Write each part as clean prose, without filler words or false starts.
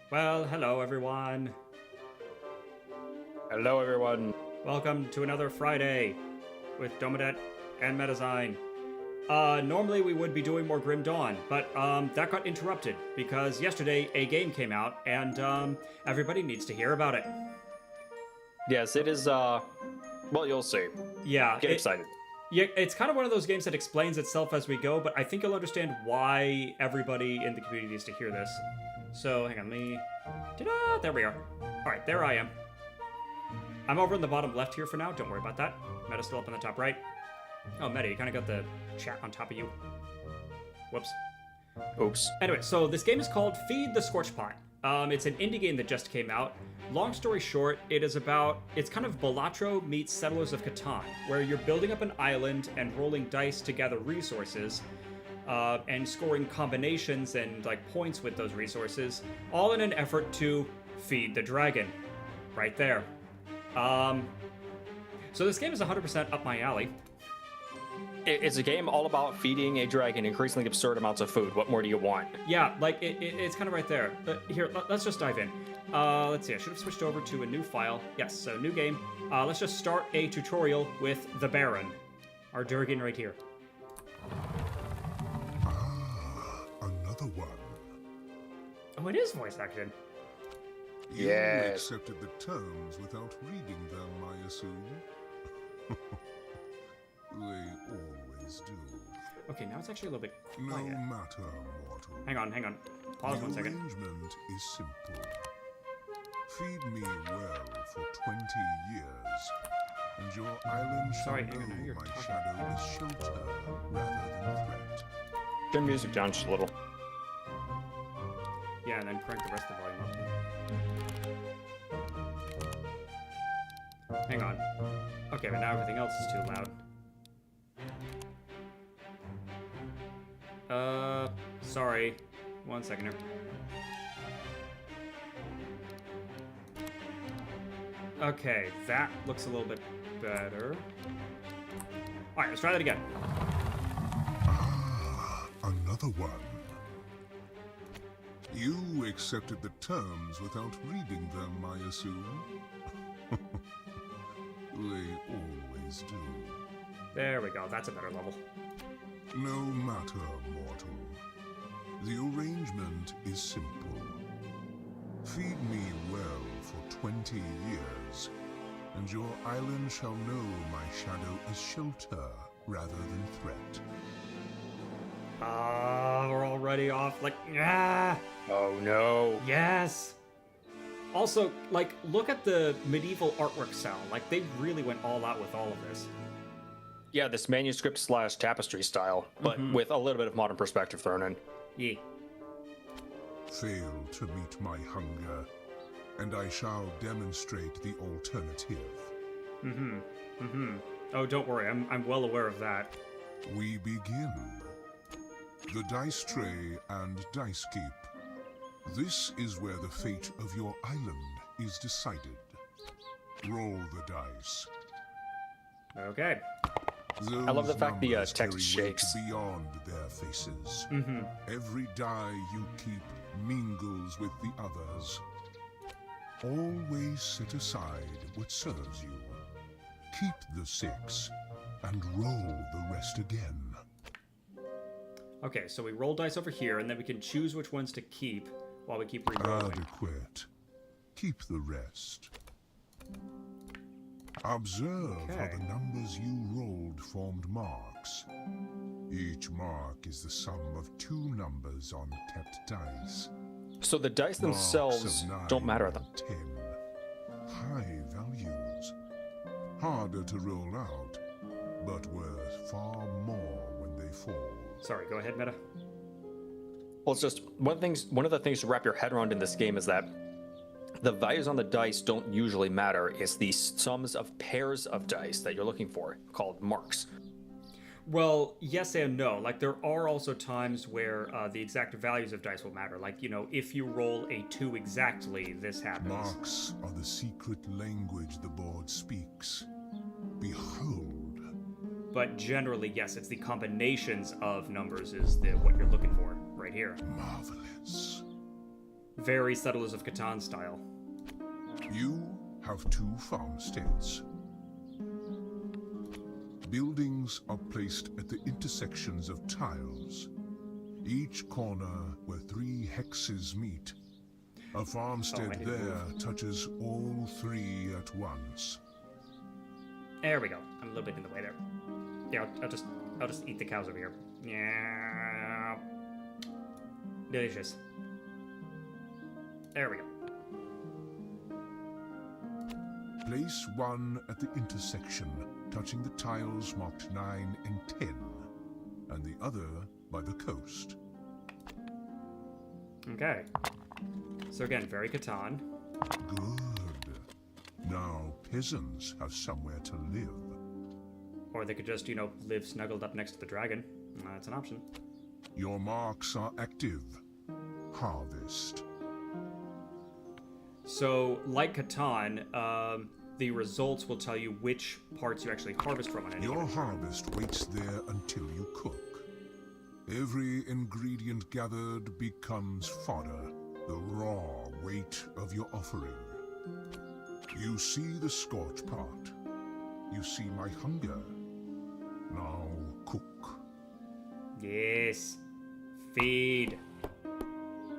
Well, hello everyone. Hello, everyone. Welcome to another Friday with Domadet and Metazine. Normally we would be doing more Grim Dawn, but that got interrupted because yesterday a game came out and everybody needs to hear about it. Yes, it is, well, you'll see. Yeah. Get excited. Yeah, it's kind of one of those games that explains itself as we go, but I think you'll understand why everybody in the community needs to hear this. So, hang on, let me... Ta-da! There we are. Alright, there I am. I'm over in the bottom left here for now, don't worry about that. Meta's still up in the top right. Oh, Meta, you kind of got the chat on top of you. Whoops. Oops. Anyway, so this game is called Feed the Scorchpot. It's an indie game that just came out. Long story short, it's kind of Balatro meets Settlers of Catan, where you're building up an island and rolling dice to gather resources, and scoring combinations and points with those resources, all in an effort to feed the dragon. Right there. So this game is 100% up my alley. It's a game all about feeding a dragon increasingly absurd amounts of food. What more do you want? Yeah, it's kind of right there. Here, let's just dive in. Let's see, I should have switched over to a new file. Yes, so new game. Let's just start a tutorial with the Baron. Our Durgan right here. Another one. Oh, it is voice acted. You Yes. accepted the terms without reading them, I assume. They always do. Okay, now it's actually a little bit No quiet. matter, mortal. Hang on. Pause the 1 second. arrangement is simple. Feed me well for 20 years, and your island shall Sorry, hang on, now know you're my talking. shadow is shelter rather than threat. Turn music down just a little. Yeah, and then crank the rest of the volume up. Hang on. Okay, but now everything else is too loud. Sorry. 1 second here. Okay, that looks a little bit better. Alright, let's try that again. Another one. You accepted the terms without reading them, I assume. They always do. There we go, that's a better level. No matter, mortal. The arrangement is simple. Feed me well for 20 years, and your island shall know my shadow is shelter rather than threat. We're already off. Like, ah, Oh no. yes. Also, like, look at the medieval artwork style. Like, they really went all out with all of this. Yeah, this manuscript slash tapestry style, but with a little bit of modern perspective thrown in. Yeah. Fail to meet my hunger, and I shall demonstrate the alternative. Oh, don't worry. I'm well aware of that. We begin. The dice tray and dice keep. This is where the fate of your island is decided. Roll the dice. Okay. I love the fact the Those text numbers carry weight shakes. beyond their faces. Every die you keep mingles with the others. Always set aside what serves you. Keep the 6 and roll the rest again. Okay, so we roll dice over here, and then we can choose which ones to keep while we keep re-rolling. Adequate. Keep the rest. Observe how Okay. the numbers you rolled formed marks. Each mark is the sum of 2 numbers on kept dice. So the dice Marks themselves of 9 don't matter. and 10. High values. Harder to roll out, but worth far more when they fall. Sorry, go ahead, Meta. Well, it's just one of the things to wrap your head around in this game is that the values on the dice don't usually matter. It's the sums of pairs of dice that you're looking for, called marks. Well, yes and no. Like, there are also times where the exact values of dice will matter. Like, you know, if you roll a 2 exactly, this happens. Marks are the secret language the board speaks. Behold. But generally, yes, it's the combinations of numbers is what you're looking for right here. Marvelous. Very Settlers of Catan style. You have 2 farmsteads. Buildings are placed at the intersections of tiles. Each corner where 3 hexes meet. A farmstead I need to there touches all 3 at once. There we go. I'm a little bit in the way there. Yeah, I'll just eat the cows over here. Yeah. Delicious. There we go. Place 1 at the intersection, touching the tiles marked 9 and 10, and the other by the coast. Okay. So again, very Catan. Good. Now peasants have somewhere to live. Or they could just, you know, live snuggled up next to the dragon. That's an option. Your marks are active. Harvest. So, like Catan, the results will tell you which parts you actually harvest from on any Your given turn. harvest waits there until you cook. Every ingredient gathered becomes fodder, the raw weight of your offering. You see the Scorchpot. You see my hunger. Now cook. Yes. Feed.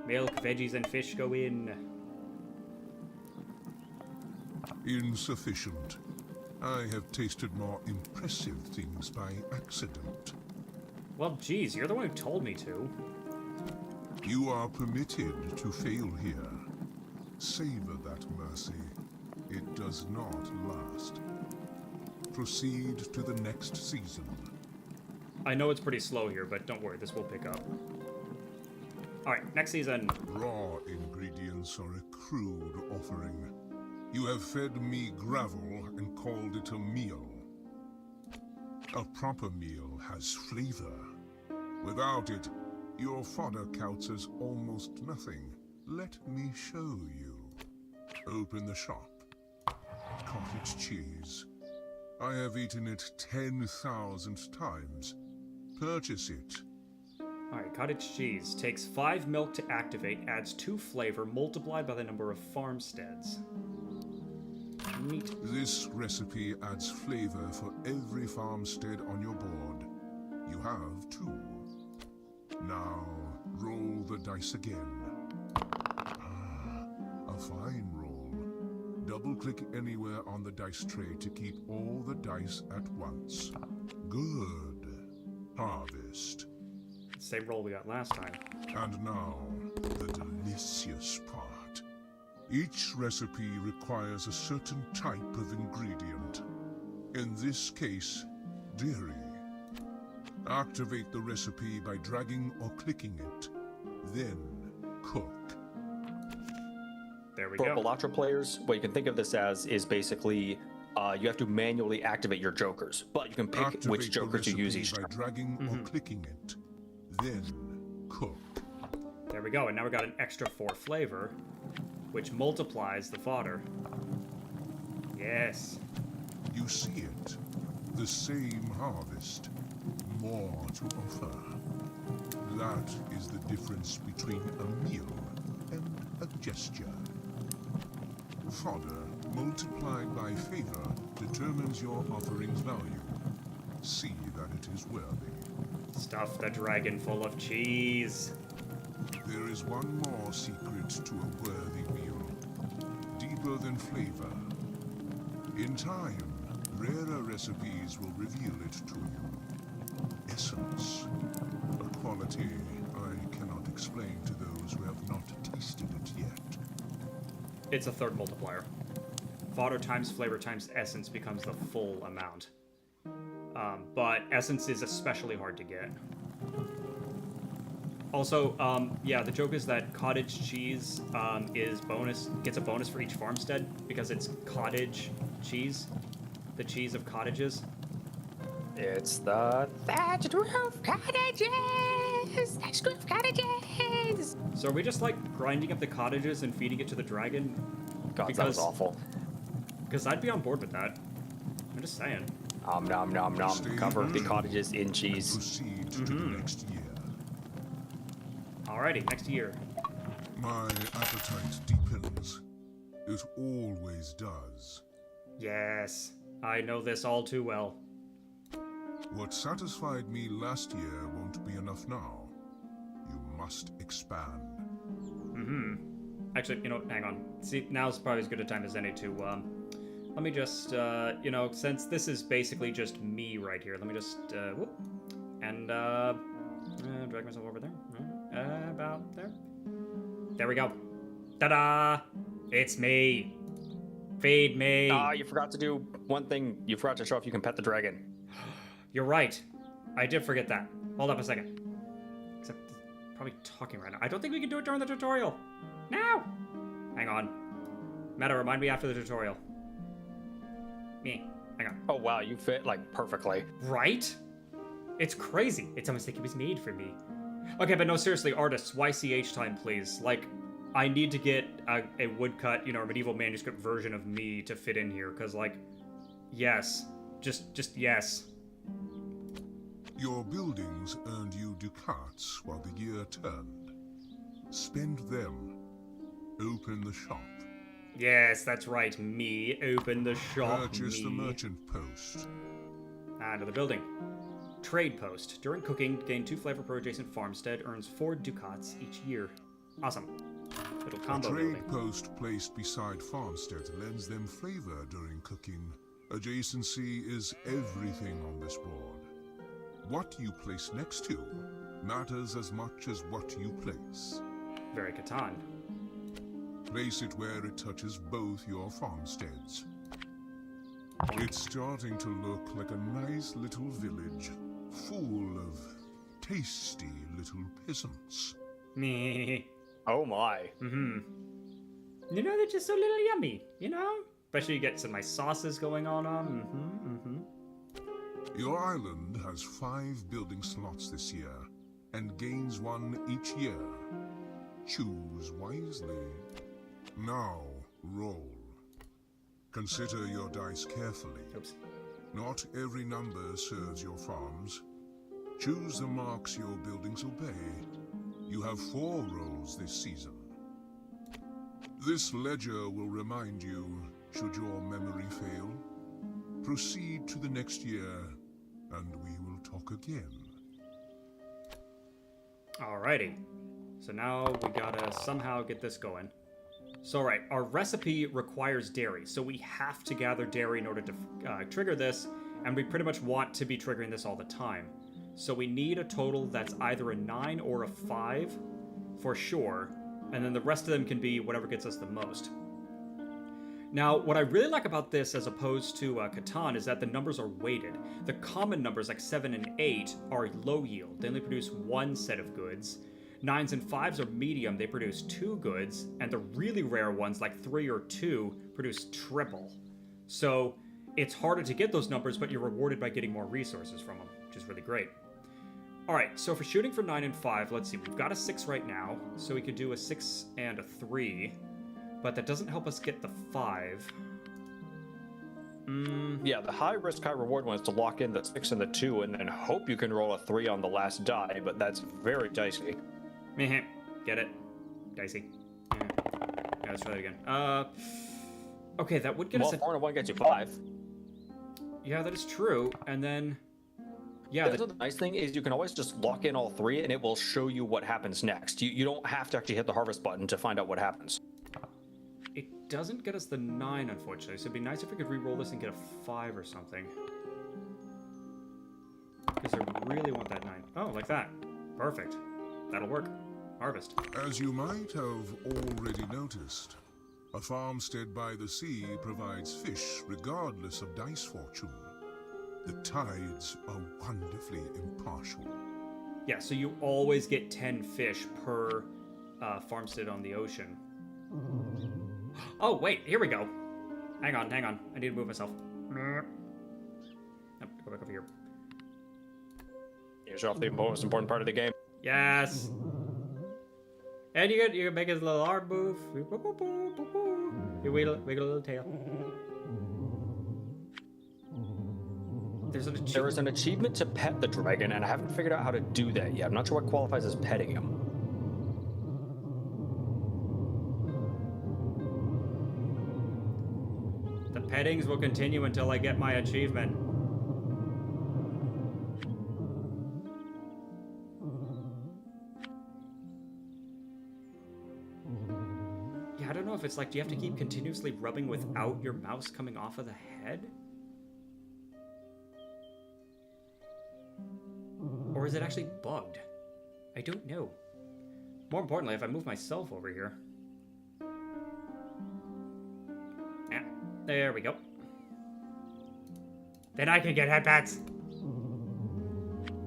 Milk, veggies, and fish go in. Insufficient. I have tasted more impressive things by accident. Well, geez, you're the one who told me to. You are permitted to fail here. Savor that mercy. It does not last. Proceed to the next season. I know it's pretty slow here, but don't worry, this will pick up. Alright, next season. Raw ingredients are a crude offering. You have fed me gravel and called it a meal. A proper meal has flavor. Without it, your fodder counts as almost nothing. Let me show you. Open the shop. Cottage cheese. I have eaten it 10,000 times. Purchase it. Alright, cottage cheese. Takes 5 milk to activate, adds 2 flavor, multiplied by the number of farmsteads. Neat. This recipe adds flavor for every farmstead on your board. You have 2. Now, roll the dice again. Ah, a fine roll. Double-click anywhere on the dice tray to keep all the dice at once. Good. Harvest. Same roll we got last time. And now, the delicious part. Each recipe requires a certain type of ingredient. In this case, dairy. Activate the recipe by dragging or clicking it. Then, cook. There we For go. Balatro players, what you can think of this as is basically you have to manually activate your jokers, but you can pick Activate which jokers the you use recipe each by time. dragging or clicking it. Then, cook. There we go. And now we got an extra 4 flavor, which multiplies the fodder. Yes. You see it. The same harvest. More to offer. That is the difference between a meal and a gesture. Fodder multiplied by favor determines your offering's value. See that it is worthy. Stuff the dragon full of cheese. There is one more secret to a worthy meal. Deeper than flavor. In time, rarer recipes will reveal it to you. Essence. A quality I cannot explain to those who have not tasted it yet. It's a third multiplier. Fodder times flavor times essence becomes the full amount. But essence is especially hard to get. Also, yeah, the joke is that cottage cheese gets a bonus for each farmstead because it's cottage cheese, the cheese of cottages. It's the Thatched roof cottages! Thatched roof cottages! So are we just like grinding up the cottages and feeding it to the dragon? God, that was awful. Because I'd be on board with that. I'm just saying. Nom nom nom. Stay Cover the hungry cottages in and cheese. proceed to the next year. Alrighty, next year. My appetite deepens. It always does. Yes, I know this all too well. What satisfied me last year won't be enough now. You must expand. Actually, you know, hang on. See, now's probably as good a time as any to, let me just, you know, since this is basically just me right here, let me just, whoop, and, drag myself over there, about there. There we go. Ta-da! It's me. Feed me. Ah, you forgot to do one thing. You forgot to show if you can pet the dragon. You're right. I did forget that. Hold up a second. Except, probably talking right now. I don't think we can do it during the tutorial. No! Hang on. Meta, remind me after the tutorial. Me. Hang on. Oh wow, you fit like perfectly. Right? It's crazy. It's almost like it was made for me. Okay, but no, seriously, artists, YCH time, please. Like, I need to get a woodcut, you know, or medieval manuscript version of me to fit in here, because, like, yes. Just yes. Your buildings earned you ducats while the year turned. Spend them. Open the shop. Yes, that's right, me. Open the shop, Purchase me. the merchant post. Another building. Trade post. During cooking, gain 2 flavor per adjacent farmstead, earns 4 ducats each year. Awesome. Little A combo trade building. post placed beside farmsteads lends them flavor during cooking. Adjacency is everything on this board. What you place next to matters as much as what you place. Very Catan. Place it where it touches both your farmsteads. It's starting to look like a nice little village, full of tasty little peasants. Me. Oh my. You know, they're just so little yummy, you know? Especially you get some nice sauces going on. Your island has 5 building slots this year, and gains 1 each year. Choose wisely. Now, roll. Consider your dice carefully. Oops. Not every number serves your farms. Choose the marks your buildings obey. You have 4 rolls this season. This ledger will remind you, should your memory fail. Proceed to the next year, and we will talk again. Alrighty. So now we gotta somehow get this going. So, right, our recipe requires dairy, so we have to gather dairy in order to trigger this, and we pretty much want to be triggering this all the time. So we need a total that's either a 9 or a 5, for sure, and then the rest of them can be whatever gets us the most. Now, what I really like about this as opposed to Catan is that the numbers are weighted. The common numbers, like 7 and 8, are low yield. They only produce one set of goods. 9s and 5s are medium, they produce 2 goods, and the really rare ones, like 3 or 2, produce triple. So, it's harder to get those numbers, but you're rewarded by getting more resources from them, which is really great. Alright, so for shooting for 9 and 5, let's see, we've got a 6 right now, so we could do a 6 and a 3, but that doesn't help us get the 5. Yeah, the high risk, high reward one is to lock in the 6 and the 2 and then hope you can roll a 3 on the last die, but that's very dicey. Meh, get it? Dicey. Yeah, let's try that again. Okay, that would get us Well, 4 and 1 gets you 5. Yeah, that is true, and then... Yeah, Yeah, the nice thing is you can always just lock in all 3 and it will show you what happens next. You don't have to actually hit the harvest button to find out what happens. It doesn't get us the 9, unfortunately, so it'd be nice if we could re-roll this and get a 5 or something. Because I really want that 9. Oh, like that. Perfect. That'll work. Harvest. As you might have already noticed, a farmstead by the sea provides fish regardless of dice fortune. The tides are wonderfully impartial. Yeah, so you always get 10 fish per farmstead on the ocean. Oh, wait, here we go. Hang on. I need to move myself. Nope, go back over here. You show off the most important part of the game. Yes! And you can make his little arm move. You wiggle a little tail. There is an achievement to pet the dragon, and I haven't figured out how to do that yet. I'm not sure what qualifies as petting him. The pettings will continue until I get my achievement. Yeah, I don't know if it's like, do you have to keep continuously rubbing without your mouse coming off of the head? Or is it actually bugged? I don't know. More importantly, if I move myself over here... Yeah, there we go. Then I can get headpats!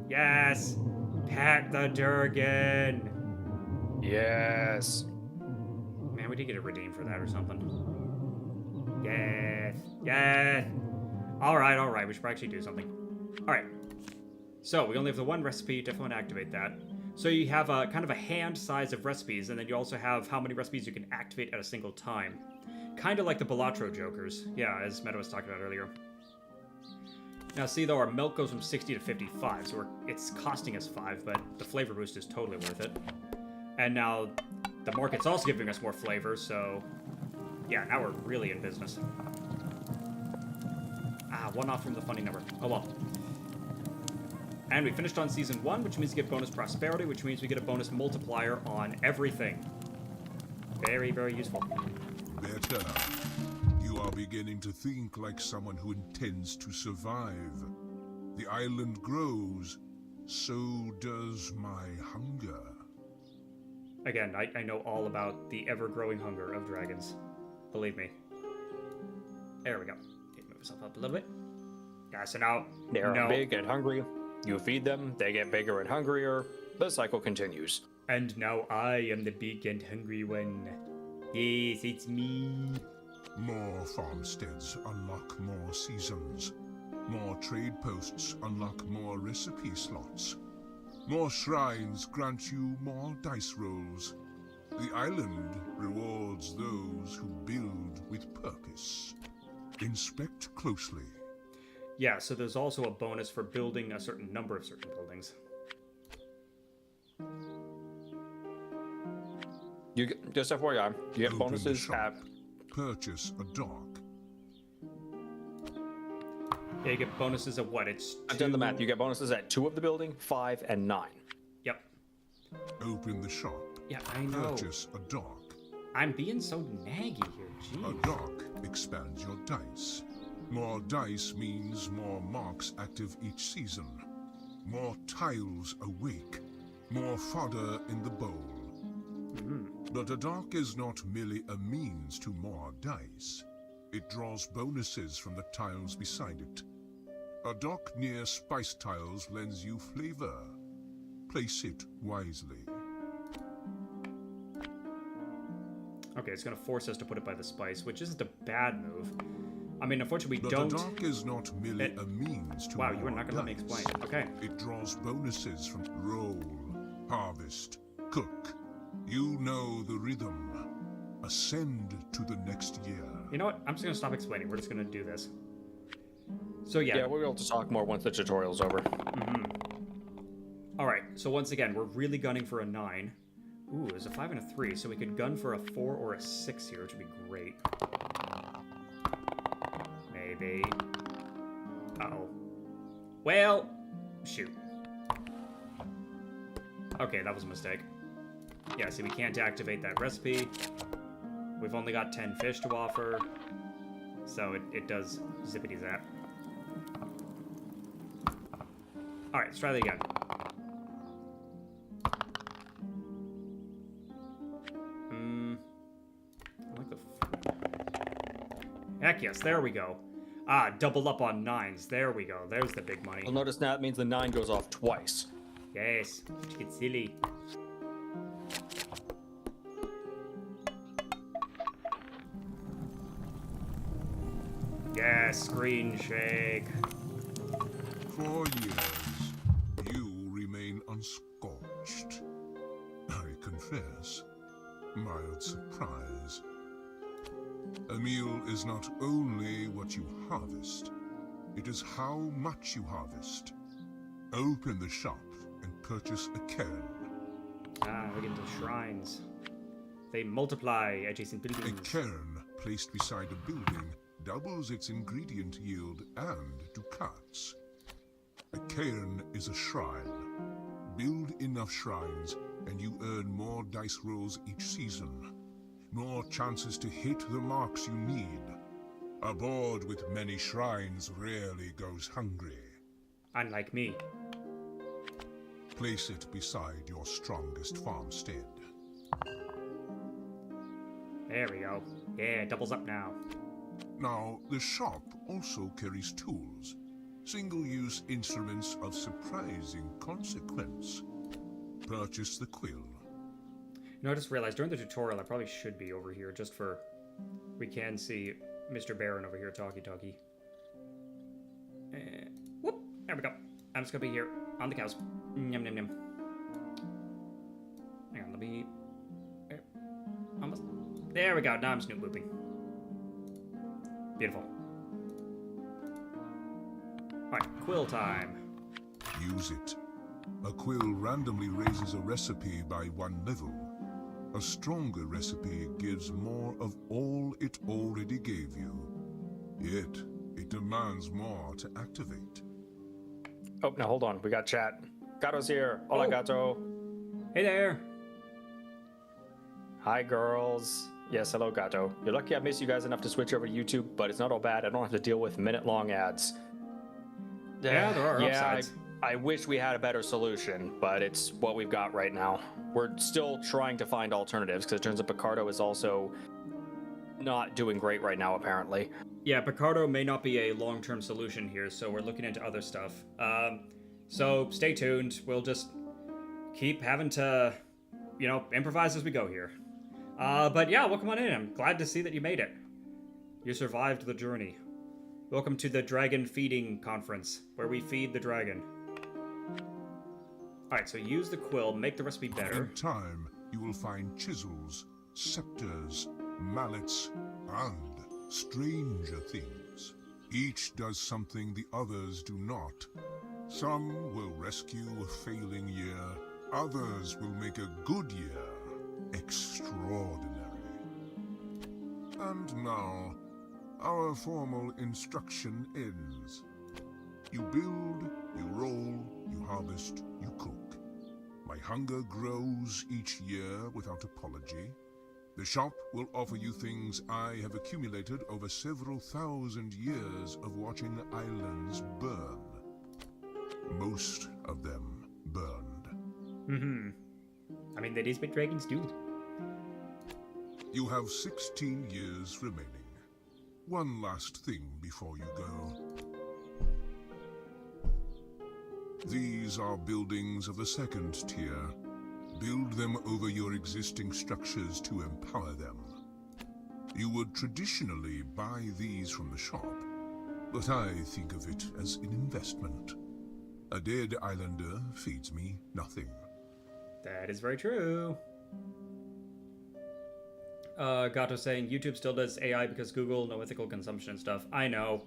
Yes! Pet the Durgan! Yes. Man, we did get a redeem for that or something. Yes! Yes! Alright, we should actually do something. Alright. So, we only have the one recipe, definitely want to activate that. So you have a kind of a hand size of recipes, and then you also have how many recipes you can activate at a single time. Kind of like the Balatro Jokers. Yeah, as Meta was talking about earlier. Now see though, our milk goes from 60 to 55, so it's costing us 5, but the flavor boost is totally worth it. And now, the market's also giving us more flavor, so... Yeah, now we're really in business. One off from the funny number. Oh well. And we finished on Season 1, which means we get bonus prosperity, which means we get a bonus multiplier on everything. Very, very useful. Better. You are beginning to think like someone who intends to survive. The island grows, so does my hunger. Again, I know all about the ever-growing hunger of dragons. Believe me. There we go. Need to move myself up a little bit. Yeah, so now... They're big and hungry. You feed them, they get bigger and hungrier. The cycle continues. And now I am the big and hungry one. Yes, it's me. More farmsteads unlock more seasons. More trade posts unlock more recipe slots. More shrines grant you more dice rolls. The island rewards those who build with purpose. Inspect closely. Yeah, so there's also a bonus for building a certain number of certain buildings. You get, just FYI, you get Open bonuses shop. at... Purchase a dock. Yeah, you get bonuses of what? It's 2... I've done the math. You get bonuses at 2 of the building, 5, and 9. Yep. Open the shop. Yeah, I know. Purchase a dock. I'm being so naggy here, A jeez. dock expands your dice. More dice means more marks active each season. More tiles awake. More fodder in the bowl. But a dock is not merely a means to more dice. It draws bonuses from the tiles beside it. A dock near spice tiles lends you flavor. Place it wisely. Okay, it's gonna force us to put it by the spice, which isn't a bad move. I mean, unfortunately, we But don't. a dock is not merely a means to Wow, more you are not gonna let me dice. explain. Okay. It draws bonuses from roll, harvest, cook. You know the rhythm. Ascend to the next year. You know what? I'm just gonna stop explaining. We're just gonna do this. So yeah. Yeah, we'll be able to talk more once the tutorial's over. All right. So once again, we're really gunning for a 9. Ooh, there's a 5 and a 3, so we could gun for a 4 or a 6 here, which would be great. Maybe. Uh-oh. Well, shoot. Okay, that was a mistake. Yeah, see, we can't activate that recipe. We've only got 10 fish to offer, so it does zippity-zap. All right, let's try that again. I like the... Heck yes, there we go. Ah, double up on 9s. There we go. There's the big money. You'll notice now it means the 9 goes off twice. Yes, it's silly. Yes, screen shake. For years, you remain unscorched. I confess, mild surprise. A meal is not only what you harvest, it is how much you harvest. Open the shop and purchase a cairn. Ah, we get into shrines. They multiply adjacent A buildings. cairn placed beside a building doubles its ingredient yield and ducats. A cairn is a shrine. Build enough shrines and you earn more dice rolls each season. More chances to hit the marks you need. A board with many shrines rarely goes hungry. Unlike me. Place it beside your strongest farmstead. There we go. Yeah, doubles up now. Now, the shop also carries tools. Single-use instruments of surprising consequence. Purchase the quill. You know, I just realized during the tutorial I probably should be over here just for... We can see Mr. Baron over here talkie-talkie. Whoop! There we go. I'm just gonna be here on the cows. Yum, yum, yum. Hang on, let me... Almost... There we go. Now I'm snoop booping. Beautiful. Alright, quill time. Use it. A quill randomly raises a recipe by 1 level. A stronger recipe gives more of all it already gave you. Yet, it demands more to activate. Oh, now hold on. We got chat. Gato's here. Hola, Oh. Gato. Hey there! Hi, girls. Yes, hello, Gato. You're lucky I missed you guys enough to switch over to YouTube, but it's not all bad. I don't have to deal with minute-long ads. Yeah, there are upsides. I wish we had a better solution, but it's what we've got right now. We're still trying to find alternatives, because it turns out Picardo is also not doing great right now, apparently. Yeah, Picardo may not be a long-term solution here, so we're looking into other stuff. So stay tuned. We'll just keep having to, you know, improvise as we go here. But yeah, welcome on in. I'm glad to see that you made it. You survived the journey. Welcome to the Dragon Feeding Conference, where we feed the dragon. Alright, so use the quill, make the recipe better. In time, you will find chisels, scepters, mallets, and stranger things. Each does something the others do not. Some will rescue a failing year, others will make a good year extraordinary. And now, our formal instruction ends. You build, you roll, you harvest, you cook. My hunger grows each year without apology. The shop will offer you things I have accumulated over several thousand years of watching islands burn. Most of them burned. I mean, that is what dragons do. You have 16 years remaining. One last thing before you go. These are buildings of the second tier. Build them over your existing structures to empower them. You would traditionally buy these from the shop, but I think of it as an investment. A dead islander feeds me nothing. That is very true. Gato saying YouTube still does AI because Google, no ethical consumption and stuff. I know.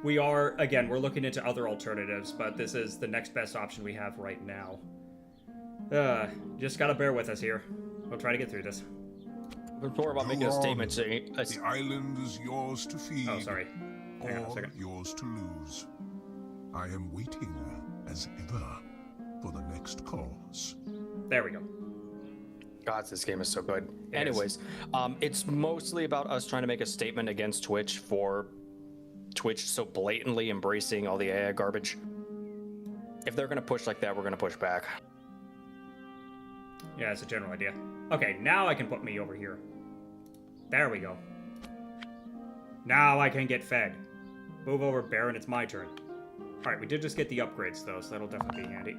We are, again, we're looking into other alternatives, but this is the next best option we have right now. Just gotta bear with us here. We'll try to get through this. It's more about making a statement saying... The island is yours to feed. Oh, sorry. Hang on a Or second. yours to lose. I am waiting, as ever, for the next cause. There we go. God, this game is so good. It Anyways, it's mostly about us trying to make a statement against Twitch for Twitch so blatantly embracing all the AI garbage. If they're gonna push like that, we're gonna push back. Yeah, it's a general idea. Okay, now I can put me over here. There we go. Now I can get fed. Move over, Baron, it's my turn. Alright, we did just get the upgrades, though, so that'll definitely be handy.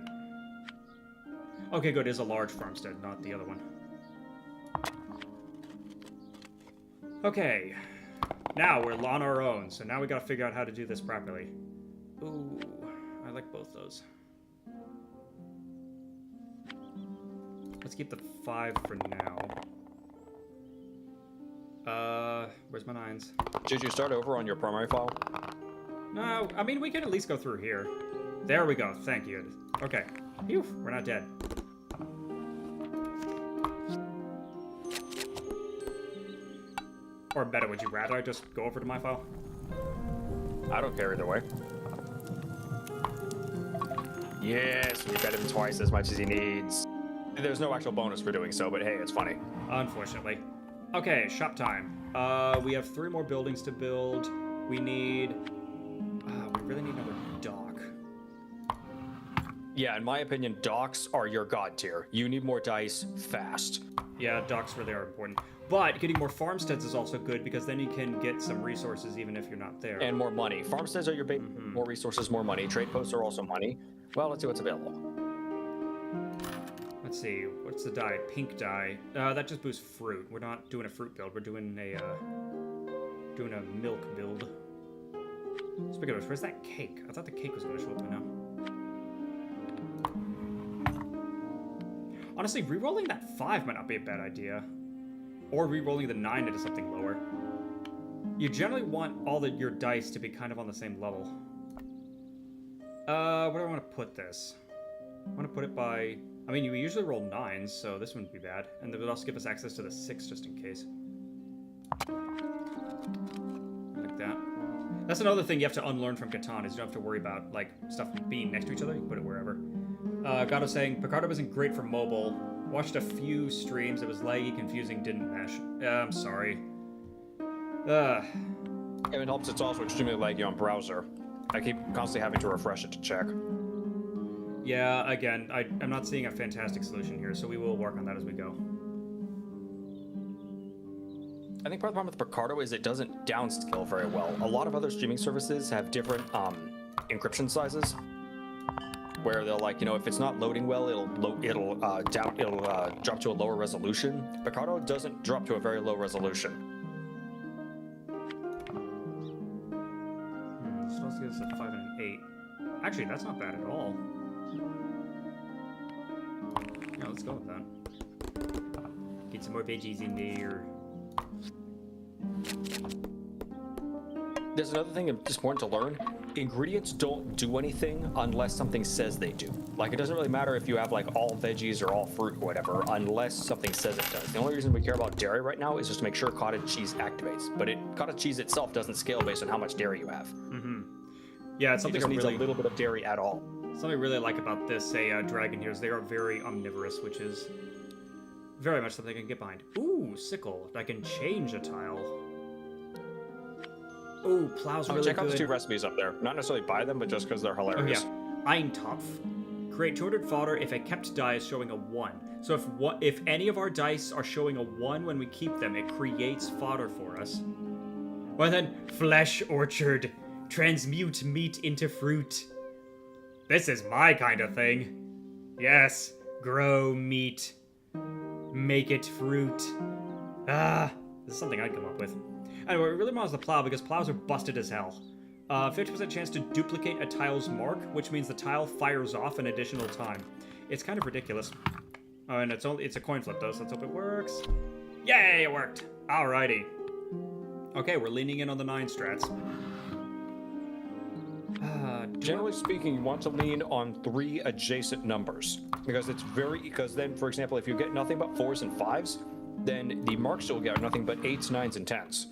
Okay, good, it is a large farmstead, not the other one. Okay. Now we're on our own, so now we gotta figure out how to do this properly. Ooh, I like both those. Let's keep the 5 for now. Where's my 9s? Did you start over on your primary file? No, I mean, we can at least go through here. There we go, thank you. Okay. Phew, we're not dead. Or better, would you rather I just go over to my file? I don't care either way. Yes, we fed him twice as much as he needs. There's no actual bonus for doing so, but hey, it's funny. Unfortunately. Okay, shop time. We have 3 more buildings to build. We need... we really need another dock. Yeah, in my opinion, docks are your god tier. You need more dice fast. Yeah, docks really are important. But getting more farmsteads is also good because then you can get some resources even if you're not there. And more money. Farmsteads are your big... More resources, more money. Trade posts are also money. Well, let's see what's available. Let's see, what's the dye? Pink dye. That just boosts fruit. We're not doing a fruit build. We're doing a milk build. Speaking of which, where's that cake? I thought the cake was going to show up by now. Honestly, re-rolling that 5 might not be a bad idea. Or re-rolling the 9 into something lower. You generally want all your dice to be kind of on the same level. Where do I want to put this? I want to put it by... I mean, you usually roll 9s, so this wouldn't be bad. And it would also give us access to the 6 just in case. Like that. That's another thing you have to unlearn from Catan, is you don't have to worry about, like, stuff being next to each other. You can put it wherever. Gato saying, Picardo isn't great for mobile. Watched a few streams. It was laggy, confusing, didn't mesh. I'm sorry. And it helps, it's also extremely laggy on browser. I keep constantly having to refresh it to check. Yeah, again, I'm not seeing a fantastic solution here, so we will work on that as we go. I think part of the problem with Picardo is it doesn't downscale very well. A lot of other streaming services have different encryption sizes, where they'll, like, you know, if it's not loading well, it'll drop to a lower resolution. Picardo doesn't drop to a very low resolution. So let's give this a 5 and an 8. Actually, that's not bad at all. Yeah, let's go with that. Get some more veggies in there. There's another thing that's important to learn. Ingredients don't do anything unless something says they do. Like, it doesn't really matter if you have, like, all veggies or all fruit or whatever, unless something says it does. The only reason we care about dairy right now is just to make sure cottage cheese activates. But cottage cheese itself doesn't scale based on how much dairy you have. Yeah, it's It something just I needs really... a little bit of dairy at all. Something I really like about this dragon here is they are very omnivorous, which is very much something I can get behind. Ooh, sickle. I can change a tile. Ooh, plow's really check out good. the 2 recipes up there. Not necessarily buy them, but just because they're Oh hilarious. yeah, Eintopf. Create 200 fodder if a kept die is showing a 1. So if any of our dice are showing a 1 when we keep them, it creates fodder for us. Well then, Flesh Orchard. Transmute meat into fruit. This is my kind of thing. Yes, grow meat. Make it fruit. Ah, this is something I'd come up with. Anyway, we really want the plow because plows are busted as hell. 50% chance to duplicate a tile's mark, which means the tile fires off an additional time. It's kind of ridiculous. Oh, and it's a coin flip though, so let's hope it works. Yay, it worked! Alrighty. Okay, we're leaning in on the 9 strats. Generally speaking, you want to lean on 3 adjacent numbers because because then, for example, if you get nothing but 4s and 5s, then the marks you'll get are nothing but 8s, 9s, and 10s.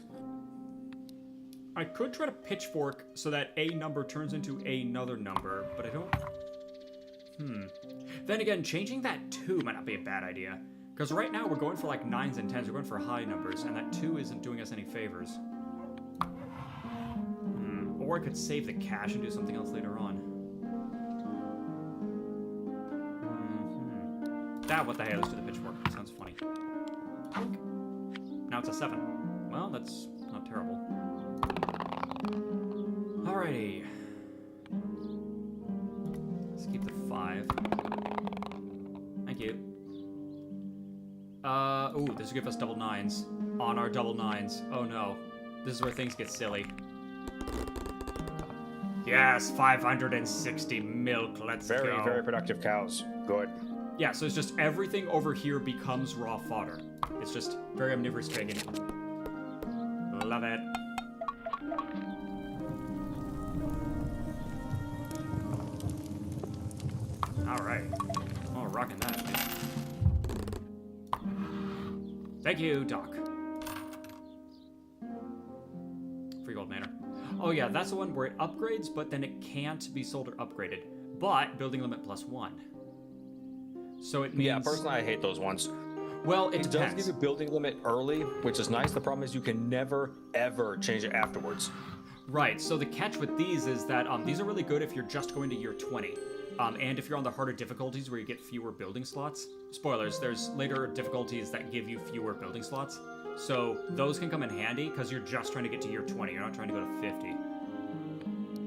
I could try to pitchfork so that a number turns into another number, but I don't... Then again, changing that 2 might not be a bad idea. Because right now we're going for like 9s and 10s, we're going for high numbers, and that 2 isn't doing us any favors. Or I could save the cash and do something else later on. What the hell? Let's do the pitchfork. Sounds funny. Now it's a 7. Well, that's not terrible. Alrighty. Let's keep the 5. Thank you. Ooh, this will give us double 9s. On our double 9s. Oh no. This is where things get silly. Yes, 560 milk. Let's go. Very, very productive cows. Good. Yeah, so it's just everything over here becomes raw fodder. It's just very omnivorous dragon. Love it. Alright. Oh, rocking that, dude. Thank you, Doc. Free gold manor. Oh yeah, that's the one where it upgrades, but then it can't be sold or upgraded. But building limit +1. So it means... Yeah, personally, I hate those ones. Well, it does depends. give you building limit early, which is nice. The problem is you can never, ever change it afterwards. Right, so the catch with these is that these are really good if you're just going to year 20. And if you're on the harder difficulties where you get fewer building slots. Spoilers, there's later difficulties that give you fewer building slots. So those can come in handy because you're just trying to get to year 20. You're not trying to go to 50.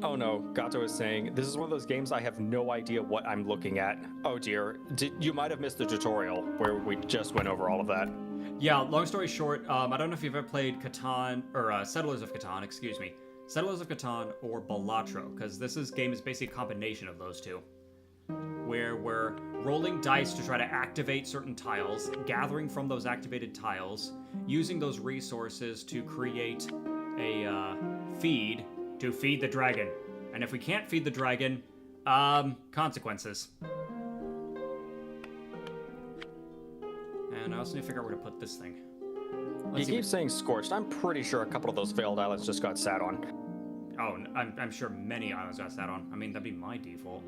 Oh no, Gato is saying, this is one of those games I have no idea what I'm looking at. Oh dear, you might have missed the tutorial where we just went over all of that. Yeah, long story short, I don't know if you've ever played Catan, or Settlers of Catan, excuse me. Settlers of Catan or Balatro, because this game is basically a combination of those two. Where we're rolling dice to try to activate certain tiles, gathering from those activated tiles, using those resources to create a feed to feed the dragon. And if we can't feed the dragon, consequences. And I also need to figure out where to put this thing. You keep saying scorched. I'm pretty sure a couple of those failed islands just got sat on. Oh, I'm sure many islands got sat on. I mean, that'd be my default.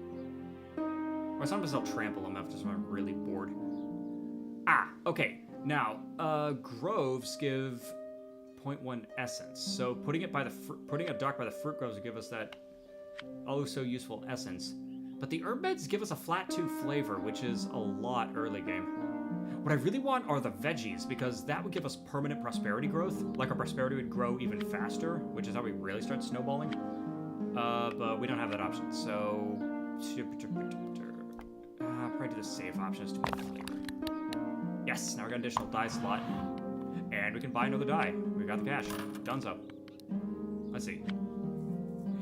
Or sometimes I'll trample them after I'm really bored. Ah, okay. Now, groves give 0.1 essence. So putting a dock by the fruit groves will give us that oh so useful essence. But the herb beds give us a flat 2 flavor, which is a lot early game. What I really want are the veggies, because that would give us permanent prosperity growth. Like our prosperity would grow even faster, which is how we really start snowballing. But we don't have that option, so... probably do the save option as to flavor. Yes, now we got an additional die slot. And we can buy another die. We got the cash. Donezo. Let's see.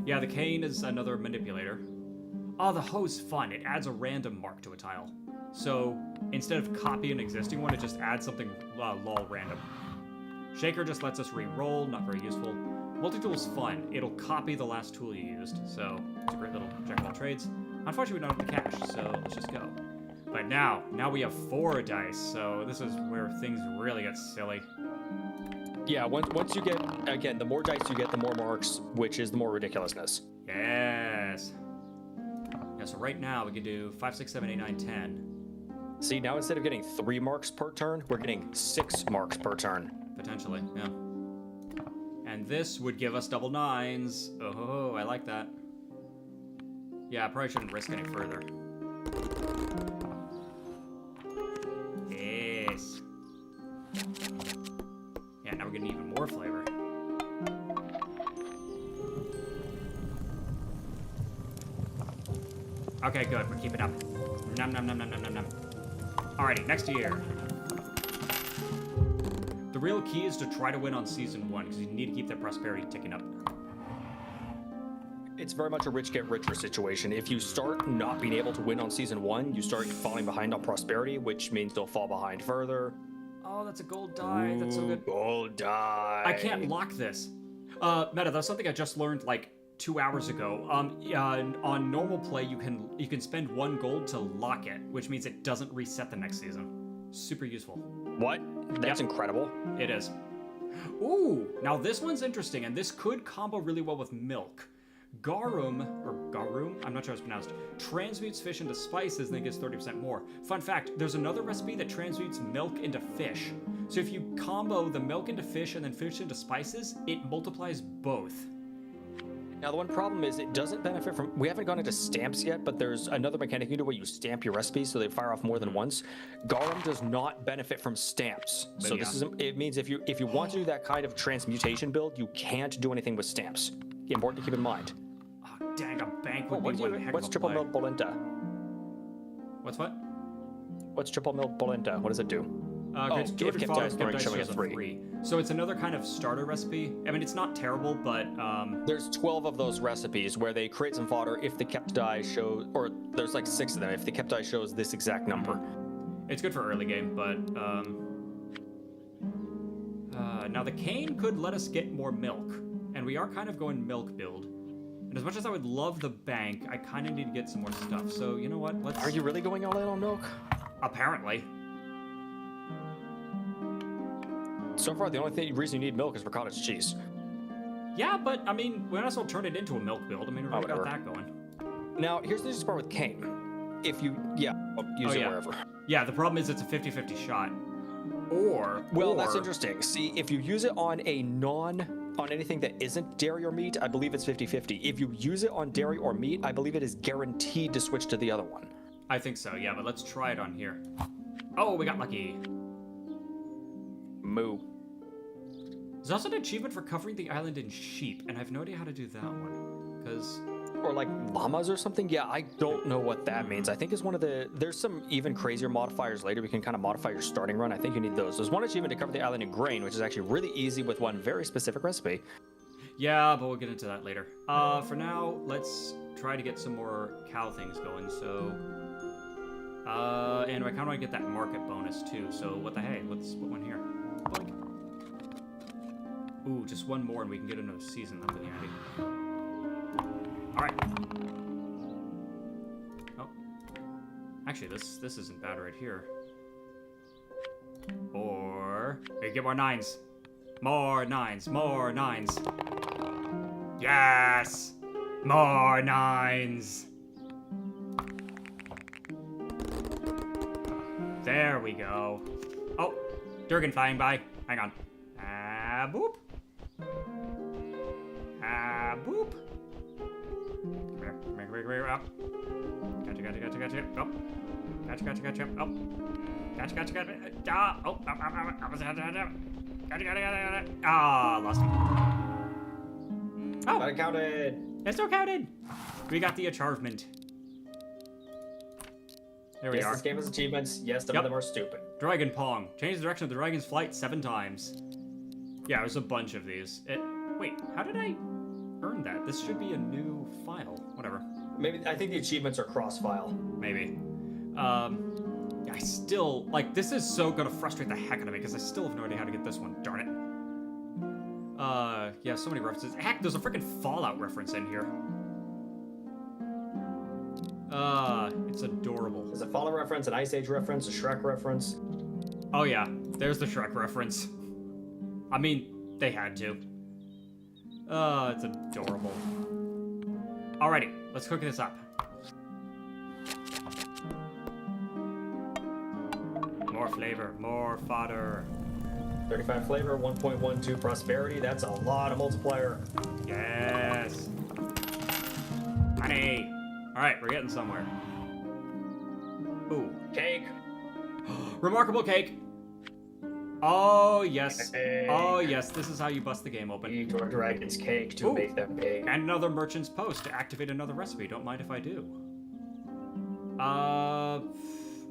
Yeah, the cane is another manipulator. Oh, the hoe's fun. It adds a random mark to a tile. So, instead of copy an existing one, it just adds something lol random. Shaker just lets us re-roll, not very useful. Multi-tool's fun. It'll copy the last tool you used, so it's a great little jack of all trades. Unfortunately, we don't have the cash, so let's just go. But now we have 4 dice, so this is where things really get silly. Yeah, once you get, again, the more dice you get, the more marks, which is the more ridiculousness. Yes. Yeah, so right now we can do 5, 6, 7, 8, 9, 10. See, now instead of getting 3 marks per turn, we're getting 6 marks per turn. Potentially, yeah. And this would give us double 9s. Oh, I like that. Yeah, I probably shouldn't risk any further. Yes. Yeah, now we're getting even more flavor. Okay, good. We're keeping up. Num num num num num num num. Alrighty, next year. The real key is to try to win on season 1 because you need to keep that prosperity ticking up. It's very much a rich get richer situation. If you start not being able to win on season 1, you start falling behind on prosperity, which means you'll fall behind further. Oh, that's a gold die. That's so good. Gold die. I can't lock this. Meta, that's something I just learned like 2 hours ago. On normal play, you can spend 1 gold to lock it, which means it doesn't reset the next season. Super useful. What? That's incredible. It is. Ooh, now this one's interesting, and this could combo really well with milk. Garum, I'm not sure how it's pronounced, transmutes fish into spices and then gets 30% more. Fun fact, there's another recipe that transmutes milk into fish. So if you combo the milk into fish and then fish into spices, it multiplies both. Now, the one problem is it doesn't benefit from... We haven't gone into stamps yet, but there's another mechanic you can do where you stamp your recipes so they fire off more than once. Garum does not benefit from stamps. So this is... It means if you want to do that kind of transmutation build, you can't do anything with stamps. Important to keep in mind. Oh, dang, a bank would be one heck of What's a triple play. milk polenta? What's what? What's triple milk polenta? What does it do? If kept dice throwing, showing a 3. 3. So it's another kind of starter recipe. I mean, it's not terrible, but... There's 12 of those recipes where they create some fodder if the kept die shows... Or there's like 6 of them if the kept die shows this exact number. It's good for early game, but... now the cane could let us get more milk. And we are kind of going milk build. And as much as I would love the bank, I kind of need to get some more stuff. So, you know what? Let's... Are you really going all in on milk? Apparently. So far, the only reason you need milk is for cottage cheese. Yeah, but, I mean, we might as well turn it into a milk build. I mean, we've already got that going. Now, here's the interesting part with cane. If you... Yeah, use it wherever. Yeah, the problem is it's a 50-50 shot. Well, that's interesting. See, if you use it on a on anything that isn't dairy or meat, I believe it's 50-50. If you use it on dairy or meat, I believe it is guaranteed to switch to the other one. I think so, yeah, but let's try it on here. Oh, we got lucky. Moo. There's also an achievement for covering the island in sheep, and I have no idea how to do that one. Because... Or like llamas or something? Yeah, I don't know what that means. I think it's one of the... There's some even crazier modifiers later. We can kind of modify your starting run. I think you need those. There's one achievement to cover the island in grain, which is actually really easy with one very specific recipe. Yeah, but we'll get into that later. For now, let's try to get some more cow things going, so... and I kind of want to get that market bonus, too, so what the hey? Let's put one here. Boink. Ooh, just one more and we can get another season. That'll be handy. Alright. Oh. Actually, this isn't bad right here. Or... Hey, get more 9s. More 9s. More 9s. Yes! More 9s! There we go. Oh, Durgan flying by. Hang on. Boop. Boop. Come here, up. Gotcha. Oh. Gotcha. Oh. Gotcha. Ah, oh. Gotcha. Ah, lost him. Oh. Got it counted. It's still counted. We got the achievement. There we are. This game has achievements. Yes, some of them are stupid. Dragon Pong. Change the direction of the dragon's flight 7 times. Yeah, there's a bunch of these. Wait, how did I earn that? This should be a new file. Whatever. Maybe I think the achievements are cross-file. Maybe. I still like this is so gonna frustrate the heck out of me because I still have no idea how to get this one. Darn it. Yeah, so many references. Heck, there's a freaking Fallout reference in here. It's adorable. There's a Fallout reference, an Ice Age reference, a Shrek reference. Oh yeah, there's the Shrek reference. I mean, they had to. It's adorable. Alrighty, let's cook this up. More flavor, more fodder. 35 flavor, 1.12 prosperity. That's a lot of multiplier. Yes. Honey. All right, we're getting somewhere. Ooh. Cake. Remarkable cake. Oh, yes. Cake. Oh, yes. This is how you bust the game open. Eat your dragon's cake to Ooh. make them big. And another merchant's post to activate another recipe. Don't mind if I do.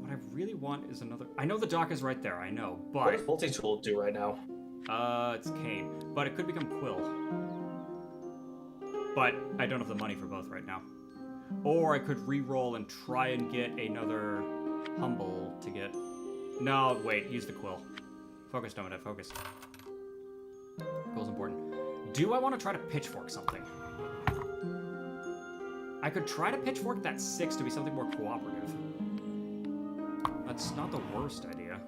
What I really want is another... I know the dock is right there, I know, What but... does multi-tool do right now? It's cane. But it could become quill. But I don't have the money for both right now. Or I could re-roll and try and get another humble to get... No, wait, use the quill. Focus, Domino, focus. Quill's important. Do I want to try to pitchfork something? I could try to pitchfork that 6 to be something more cooperative. That's not the worst idea.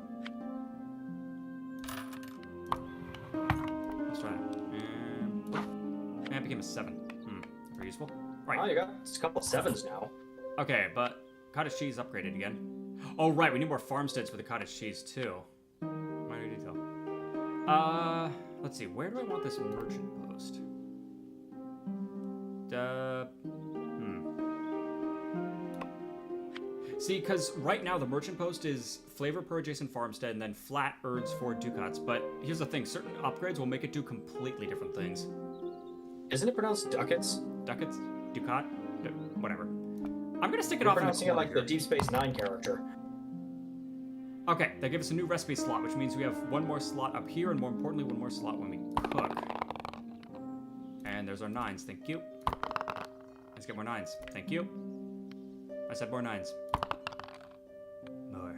Let's try it. And it became a 7. Very useful. Right. Oh, you got a couple of 7s now. Okay, but cottage cheese upgraded again. Oh, right, we need more farmsteads for the cottage cheese, too. Minor detail. Let's see, where do I want this merchant post? See, because right now the merchant post is flavor per adjacent farmstead and then flat earns 4 ducats. But here's the thing, certain upgrades will make it do completely different things. Isn't it pronounced ducats? Ducats? Ducat? Whatever. I'm gonna stick it You're off in the pronouncing it corner like the here. Deep Space Nine character. Okay, they give us a new recipe slot, which means we have one more slot up here, and more importantly, one more slot when we cook. And there's our 9s, thank you. Let's get more 9s, thank you. I said more 9s. More.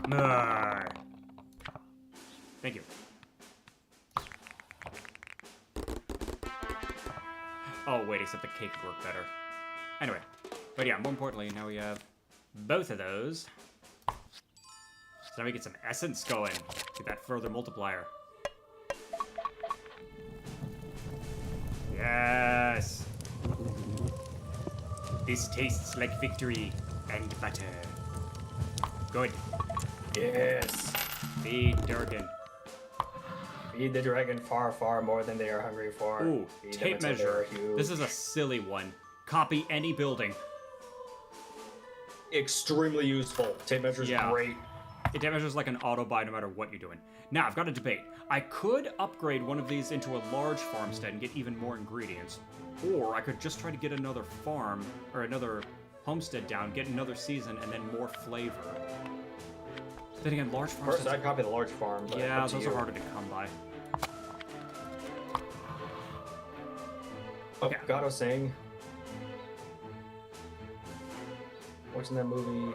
More. Thank you. Oh, wait, except the cake would work better. Anyway, but yeah, more importantly, now we have both of those. So now we get some essence going. Get that further multiplier. Yes! This tastes like victory and butter. Good. Yes. Feed Durgan. Feed the dragon far, far more than they are hungry for. Ooh, Feed them tape until measure. they're huge. This is a silly one. Copy any building. Extremely useful. Tape measure is Yeah. great. It damages like an auto buy no matter what you're doing. Now, I've got a debate. I could upgrade one of these into a large farmstead and get even more ingredients. Or I could just try to get another farm, or another homestead down, get another season, and then more flavor. Then again, large farmsteads... First, I'd copy the large farm. But yeah, up to those you. are harder to come by. Oh, Okay. God, I was saying. Watching that movie.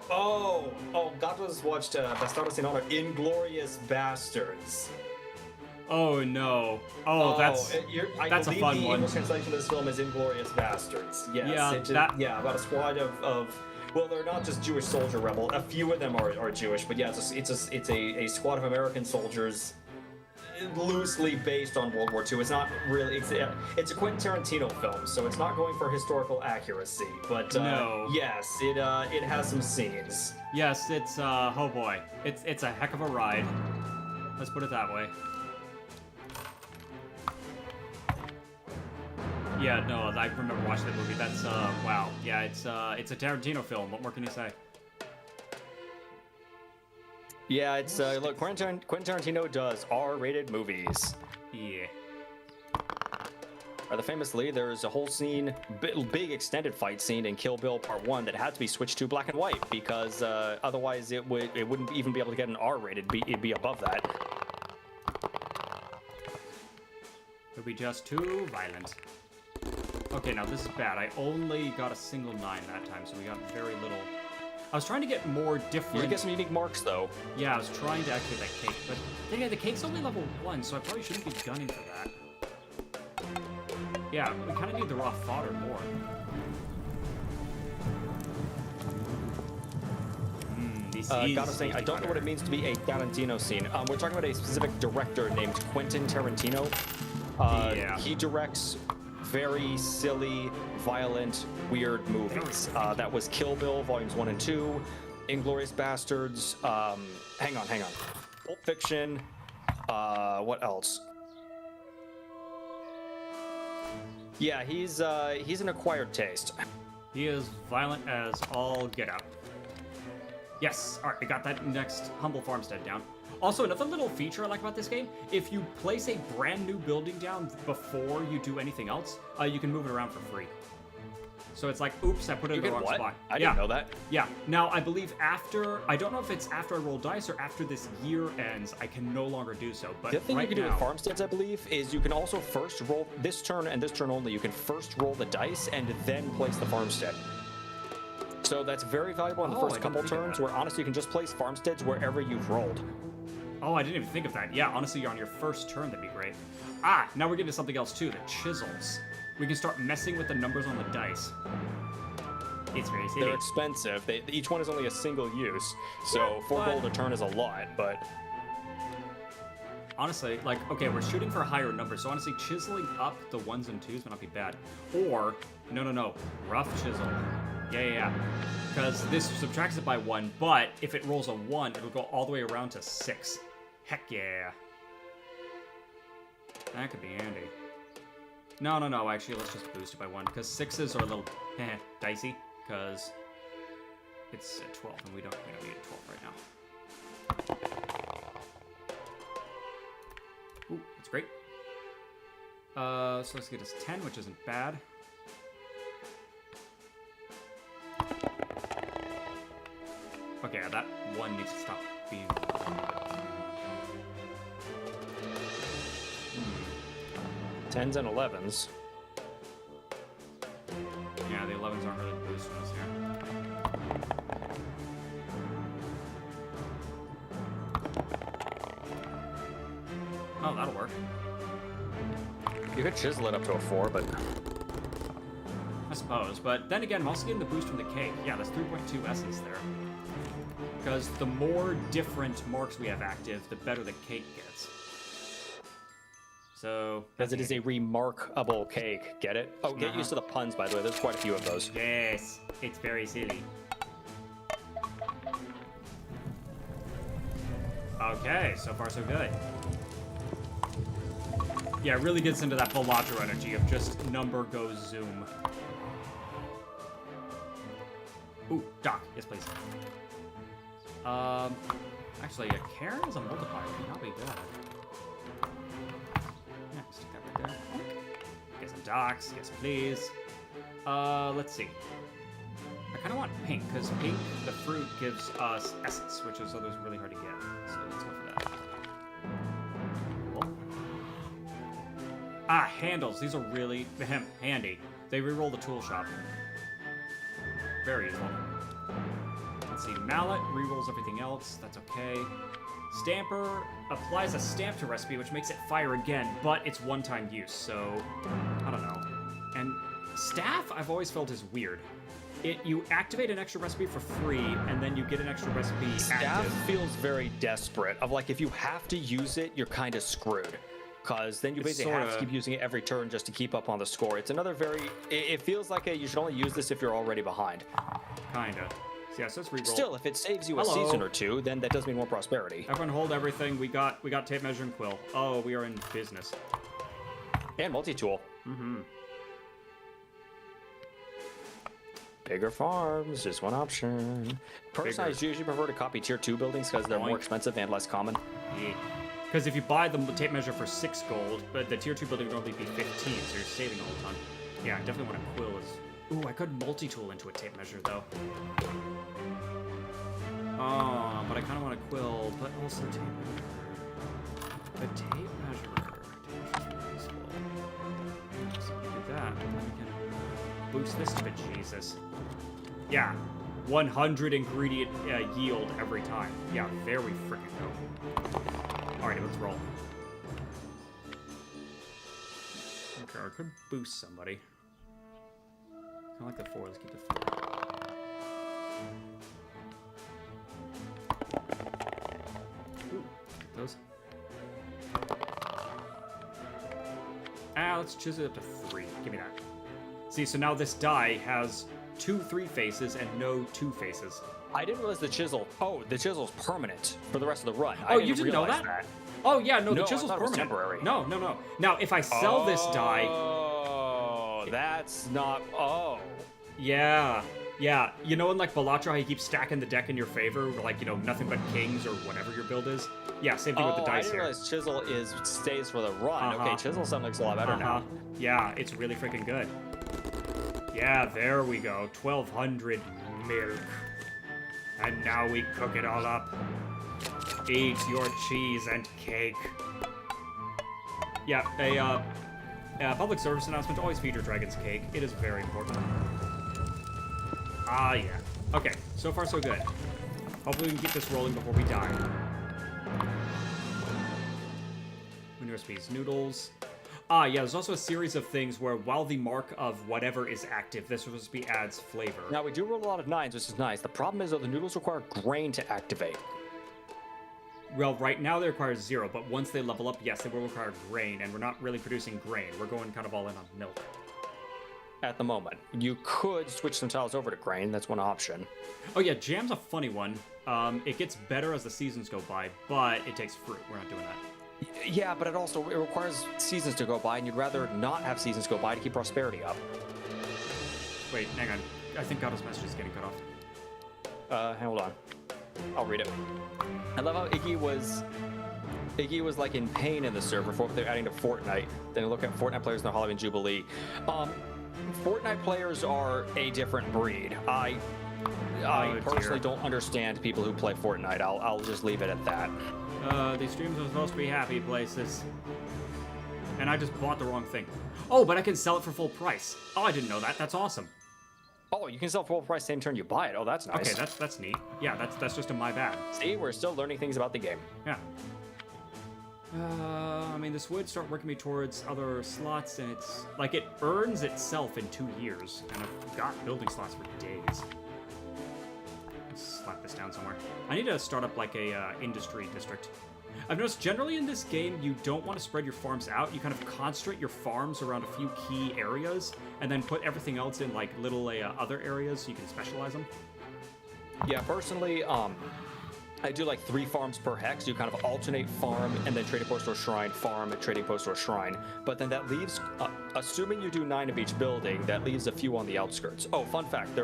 Oh, Gato's watched Bastardo sin Honor, Inglorious Bastards. Oh, no. Oh, that's I that's a believe fun the one. English translation of this film is Inglorious Bastards. Yes, Yeah, about a squad of well, they're not just Jewish soldier rebel. A few of them are Jewish, but yeah, it's a squad of American soldiers, loosely based on World War II. It's not really. It's a Quentin Tarantino film, so it's not going for historical accuracy. But No. yes, it has some scenes. Yes, it's, oh boy. It's a heck of a ride. Let's put it that way. Yeah, no, I remember watching that movie. That's, wow. Yeah, it's a Tarantino film. What more can you say? Yeah, it's look, Quentin Tarantino does R-rated movies. Yeah. Rather famously, there's a whole scene, big extended fight scene in Kill Bill Part 1 that had to be switched to black and white because otherwise it wouldn't even be able to get an R-rated. It'd be above that. It'll be just too violent. Okay, now this is bad. I only got a single 9 that time, so we got very little. I was trying to get more different... You get some unique marks, though. Yeah, I was trying to activate that cake, but then again, the cake's only level 1, so I probably shouldn't be gunning for that. Yeah, we kind of need the raw fodder more. This is Gotta say, I don't know what it means to be a Tarantino scene. We're talking about a specific director named Quentin Tarantino. Yeah. He directs very silly, violent, weird movies. That was Kill Bill Volumes 1 and 2, Inglorious Bastards. Hang on. Pulp Fiction. What else? Yeah, he's an acquired taste. He is violent as all get out. Yes, all right, I got that next Humble Farmstead down. Also, another little feature I like about this game, if you place a brand new building down before you do anything else, you can move it around for free. So it's like, oops, I put it in the wrong spot. I didn't know that. Yeah. Now, I believe after, I don't know if it's after I roll dice or after this year ends, I can no longer do so. But the other thing right you can do now, with farmsteads, I believe, is you can also first roll this turn and this turn only. You can first roll the dice and then place the farmstead. So that's very valuable in the first couple turns, where honestly you can just place farmsteads wherever you've rolled. Oh, I didn't even think of that. Yeah, honestly, on your first turn, that'd be great. Ah, now we're getting to something else too, the chisels. We can start messing with the numbers on the dice. It's very silly. They're expensive. Each one is only a single use, so 4 gold a turn is a lot, but... Honestly, like, okay, we're shooting for a higher number, so honestly, chiseling up the 1s and 2s would not be bad. Or, no, rough chisel. Yeah. Because this subtracts it by 1, but if it rolls a 1, it'll go all the way around to 6. Heck yeah. That could be handy. No, actually, let's just boost it by 1, because 6s are a little dicey, because it's at 12, and we don't need a 12 right now. Ooh, that's great. So let's get us 10, which isn't bad. Okay, that 1 needs to stop being... 10s and 11s. Yeah, the 11s aren't really boosting us here. Oh, that'll work. You could chisel it up to a 4, but... I suppose, but then again, I'm also getting the boost from the cake. Yeah, that's 3.2 essence there. Because the more different marks we have active, the better the cake gets. So... Because it is a remarkable cake, get it? Oh, get used to the puns, by the way. There's quite a few of those. Yes, it's very silly. Okay, so far so good. Yeah, it really gets into that Balatro energy of just number goes zoom. Ooh, Doc, yes please. Actually, a Karen is a multiplier, would not be bad. Yeah, stick that right there. Get some Docs, yes please. Let's see. I kind of want pink, because pink, the fruit, gives us essence, which is always really hard to get. So let's go for that. Cool. Ah, handles. These are really handy. They reroll the tool shop. Very useful. Let's see. Mallet rerolls everything else. That's okay. Stamper applies a stamp to recipe, which makes it fire again, but it's one-time use, so I don't know. And staff, I've always felt is weird. You activate an extra recipe for free, and then you get an extra recipe Staff active. feels very desperate. Of like, if you have to use it, you're kind of screwed. Because then you basically have to keep using it every turn just to keep up on the score. It's another very... It feels like you should only use this if you're already behind. Kinda. So yeah, so let's reroll. Still, if it saves you a season or two, then that does mean more prosperity. Everyone hold everything. We got tape measure and quill. Oh, we are in business. And multi-tool. Mm-hmm. Bigger farms, just one option. Personally, I usually prefer to copy tier 2 buildings because they're more expensive and less common. Yeah. Because if you buy the tape measure for 6 gold, but the tier 2 building would only be 15, so you're saving all the time. Yeah, I definitely want a quill. Ooh, I could multi-tool into a tape measure, though. Oh, but I kind of want a quill, but also tape measure. The tape measure. Useful. So we do that, and then we can boost this to bejesus. Yeah, 100 ingredient yield every time. Yeah, there we frickin' go. Alrighty, let's roll. Okay, I could boost somebody. I like the 4, let's keep the 4. Ooh, those. Let's choose it up to 3. Give me that. See, so now this die has 2 3 faces and no 2 faces. I didn't realize the chisel. Oh, the chisel's permanent for the rest of the run. Oh, you didn't know realize that? Oh yeah, no, the No, I chisel's thought it was permanent. temporary. No, no, no. Now, if I sell this die, Oh, that's not. Oh. yeah, yeah. You know, in like Balatro, how you keep stacking the deck in your favor, like, you know, nothing but kings or whatever your build is. Yeah, same thing with the I dice didn't here. realize chisel stays for the run. Uh-huh. Okay, chisel sounds looks a lot better now. Yeah, it's really freaking good. Yeah, there we go. 1200 milk. And now we cook it all up. Eat your cheese and cake. Yeah, a public service announcement, always feed your dragon's cake. It is very important. Ah, yeah. Okay, so far so good. Hopefully we can keep this rolling before we die. Menu recipes, noodles. Ah, yeah, there's also a series of things where while the mark of whatever is active, this recipe adds flavor. Now, we do roll a lot of 9s, which is nice. The problem is, though, the noodles require grain to activate. Well, right now they require 0, but once they level up, yes, they will require grain, and we're not really producing grain. We're going kind of all in on milk. At the moment. You could switch some tiles over to grain. That's one option. Oh yeah, jam's a funny one. It gets better as the seasons go by, but it takes fruit. We're not doing that. Yeah, but it requires seasons to go by, and you'd rather not have seasons go by to keep prosperity up. Wait, hang on. I think Gato's message is getting cut off. Hold on. I'll read it. I love how Iggy was like in pain in the server for what they're adding to Fortnite. Then you look at Fortnite players in the Halloween Jubilee. Fortnite players are a different breed. I personally don't understand people who play Fortnite. I'll just leave it at that. These streams are supposed to be happy places. And I just bought the wrong thing. Oh, but I can sell it for full price. Oh, I didn't know that. That's awesome. Oh, you can sell full price same turn you buy it. Oh, that's nice. Okay, that's neat. Yeah, that's just a my bad. See, we're still learning things about the game. Yeah. I mean, this would start working me towards other slots, and it's like it earns itself in 2 years, and I've got building slots for days. Let's slap this down somewhere. I need to start up like a industry district. I've noticed generally in this game, you don't want to spread your farms out. You kind of concentrate your farms around a few key areas, and then put everything else in like little other areas so you can specialize them. Yeah, personally, I do like 3 farms per hex. You kind of alternate farm and then trading post or shrine, farm and trading post or shrine. But then that leaves, assuming you do 9 of each building, that leaves a few on the outskirts. Oh, fun fact,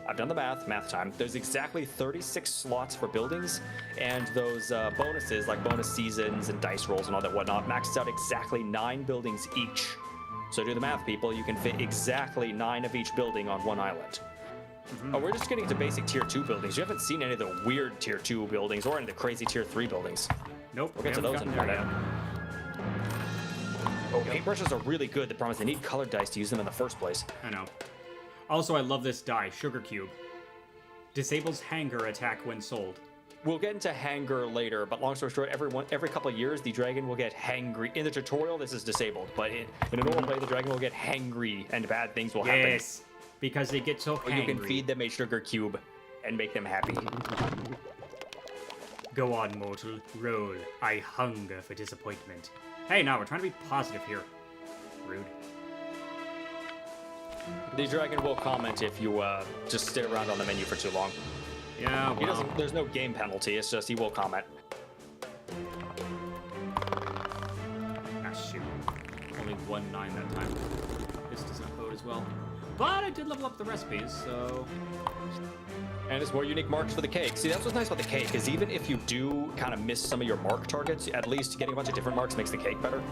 I've done the math time. There's exactly 36 slots for buildings, and those bonuses, like bonus seasons and dice rolls and all that whatnot, maxes out exactly 9 buildings each. So do the math, people. You can fit exactly 9 of each building on one island. Oh, we're just getting to basic tier 2 buildings. You haven't seen any of the weird tier 2 buildings or any of the crazy tier 3 buildings. Nope, We'll get to those in a minute. Oh, paintbrushes are really good. The problem is they need colored dice to use them in the first place. I know. Also, I love this die, Sugar Cube. Disables hanger attack when sold. We'll get into hanger later, but long story short, every couple of years, the dragon will get hangry. In the tutorial, this is disabled, but in a normal play, the dragon will get hangry, and bad things will happen. Yes, because they get so Or hangry. you can feed them a sugar cube and make them happy. Go on, mortal. Roll. I hunger for disappointment. Hey, now we're trying to be positive here. Rude. The dragon will comment if you just sit around on the menu for too long. Yeah, He well. doesn't. There's no game penalty. It's just he will comment. Ah, shoot. Only 1-9 that time. This does not bode as well. But I did level up the recipes, so... And it's more unique marks for the cake. See, that's what's nice about the cake, is even if you do kind of miss some of your mark targets, at least getting a bunch of different marks makes the cake better.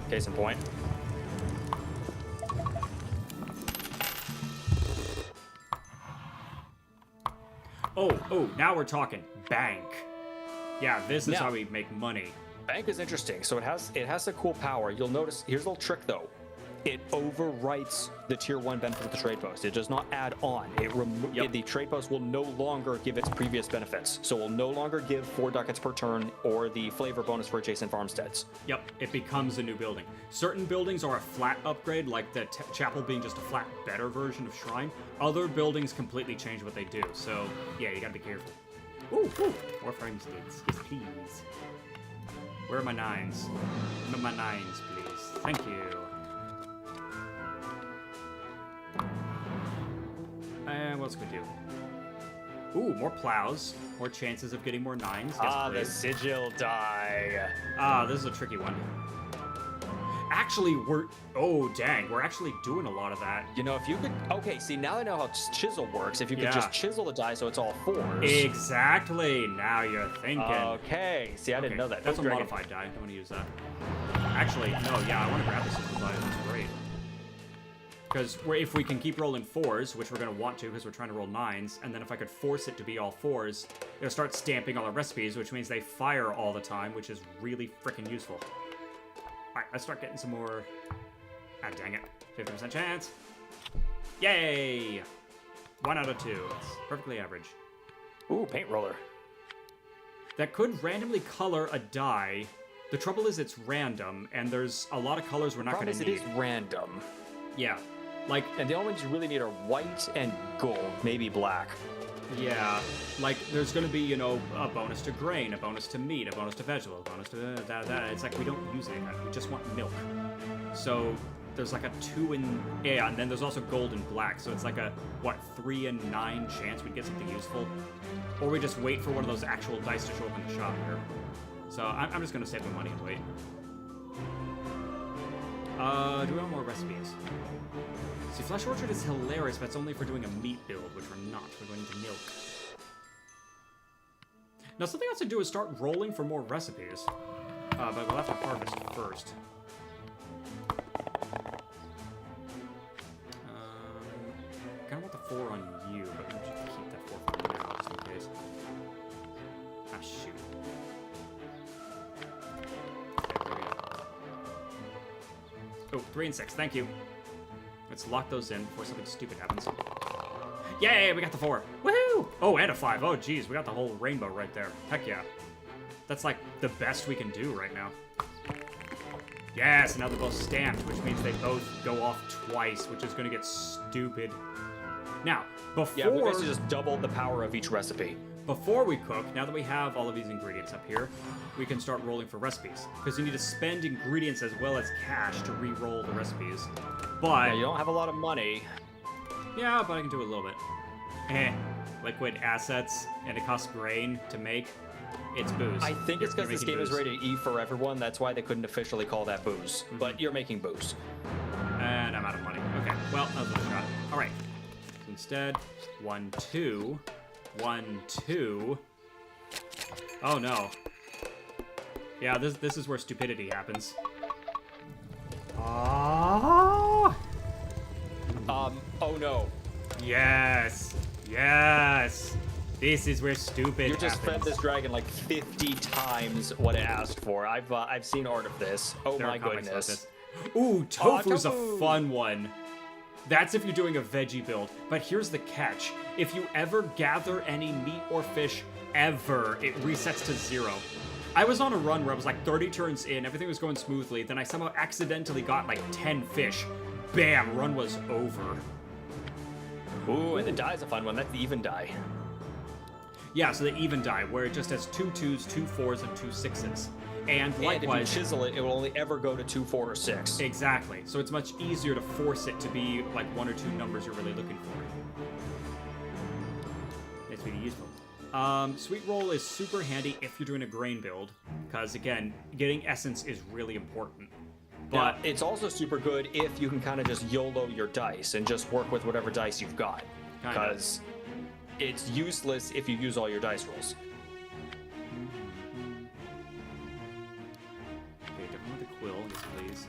Case in point. Oh, now we're talking. Bank. Yeah, this is Now- how we make money. Bank is interesting. So it has a cool power. You'll notice, here's a little trick though. It overwrites the tier 1 benefit of the trade post. It does not add on. The trade post will no longer give its previous benefits. So it will no longer give 4 ducats per turn or the flavor bonus for adjacent farmsteads. Yep, it becomes a new building. Certain buildings are a flat upgrade, like the chapel being just a flat, better version of Shrine. Other buildings completely change what they do, so yeah, you gotta be careful. Ooh, more farmsteads, yes please. Where are my 9s? No, my 9s, please. Thank you. else can we do? Ooh, more plows. More chances of getting more 9s. Yes, Ah, the please. sigil die. Ah, this is a tricky one. Actually, oh, dang. We're actually doing a lot of that. You know, if you could... Okay, see, now I know how chisel works. If you could Yeah. just chisel the die so it's all 4s. Exactly. Now you're thinking. Okay. See, I didn't know that. That's a Dragon. modified die. Don't want to use that. Actually, no, yeah, I want to grab this as a die. That's great. Because if we can keep rolling 4s, which we're going to want to because we're trying to roll 9s, and then if I could force it to be all 4s, it'll start stamping all our recipes, which means they fire all the time, which is really freaking useful. Alright, let's start getting some more... Ah, dang it. 50% chance. Yay! 1 out of 2. It's perfectly average. Ooh, paint roller. That could randomly color a die. The trouble is it's random, and there's a lot of colors we're not going Problem to is, need. it is random. Yeah. Like, And the only ones you really need are white and gold, maybe black. yeah. Like, there's going to be, you know, a bonus to grain, a bonus to meat, a bonus to vegetable, a bonus to that. It's like we don't use any of that. We just want milk. So there's like a 2 in... Yeah, and then there's also gold and black. So it's like a, 3 in 9 chance we'd get something useful. Or we just wait for one of those actual dice to show up in the shop here. So I'm just going to save the money and wait. Do we want more recipes? See, Flesh Orchard is hilarious, but it's only if we're doing a meat build, which we're not. We're going to milk. Now, something else to do is start rolling for more recipes. But we'll have to harvest first. I kind of want the 4 on you, but we'll just keep that 4 for now, just in case. Ah, shoot. Okay, there we go. Oh, 3 and 6, thank you. Let's lock those in before something stupid happens. Yay, we got the 4. Woohoo! Oh, and a 5. Oh, geez, we got the whole rainbow right there. Heck yeah. That's like the best we can do right now. Yes, and now they're both stamped, which means they both go off twice, which is going to get stupid. Now, Yeah, we basically just doubled the power of each recipe. before we cook, now that we have all of these ingredients up here, we can start rolling for recipes. Because you need to spend ingredients as well as cash to re-roll the recipes. But... Yeah, you don't have a lot of money. Yeah, but I can do a little bit. Liquid assets, and it costs grain to make. It's booze. I think it's because You're this making game is booze. rated E for everyone. That's why they couldn't officially call that booze. But you're making booze. And I'm out of money. Okay, well, that was a shot. All right. So instead, 1, 2, 1, 2. Oh no. Yeah, this is where stupidity happens. Oh! Oh no. Yes, yes. This is where stupid You just fed happens. this dragon like 50 times what it asked for. I've seen art of this. Oh There my are comics about goodness. this. Ooh, tofu's tofu. a fun one. That's if you're doing a veggie build. But here's the catch. If you ever gather any meat or fish, ever, it resets to 0. I was on a run where I was like 30 turns in, everything was going smoothly, then I somehow accidentally got like 10 fish. Bam, run was over. Ooh, and the die's a fun one. That's the even die. Yeah, so the even die, where it just has 2 2s, 2 4s, and 2 6s. And And if you likewise... chisel it, it will only ever go to 2, 4, or 6. Exactly. So it's much easier to force it to be like 1 or 2 numbers you're really looking for. It's really useful. Sweet roll is super handy if you're doing a grain build, because again, getting essence is really important. But But it's also super good if you can kind of just YOLO your dice and just work with whatever dice you've got. Kind of. Because it's useless if you use all your dice rolls. okay, definitely the quill, yes please.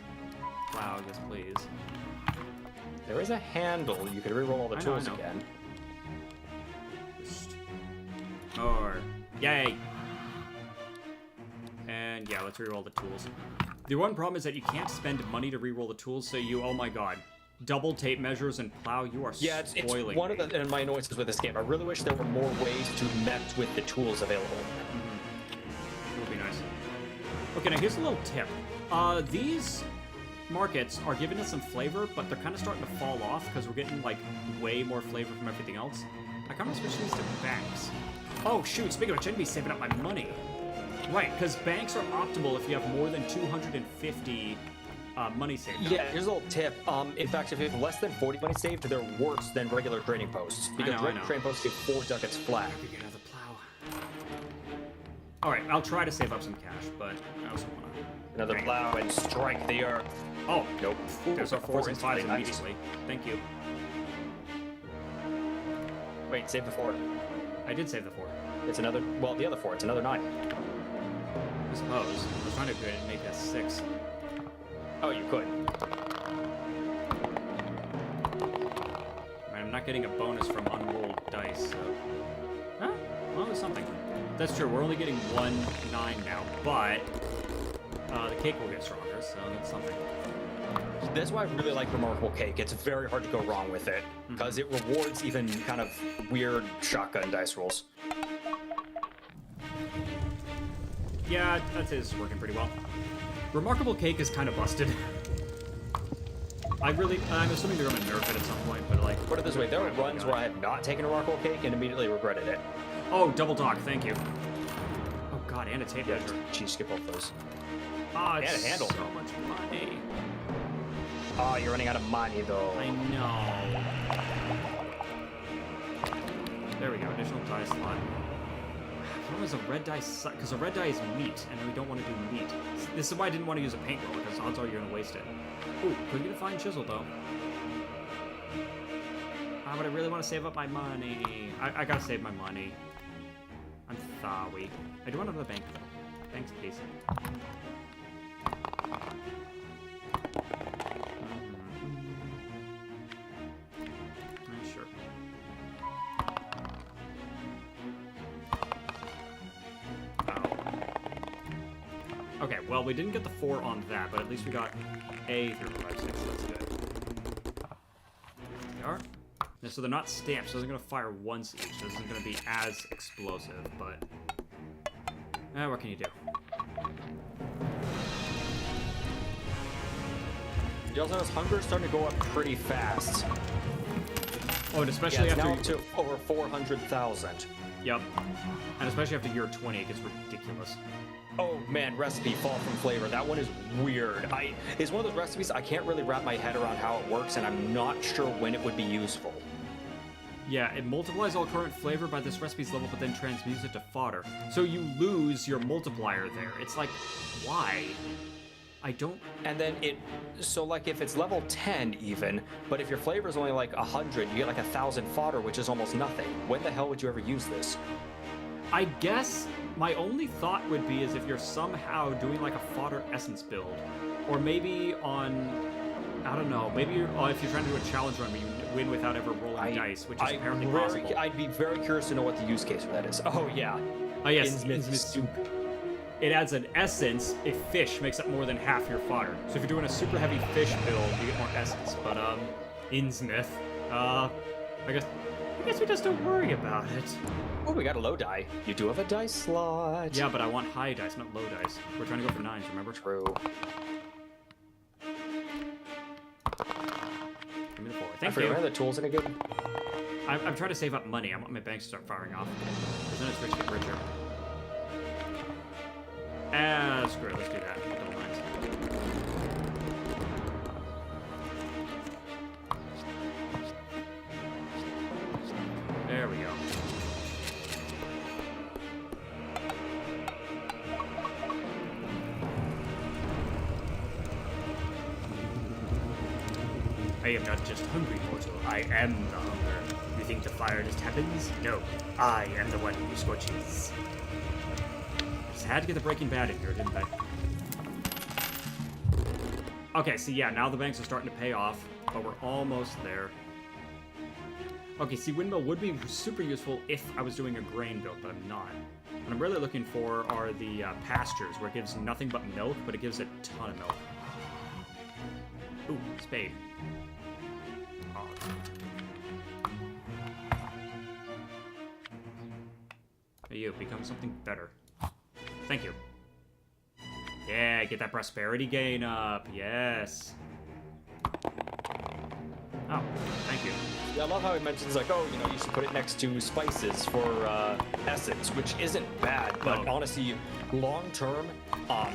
Plow, yes please. There is a handle. You could reroll all the I know, tools I know. again. Or yay! And yeah, let's reroll the tools. The one problem is that you can't spend money to reroll the tools, so you, oh my god. Double tape measures and plow, you are Yeah, it's spoiling one me. of the my annoyances with this game. I really wish there were more ways to mess with the tools available. It would be nice. Okay, now here's a little tip. These markets are giving us some flavor, but they're kind of starting to fall off because we're getting, like, way more flavor from everything else. I kind of switch these to banks. Oh, shoot, speaking of which, I need to be saving up my money. Right, because banks are optimal if you have more than 250 money saved up. Yeah, here's a little tip. In fact, if you have less than 40 money saved, they're worse than regular trading posts. Because I regular know. trading posts get 4 ducats flat. We get another plow. All right, I'll try to save up some cash, but I also want to. Another plow and strike the earth. Oh, Nope. there's our 4s and 5s Nice. immediately. Thank you. Wait, save the 4. I did save the 4. It's another, well, the other 4. It's another 9. I suppose. I was trying to make a 6. Oh, you could. I'm not getting a bonus from unrolled dice, so... Huh? Well, there's something. That's true, we're only getting 1 9 now, but... the cake will get stronger, so that's something. That's why I really like Remarkable Cake. It's very hard to go wrong with it, because it rewards even kind of weird shotgun dice rolls. Yeah, that is working pretty well. Remarkable Cake is kind of busted. I'm assuming they're going to nerf it at some point, but like... Put it this way, there are runs where I have not taken a Remarkable Cake and immediately regretted it. Oh, double dock, thank you. Oh god, and a tape Yeah, measure. geez, skip both those. Ah, it's and a handle. so much money. Oh, you're running out of money, though. I know. There we go, additional die slot. What was a red die? Because a red die is meat, and we don't want to do meat. This is why I didn't want to use a paint roller, because odds are you're going to waste it. Ooh, could get a fine chisel, though. Ah, but I really want to save up my money. I gotta save my money. I'm sorry. I do want to go to the bank, though. Thanks, please. Sure. Okay, well, we didn't get the 4 on that, but at least we got A through 5, 6. That's good. They are. And so they're not stamped, so they're going to fire once each. So this isn't going to be as explosive, but... what can you do? You also notice hunger is starting to go up pretty fast. Oh, and especially Yeah, it's after... now up to over 400,000. Yep. And especially after year 20, it gets ridiculous. Oh man, recipe fall from flavor. That one is weird. It's one of those recipes I can't really wrap my head around how it works, and I'm not sure when it would be useful. Yeah, it multiplies all current flavor by this recipe's level, but then transmutes it to fodder. So you lose your multiplier there. It's like, why? I don't... And then so like if it's level 10 even, but if your flavor is only like 100, you get like 1,000 fodder, which is almost nothing. When the hell would you ever use this? I guess my only thought would be is if you're somehow doing like a fodder essence build, or maybe on, I don't know, maybe if you're trying to do a challenge run where you win without ever rolling dice, which is apparently possible. I'd be very curious to know what the use case for that is. Oh yeah. Oh yes, Innsmouth soup. It adds an essence if fish makes up more than half your fodder. So if you're doing a super heavy fish build, you get more essence. But Innsmouth, I guess we just don't worry about it. Oh, we got a low die. You do have a dice slot. Yeah, but I want high dice, not low dice. We're trying to go for 9s, remember? True. Give me the 4. I Thank forget you. what the tools in a game. I'm trying to save up money. I want my banks to start firing off. Because then it's rich get richer. Screw it. Let's do that. Double 9s. There we go. I am not just hungry, mortal. I am the hunger. You think the fire just happens? No. I am the one who scorches. Just had to get the Breaking Bad in here, didn't I? Okay, so yeah, now the banks are starting to pay off, but we're almost there. Okay, see, windmill would be super useful if I was doing a grain build, but I'm not. What I'm really looking for are the pastures, where it gives nothing but milk, but it gives a ton of milk. Ooh, spade. Oh. Hey, you, become something better. Thank you. Yeah, get that prosperity gain up. Yes. Oh, thank you. Yeah, I love how he mentions like, oh, you know, you should put it next to spices for essence, which isn't bad, but No. honestly, long term,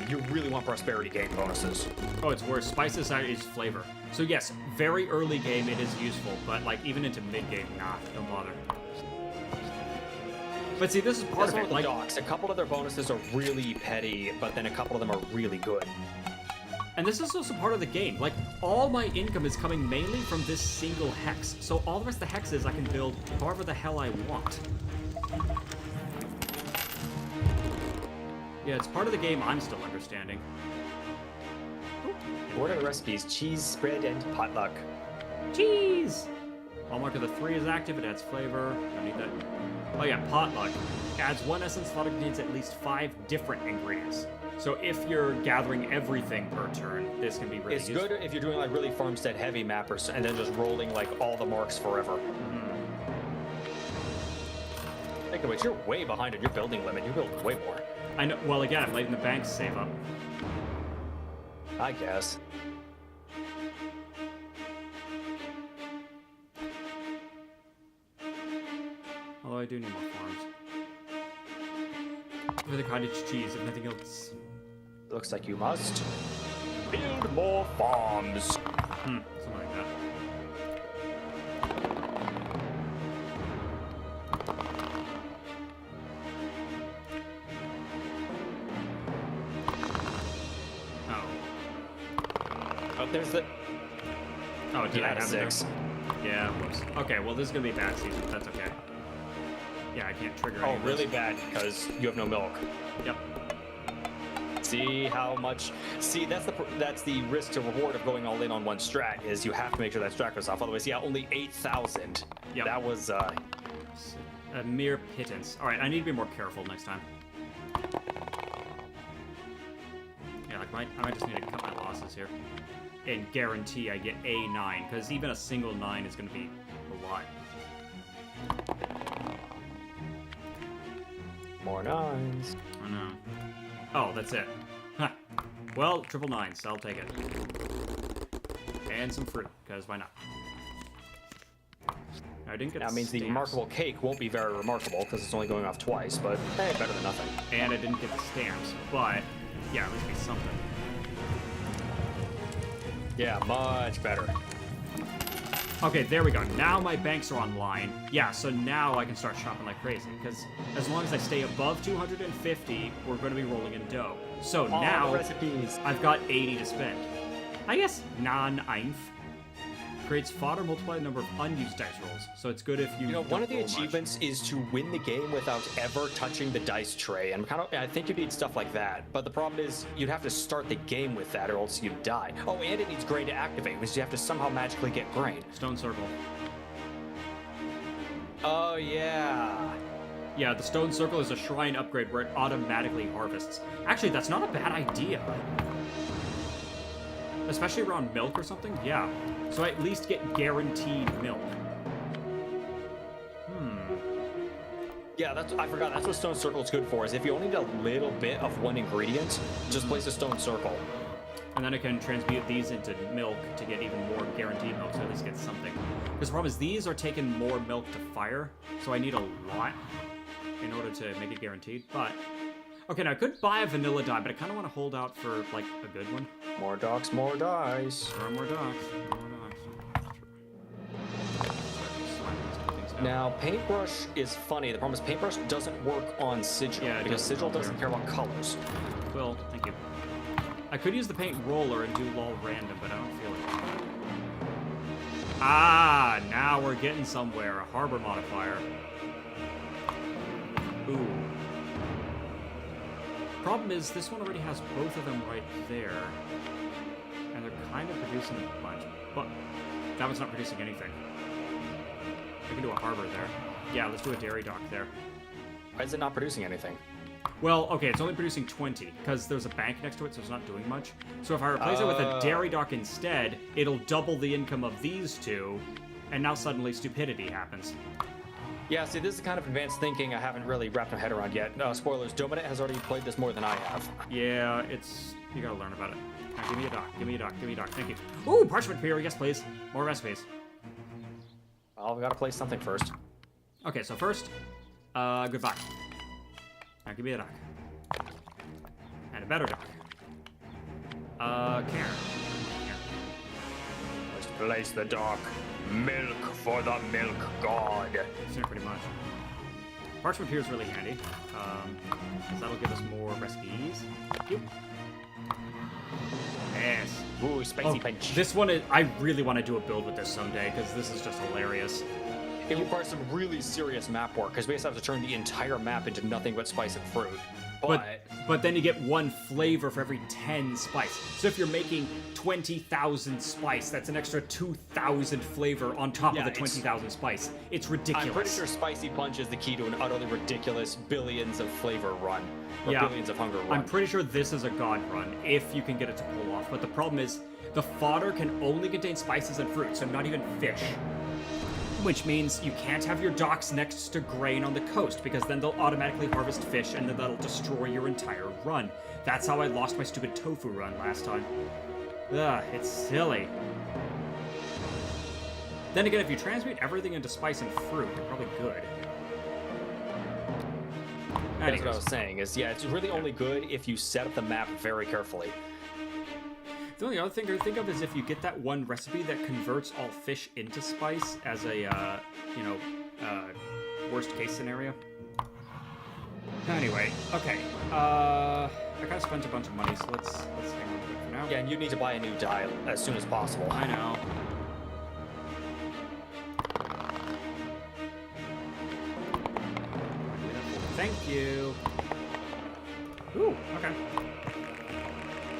you really want prosperity gain bonuses. Oh, it's worse. Spices is flavor. So yes, very early game it is useful, but like even into mid game, nah, don't bother. But see, this is part That's of one it. of the Like, docs. A couple of their bonuses are really petty, but then a couple of them are really good. and this is also part of the game. Like, all my income is coming mainly from this single hex. So all the rest of the hexes I can build however the hell I want. Yeah, it's part of the game I'm still understanding. What are the recipes? Cheese, spread, and potluck. Cheese! Hallmark of the 3 is active. It adds flavor. I need that. Oh yeah, potluck. Adds 1 essence. Potluck contains at least 5 different ingredients. So if you're gathering everything per turn, this can be really It's useful. good if you're doing like really farmstead heavy mappers and then just rolling like all the marks forever. Think of which, you're way behind on your building limit. You build way more. I know. Well, again, I'm letting the banks save up. I guess. Although I do need more farms. For the cottage cheese, if nothing else. Looks like you must build more farms. Something like that. Oh. Oh, there's the. Oh, did I Yeah, have it there? 6. Yeah, whoops. Okay, well, this is gonna be a bad season. That's okay. Yeah, I can't trigger Oh, any of this. really bad because you have no milk. Yep. See how much? See, that's the risk to reward of going all in on one strat is you have to make sure that strat goes off. Otherwise, yeah, only 8,000. Yep. That was A mere pittance. All right, I need to be more careful next time. Yeah, like I might just need to cut my losses here and guarantee I get a 9, because even a single 9 is going to be a lot. more 9s. I know. Oh, that's it. Huh. Well, triple 9s. I'll take it. And some fruit, because why not? I didn't get That means the stamps. remarkable cake won't be very remarkable because it's only going off twice, but hey, better than nothing. And I didn't get the stamps, but yeah, at least be something. Yeah, much better. Okay, there we go. Now my banks are online. Yeah, so now I can start shopping like crazy, because as long as I stay above 250, we're going to be rolling in dough. So All now the recipes. I've got 80 to spend. I guess non-einf creates fodder multiply the number of unused dice rolls. So it's good if you You know, don't one of the roll much. achievements is to win the game without ever touching the dice tray, and I think you need stuff like that. But the problem is, you'd have to start the game with that, or else you'd die. Oh, and it needs grain to activate, which you have to somehow magically get grain. Stone circle. Oh yeah. Yeah, the stone circle is a shrine upgrade where it automatically harvests. Actually, that's not a bad idea. Especially around milk or something? Yeah. So I at least get guaranteed milk. Yeah, I forgot. That's what stone circle is good for. Is if you only need a little bit of one ingredient, just place a stone circle. And then I can transmute these into milk to get even more guaranteed milk, so at least get something. Because the problem is these are taking more milk to fire, so I need a lot in order to make it guaranteed. But okay, now I could buy a vanilla dye, but I kind of want to hold out for like a good one. More docs, more dice. There are more docks. More docks. Now, paintbrush is funny. The problem is paintbrush doesn't work on sigil Yeah, it because doesn't sigil either. doesn't care about colors. Well, thank you. I could use the paint roller and do lol random, but I don't feel it. Ah, now we're getting somewhere. A harbor modifier. Ooh. Problem is, this one already has both of them right there. And they're kind of producing a bunch. But that one's not producing anything. I can do a harbor there. Yeah, let's do a dairy dock there. Why is it not producing anything? Well, okay, it's only producing 20, because there's a bank next to it, so it's not doing much. So if I replace it with a dairy dock instead, it'll double the income of these two, and now suddenly stupidity happens. Yeah, see, this is the kind of advanced thinking I haven't really wrapped my head around yet. Spoilers, Dominant has already played this more than I have. Yeah, you gotta learn about it. Now, give me a dock, give me a dock, give me a dock, thank you. Ooh, parchment paper, yes please. More recipes. Oh, we gotta place something first. Okay, so first, goodbye. Now give me a dock. And a better dock. Karen. Let's place the dock. Milk for the milk god. Yeah, pretty much. Parchment here is really handy, because that'll give us more recipes. Thank you. Yes. Ooh, spicy punch. This one, I really want to do a build with this someday, because this is just hilarious. It requires some really serious map work, because we just have to turn the entire map into nothing but spice and fruit. But then you get one flavor for every 10 spice. So if you're making 20,000 spice, that's an extra 2,000 flavor on top of the 20,000 spice. It's ridiculous. I'm pretty sure spicy punch is the key to an utterly ridiculous billions of flavor run. Or billions of hunger run. I'm pretty sure this is a god run, if you can get it to pull off. But the problem is, the fodder can only contain spices and fruit, so not even fish. Which means you can't have your docks next to grain on the coast, because then they'll automatically harvest fish, and then that'll destroy your entire run. That's how I lost my stupid tofu run last time. Ugh, it's silly. Then again, if you transmute everything into spice and fruit, you're probably good. That's what I was saying, is it's really only good if you set up the map very carefully. The only other thing I think of is if you get that one recipe that converts all fish into spice as a, worst case scenario. Anyway, okay. I kind of spent a bunch of money, so let's hang on to it for now. Yeah, and you need to buy a new die as soon as possible. I know. Thank you. Ooh, okay.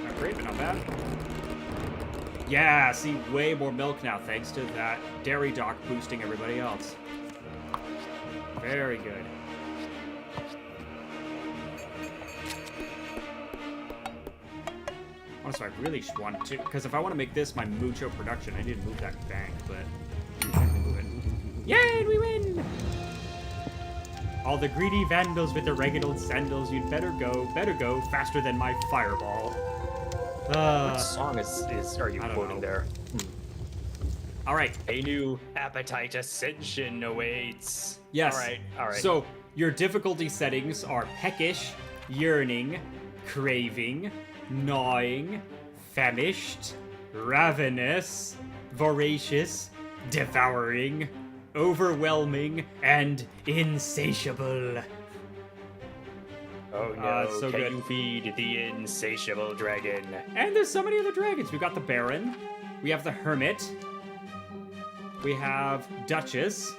Not great, but not bad. Yeah, see, way more milk now, thanks to that dairy dock boosting everybody else. Very good. Honestly, I really want to, because if I want to make this my mucho production, I need to move that bank, but I'm not move it. Yay, we win! All the greedy vandals with the ragged old sandals, you'd better go faster than my fireball. What song are you quoting there? All right. A new appetite ascension awaits. Yes. All right. So your difficulty settings are peckish, yearning, craving, gnawing, famished, ravenous, voracious, devouring, overwhelming, and insatiable. Oh no, so can good. you feed the insatiable dragon? And there's so many other dragons. We've got the Baron, we have the Hermit, we have Duchess,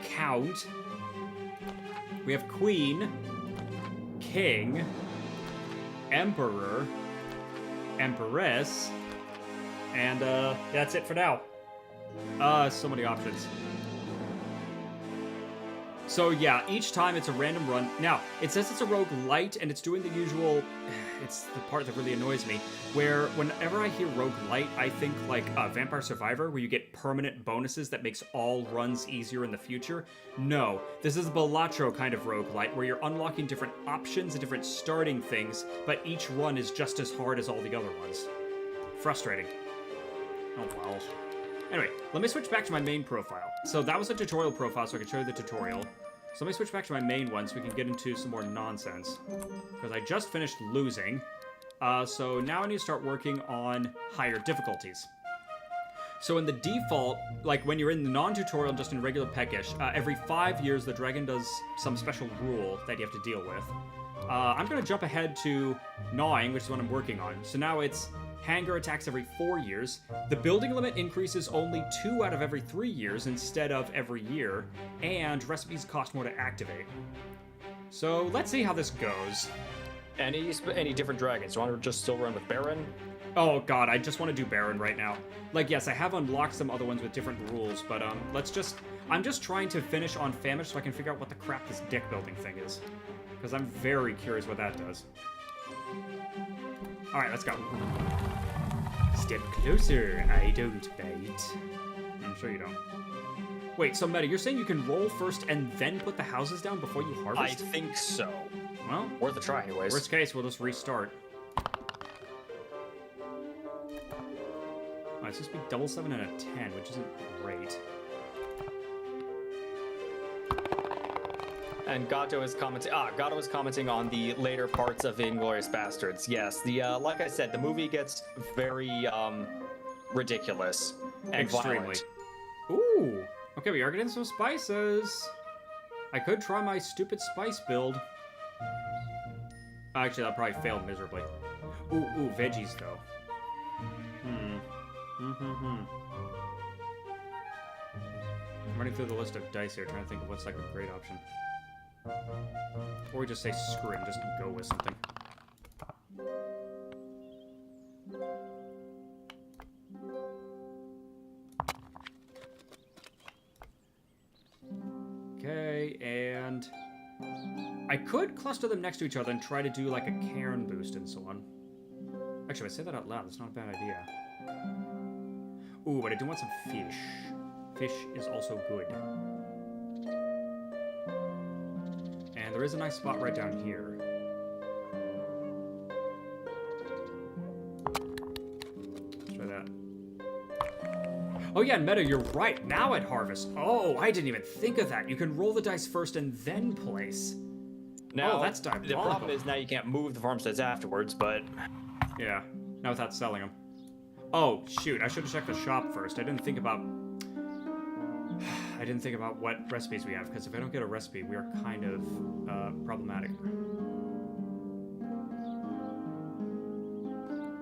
Count, we have Queen, King, Emperor, Empress, and that's it for now. So many options. So yeah, each time it's a random run. Now, it says it's a roguelite, and it's doing the usual... It's the part that really annoys me, where whenever I hear roguelite, I think like Vampire Survivor, where you get permanent bonuses that makes all runs easier in the future. No, this is a Balatro kind of roguelite, where you're unlocking different options and different starting things, but each run is just as hard as all the other ones. Frustrating. Oh well. Anyway, let me switch back to my main profile. So that was a tutorial profile, so I can show you the tutorial. So let me switch back to my main one so we can get into some more nonsense. Because I just finished losing. So now I need to start working on higher difficulties. So in the default, like when you're in the non-tutorial, just in regular Peckish, every 5 years the dragon does some special rule that you have to deal with. I'm going to jump ahead to Gnawing, which is what I'm working on. So now it's Hanger attacks every 4 years. The building limit increases only 2 out of every 3 years instead of every year, and recipes cost more to activate. So let's see how this goes. Any different dragons? Do you want to just still run with Baron? Oh god, I just want to do Baron right now. Like, yes, I have unlocked some other ones with different rules, but I'm just trying to finish on Famish so I can figure out what the crap this deck building thing is. Because I'm very curious what that does. Alright, let's go. Step closer, I don't bite. I'm sure you don't. Wait, so Meta, you're saying you can roll first and then put the houses down before you harvest? I think so. Well, worth a try anyways. Worst case, we'll just restart. Alright, it's supposed to be double 7 and a 10, which isn't great. And Gato is commenting. Gato is commenting on the later parts of Inglourious Bastards. Yes, the like I said, the movie gets very ridiculous and Extremely. violent. Ooh. Okay, we are getting some spices. I could try my stupid spice build. Actually, that'll probably fail miserably. Ooh, veggies though. I'm running through the list of dice here, trying to think of what's like a great option. Or we just say screw it and just go with something. Okay, and I could cluster them next to each other and try to do like a cairn boost and so on. Actually, if I say that out loud, that's not a bad idea. Ooh, but I do want some fish. Fish is also good. And there is a nice spot right down here. Let's try that. Oh yeah, Meta, you're right. Now I'd harvest. Oh, I didn't even think of that. You can roll the dice first and then place. Now, that's diabolical. the problem is now you can't move the farmsteads afterwards, but... Yeah, not without selling them. Oh, shoot, I should have checked the shop first. I didn't think about what recipes we have, because if I don't get a recipe, we are kind of problematic.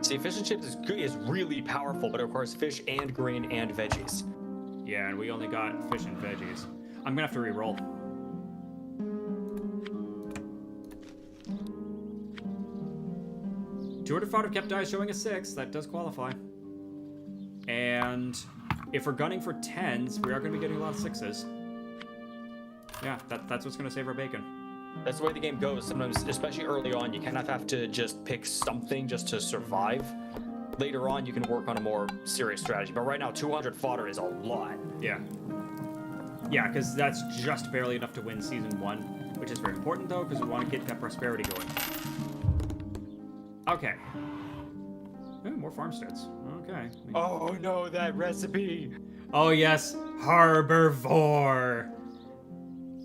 See, fish and chips is really powerful, but of course fish and grain and veggies. Yeah, and we only got fish and veggies. I'm gonna have to re-roll. $200 of kept dice showing a 6. That does qualify. And if we're gunning for 10s, we are going to be getting a lot of 6s. Yeah, that's what's going to save our bacon. That's the way the game goes. Sometimes, especially early on, you kind of have to just pick something just to survive. Later on, you can work on a more serious strategy. But right now, 200 fodder is a lot. Yeah. Yeah, because that's just barely enough to win Season 1, which is very important, though, because we want to get that prosperity going. Okay. Ooh, more farmsteads. Okay. Oh no, that recipe! Oh yes, Harborvore!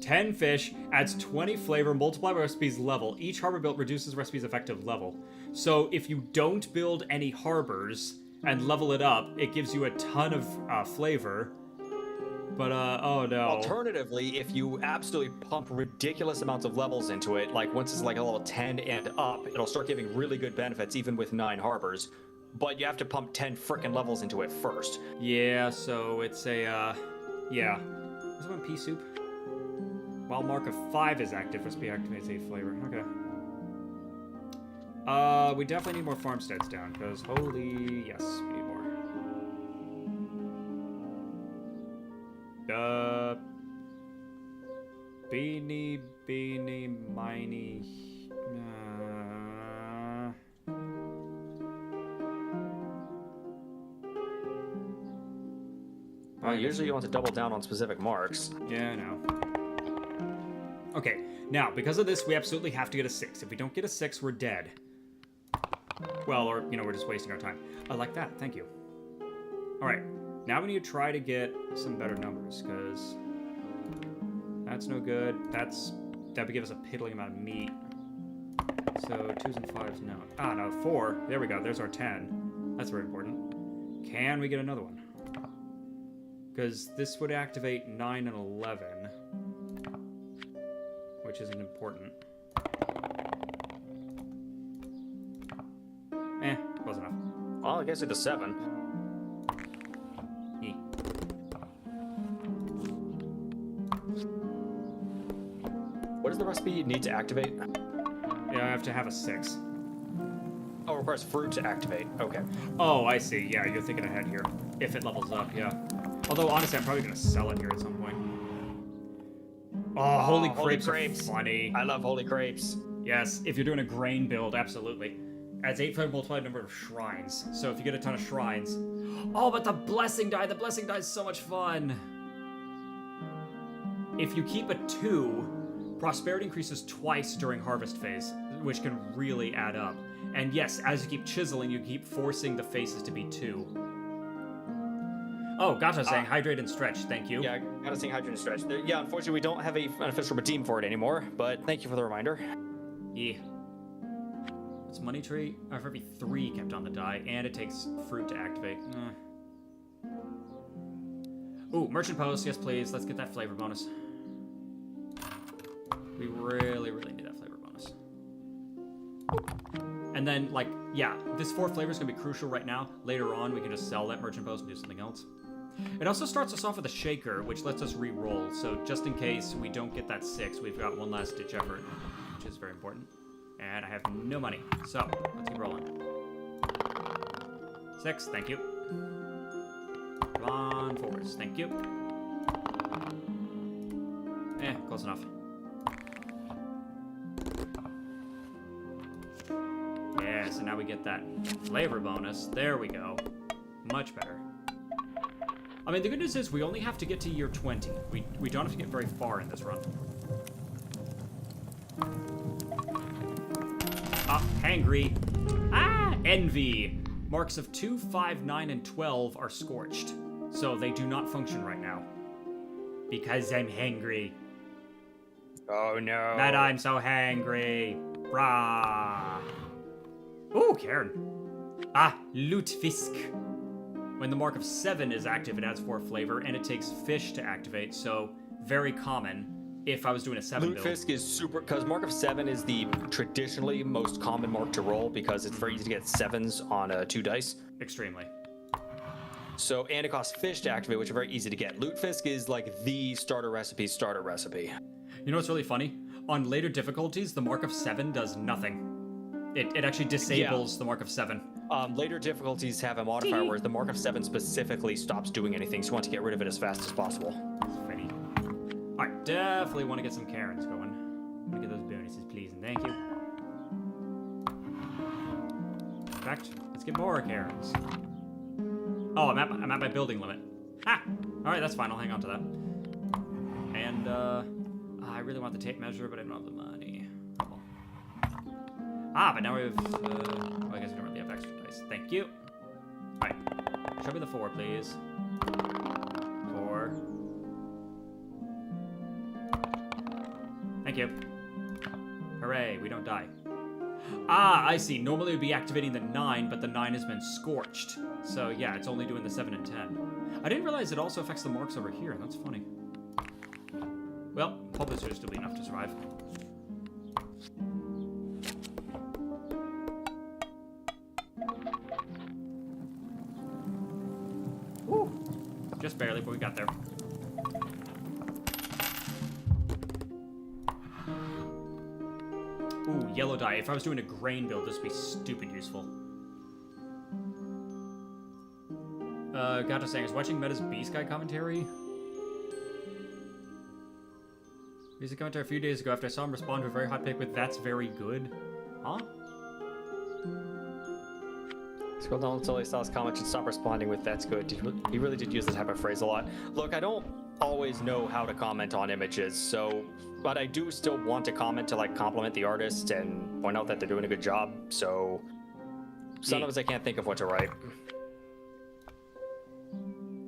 10 fish, adds 20 flavor, multiplied by recipe's level. Each harbor built reduces recipe's effective level. So if you don't build any harbors and level it up, it gives you a ton of flavor. But, oh no. Alternatively, if you absolutely pump ridiculous amounts of levels into it, like once it's like a level 10 and up, it'll start giving really good benefits even with 9 harbors. But you have to pump 10 frickin' levels into it first. Yeah, so it's a, yeah. Is one pea soup? While mark of 5 is active, recipe activates a flavor. Okay. We definitely need more farmsteads down, because holy, yes, we need more. Beanie, miny. Well, usually you want to double down on specific marks. Yeah, I know. Okay, now, because of this, we absolutely have to get a 6. If we don't get a 6, we're dead. Well, or, you know, we're just wasting our time. I like that, thank you. Alright, now we need to try to get some better numbers, because that's no good. That would give us a piddling amount of meat. So, 2s and 5s, no. Ah, no, 4. There we go, there's our 10. That's very important. Can we get another one? Because this would activate 9 and 11. Which isn't important. Close enough. Well, I guess it's a 7. E. What does the recipe need to activate? Yeah, I have to have a 6. Oh, it requires fruit to activate. Okay. Oh, I see. Yeah, you're thinking ahead here. If it levels up, yeah. Although, honestly, I'm probably going to sell it here at some point. Oh, holy crepes are funny. I love holy crepes. Yes, if you're doing a grain build, absolutely. Adds 8 for the multiplied number of shrines. So if you get a ton of shrines... Oh, but the blessing die! The blessing die is so much fun! If you keep a 2, prosperity increases twice during harvest phase, which can really add up. And yes, as you keep chiseling, you keep forcing the faces to be 2. Oh, gotcha, saying hydrate and stretch. Thank you. Yeah, gotta sing hydrant and stretch. Yeah, unfortunately, we don't have an official redeem for it anymore, but thank you for the reminder. Yeah. It's money tree. For every 3 kept on the die, and it takes fruit to activate. Ooh, merchant post. Yes, please. Let's get that flavor bonus. We really, really need that flavor bonus. And then, like, yeah, this 4 flavor is going to be crucial right now. Later on, we can just sell that merchant post and do something else. It also starts us off with a shaker, which lets us re-roll. So just in case we don't get that 6, we've got one last ditch effort, which is very important. And I have no money, so let's keep rolling. 6, thank you. Come on, 4s, thank you. Close enough. Yeah, so now we get that flavor bonus. There we go. Much better. I mean, the good news is we only have to get to year 20. We don't have to get very far in this run. Hangry. Envy. Marks of 2, 5, 9, and 12 are scorched. So they do not function right now. Because I'm hangry. Oh no. That I'm so hangry. Brah. Ooh, Karen. Lutefisk. When the mark of 7 is active, it adds 4 flavor, and it takes fish to activate, so very common if I was doing a 7 build. Lutefisk is super, because mark of 7 is the traditionally most common mark to roll, because it's very easy to get 7s on 2 dice. Extremely. So, and it costs fish to activate, which are very easy to get. Lutefisk is like the starter recipe. You know what's really funny? On later difficulties, the mark of 7 does nothing. It actually disables the mark of 7. Later difficulties have a modifier, whereas the mark of 7 specifically stops doing anything, so you want to get rid of it as fast as possible. Funny. Alright, definitely want to get some Karens going. Look at those bonuses, please, and thank you. In fact, let's get more Karens. Oh, I'm at my building limit. Alright, that's fine, I'll hang on to that. And, I really want the tape measure, but I don't have the money. But now we have, well, I guess we don't really have extra dice. Thank you. Alright. Show me the 4, please. 4. Thank you. Hooray, we don't die. I see. Normally it would be activating the 9, but the 9 has been scorched. So, yeah, it's only doing the 7 and 10. I didn't realize it also affects the marks over here. That's funny. Well, hope this should still be enough to survive. Woo! Just barely, but we got there. Ooh, yellow dye. If I was doing a grain build, this would be stupid useful. Got to say, I was watching Meta's B-Sky commentary. He's a commentary a few days ago after I saw him respond to a very hot pick with "That's very good." Huh? Scroll down until he saw his comment and stop responding with "That's good." He really did use this type of phrase a lot. Look, I don't always know how to comment on images, but I do still want to comment to like compliment the artist and point out that they're doing a good job. So sometimes I can't think of what to write.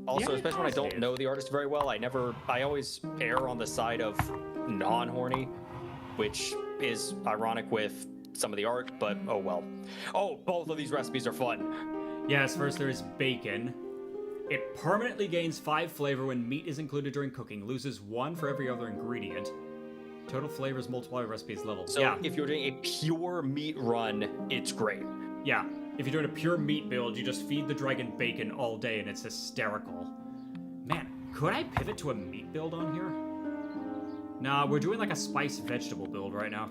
Also, Yeah, especially when I don't know the artist very well, I always err on the side of non-horny, which is ironic with some of the art, but oh well. Oh, both of these recipes are fun. Yes, first there is bacon. It permanently gains 5 flavor when meat is included during cooking, loses 1 for every other ingredient. Total flavors multiply recipes level. So yeah. if you're doing a pure meat run, it's great. Yeah, if you're doing a pure meat build, you just feed the dragon bacon all day and it's hysterical. Man, could I pivot to a meat build on here? Nah, we're doing like a spice vegetable build right now.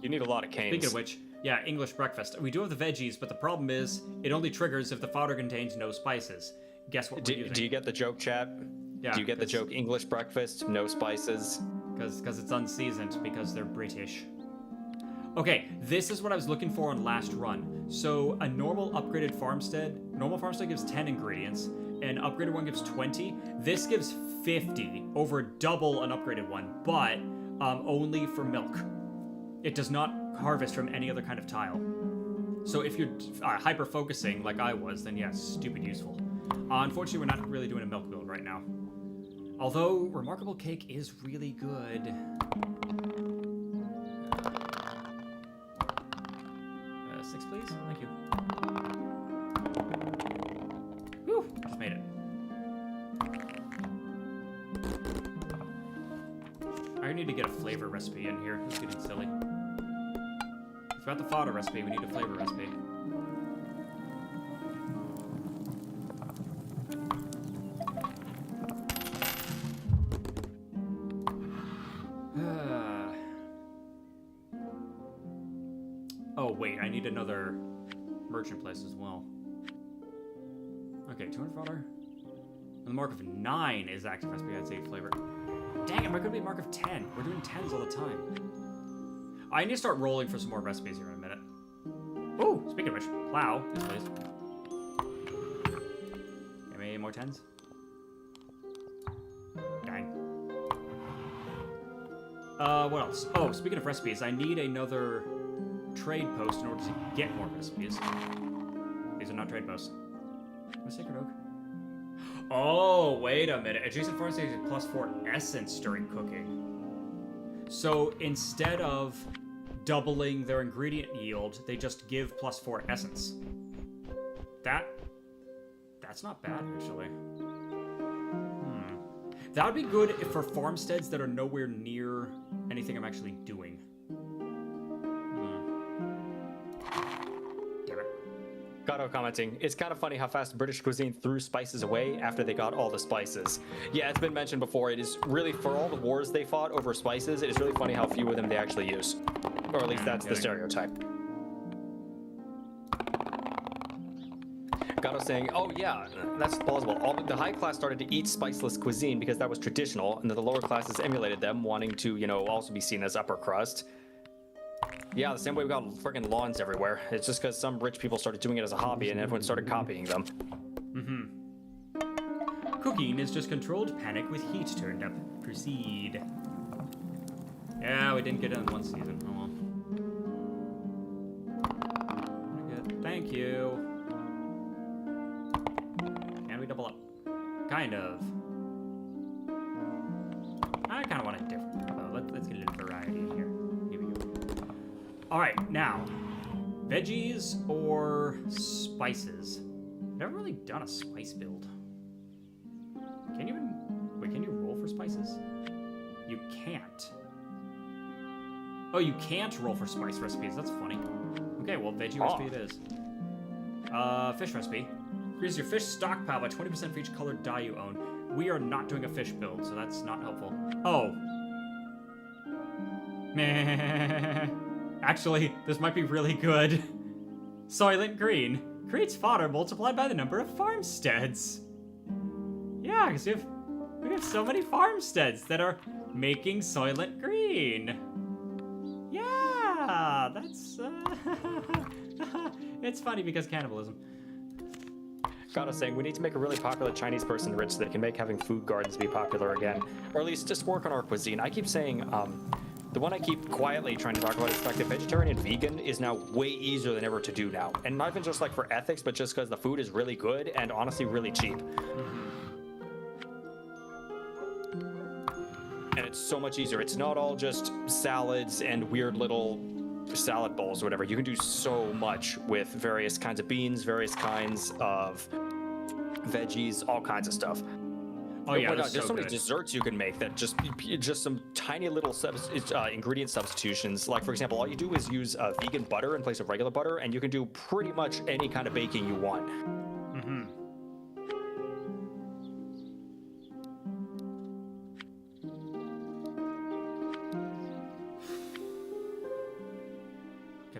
You need a lot of canes. Speaking of which, yeah, English breakfast. We do have the veggies, but the problem is it only triggers if the fodder contains no spices. Guess what we're using? Do you get the joke, chat? Yeah. Do you get the joke? English breakfast, no spices. Because it's unseasoned, because they're British. Okay, this is what I was looking for on last run. So a normal upgraded farmstead gives 10 ingredients, and upgraded one gives 20. This gives 50, over double an upgraded one, but only for milk. It does not harvest from any other kind of tile. So if you're hyper-focusing like I was, then yeah, stupid useful. Unfortunately, we're not really doing a milk build right now. Although, Remarkable Cake is really good. 6, please. Thank you. Whew, just made it. I need to get a flavor recipe in here. It's getting silly. Throughout the fodder recipe, we need a flavor recipe. Oh, wait, I need another merchant place as well. Okay, 200 fodder. And the mark of 9 is active recipe. I'd say flavor. Dang it, why couldn't it be a mark of 10? We're doing 10s all the time. I need to start rolling for some more recipes here in a minute. Oh, speaking of which, plow. Yes, please. Give me more 10s. Dang. What else? Oh, speaking of recipes, I need another trade post in order to get more recipes. These are not trade posts. What is Sacred Oak? Oh, wait a minute. Adjacent farm stage +4 essence during cooking. So instead of doubling their ingredient yield, they just give +4 essence. That's not bad, actually. That would be good if for farmsteads that are nowhere near anything I'm actually doing. Damn it. Gato commenting, it's kind of funny how fast British cuisine threw spices away after they got all the spices. Yeah, it's been mentioned before, it is really, for all the wars they fought over spices, it is really funny how few of them they actually use. Or at least that's the stereotype. Gato saying, oh yeah, that's plausible. All the high class started to eat spiceless cuisine because that was traditional, and then the lower classes emulated them, wanting to, you know, also be seen as upper crust. Yeah, the same way we got friggin' lawns everywhere. It's just because some rich people started doing it as a hobby and everyone started copying them. Cooking is just controlled panic with heat turned up. Proceed. Yeah, we didn't get it in one season. Oh well. Good. Thank you. Can we double up? Kind of. I kind of want it different. Let's get a little variety in here. Here we go. Alright, now. Veggies or spices? I've never really done a spice build. Can you even... Wait, can you roll for spices? You can't. Oh, you can't roll for spice recipes. That's funny. Okay, well, veggie recipe it is. Fish recipe. Increase your fish stockpile by 20% for each colored dye you own. We are not doing a fish build, so that's not helpful. Oh. Meh. Actually, this might be really good. Soylent Green. Creates fodder multiplied by the number of farmsteads. Yeah, because we have so many farmsteads that are making Soylent Green. Yeah, that's... it's funny because cannibalism. Gato saying, we need to make a really popular Chinese person rich that can make having food gardens be popular again. Or at least just work on our cuisine. I keep saying, the one I keep quietly trying to talk about is the fact that vegetarian and vegan is now way easier than ever to do now. And not even just like for ethics, but just because the food is really good and honestly really cheap. And it's so much easier. It's not all just salads and weird little salad bowls or whatever. You can do so much with various kinds of beans, various kinds of veggies, all kinds of stuff. Oh yeah, there's so many good. desserts you can make that just some tiny little ingredient substitutions. Like for example, all you do is use vegan butter in place of regular butter, and you can do pretty much any kind of baking you want.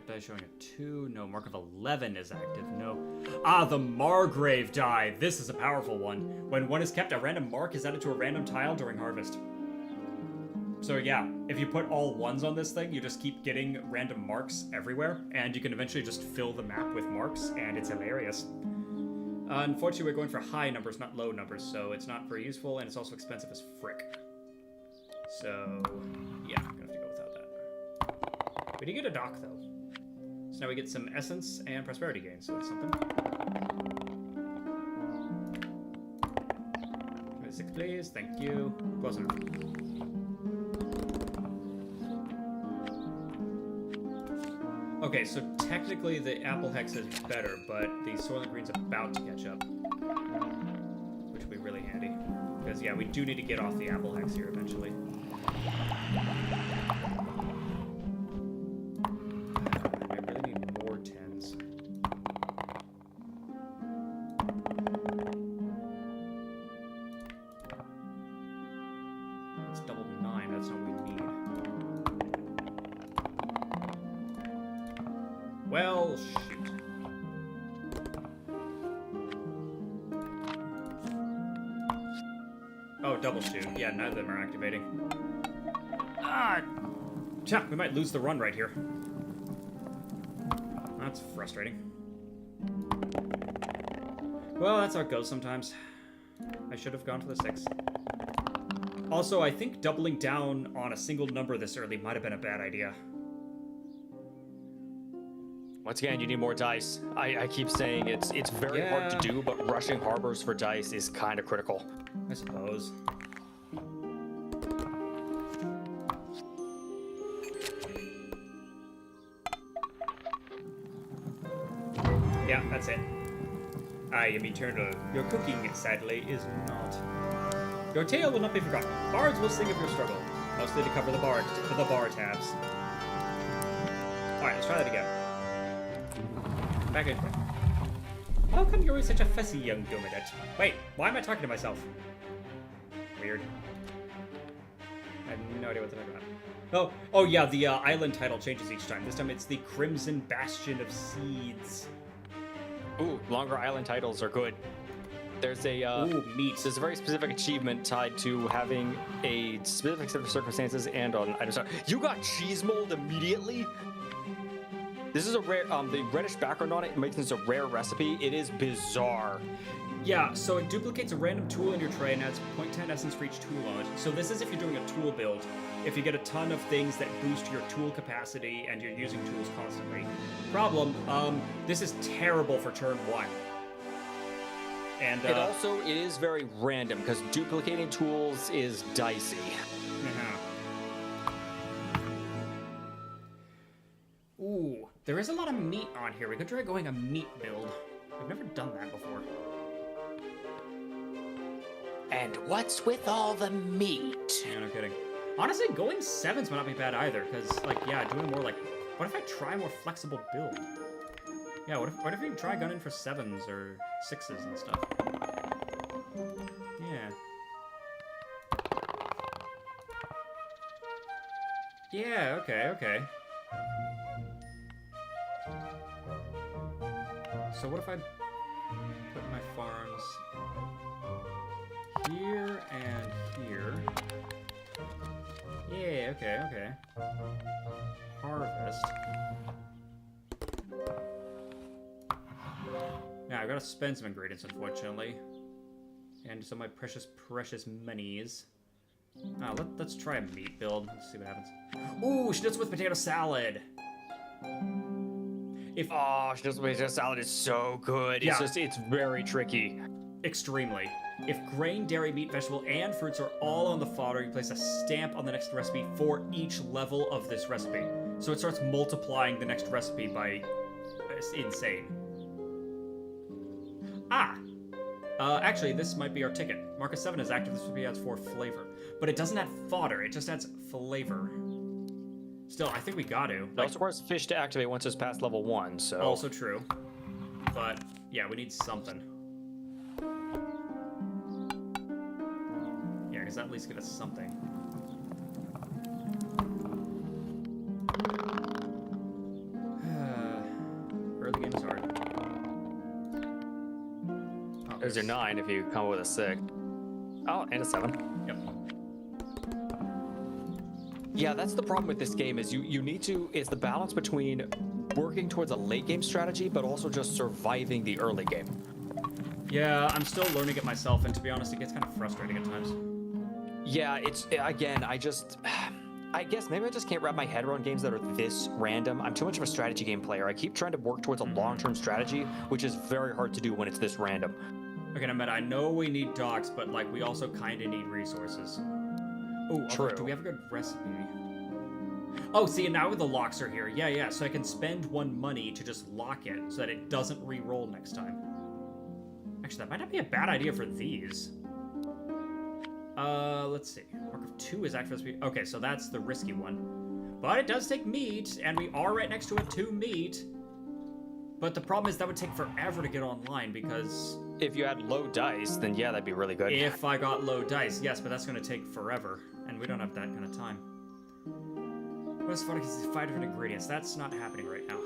Die showing a 2. No. Mark of 11 is active. No. Ah, the Margrave die. This is a powerful one. When one is kept, a random mark is added to a random tile during harvest. So yeah, if you put all 1s on this thing, you just keep getting random marks everywhere, and you can eventually just fill the map with marks, and it's hilarious. Unfortunately, we're going for high numbers, not low numbers, so it's not very useful, and it's also expensive as frick. So, yeah, I'm gonna have to go without that. We did get a dock, though. So now we get some essence and prosperity gain, so that's something. please. Thank you. Close enough. Okay, so technically the apple hex is better, but the Soylent Green's about to catch up. Which will be really handy. Because, yeah, we do need to get off the apple hex here eventually. I really need more 10s. It's double 9, that's not what we need. Well, shoot. Oh, double shoot. Yeah, none of them are activating. Ah! Chuck, we might lose the run right here. That's frustrating. Well, that's how it goes sometimes. I should have gone for the 6. Also, I think doubling down on a single number this early might have been a bad idea. Once again, you need more dice. I keep saying it's very hard to do, but rushing harbors for dice is kind of critical. I suppose. Yeah, that's it. I am eternal. Your cooking, sadly, is not. Your tale will not be forgotten. Bards will sing of your struggle, mostly to cover the bar tabs. Alright, let's try that again. Back into it. How come you're always such a fussy young dominant? Wait, why am I talking to myself? Weird. I have no idea what to talk about. Oh yeah, the island title changes each time. This time it's the Crimson Bastion of Seeds. Ooh, longer island titles are good. There's a meat. There's a very specific achievement tied to having a specific set of circumstances and on items. You got cheese mold immediately. This is a rare. The reddish background on it makes this a rare recipe. It is bizarre. Yeah, so it duplicates a random tool in your tray and adds 0.10 essence for each tool on it. So this is if you're doing a tool build. If you get a ton of things that boost your tool capacity and you're using tools constantly. Problem, this is terrible for turn 1. And it is very random because duplicating tools is dicey. Ooh, there is a lot of meat on here. We could try going a meat build. I've never done that before. And what's with all the meat? Yeah, no kidding. Honestly, going 7s might not be bad either, because, like, yeah, doing more, like... What if I try a more flexible build? Yeah, what if we try gunning for 7s or 6s and stuff? Yeah. Yeah, okay. So what if I put my farms here and here? Yeah, okay. Harvest. Now, I've got to spend some ingredients, unfortunately. And some of my precious monies. Let's try a meat build. Let's see what happens. Ooh, schnitzel with potato salad! Schnitzel with potato salad is so good. Yeah. It's very tricky. Extremely. If grain, dairy, meat, vegetable, and fruits are all on the fodder, you place a stamp on the next recipe for each level of this recipe. So it starts multiplying the next recipe by... It's insane. Actually, this might be our ticket. Marcus 7 is active. This recipe adds 4 flavor. But it doesn't add fodder. It just adds flavor. Still, I think we got to. It also requires fish to activate once it's past level 1, so... Also true. But, yeah, we need something. Yeah, because that at least give us something. Early game is hard. Oh, There's your 9 if you come up with a 6. Oh, and a 7. Yep. Yeah, that's the problem with this game is you need to... It's the balance between working towards a late game strategy, but also just surviving the early game. Yeah, I'm still learning it myself, and to be honest, it gets kind of frustrating at times. Yeah, it's... Again, I guess maybe I just can't wrap my head around games that are this random. I'm too much of a strategy game player. I keep trying to work towards a long-term strategy, which is very hard to do when it's this random. Okay, now, Meta, I know we need docks, but, like, we also kind of need resources. Oh, True. do we have a good recipe? Oh, see, and now the locks are here. Yeah, so I can spend 1 money to just lock it so that it doesn't re-roll next time. Actually, that might not be a bad idea for these. Let's see. Mark of 2 is active recipe. Okay, so that's the risky one. But it does take meat, and we are right next to it to meat. But the problem is that would take forever to get online because... If you had low dice, then yeah, that'd be really good. If I got low dice, yes, but that's going to take forever. And we don't have that kind of time. What's funny is 5 different ingredients. That's not happening right now.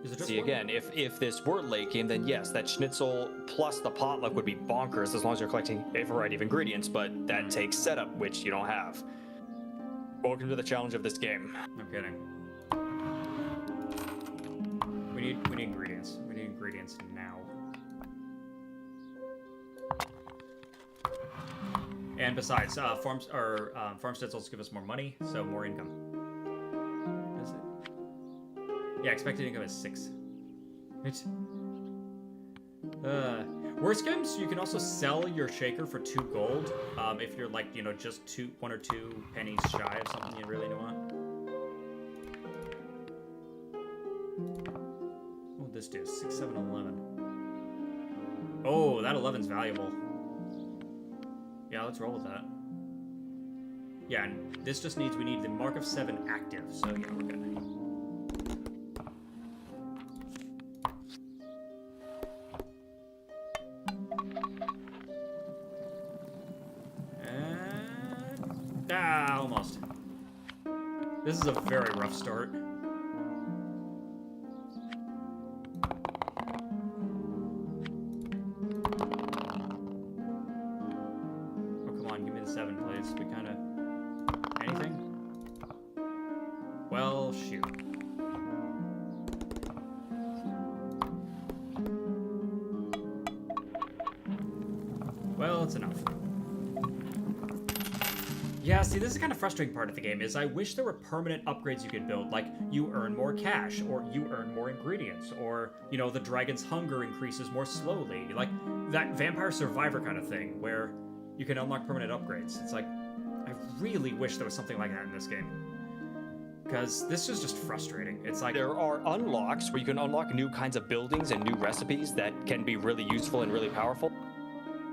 Is it just See, one? again, if this were laking, then yes, that schnitzel plus the potluck would be bonkers as long as you're collecting a variety of ingredients, but that takes setup, which you don't have. Welcome to the challenge of this game. No kidding. We need ingredients. We need ingredients now. And besides, farm schnitzels give us more money, so more income. Is it? Yeah, expected income is 6. Worst games, you can also sell your shaker for 2 gold, if you're like, just 1 or 2 pennies shy of something you really want. What would this do? 6, 7, 11. Oh, that 11's valuable. Yeah, let's roll with that. Yeah, and this just needs, we need the mark of 7 active, so yeah, we're good. Almost. This is a very rough start. Oh, come on, give me the 7, please. We kind of... Anything? Well, shoot. Well, it's enough. Yeah, see, this is the kind of frustrating part of the game, is I wish there were permanent upgrades you could build, like you earn more cash, or you earn more ingredients, or, the dragon's hunger increases more slowly, like that Vampire Survivor kind of thing, where you can unlock permanent upgrades. It's like, I really wish there was something like that in this game. Because this is just frustrating. It's like... There are unlocks where you can unlock new kinds of buildings and new recipes that can be really useful and really powerful.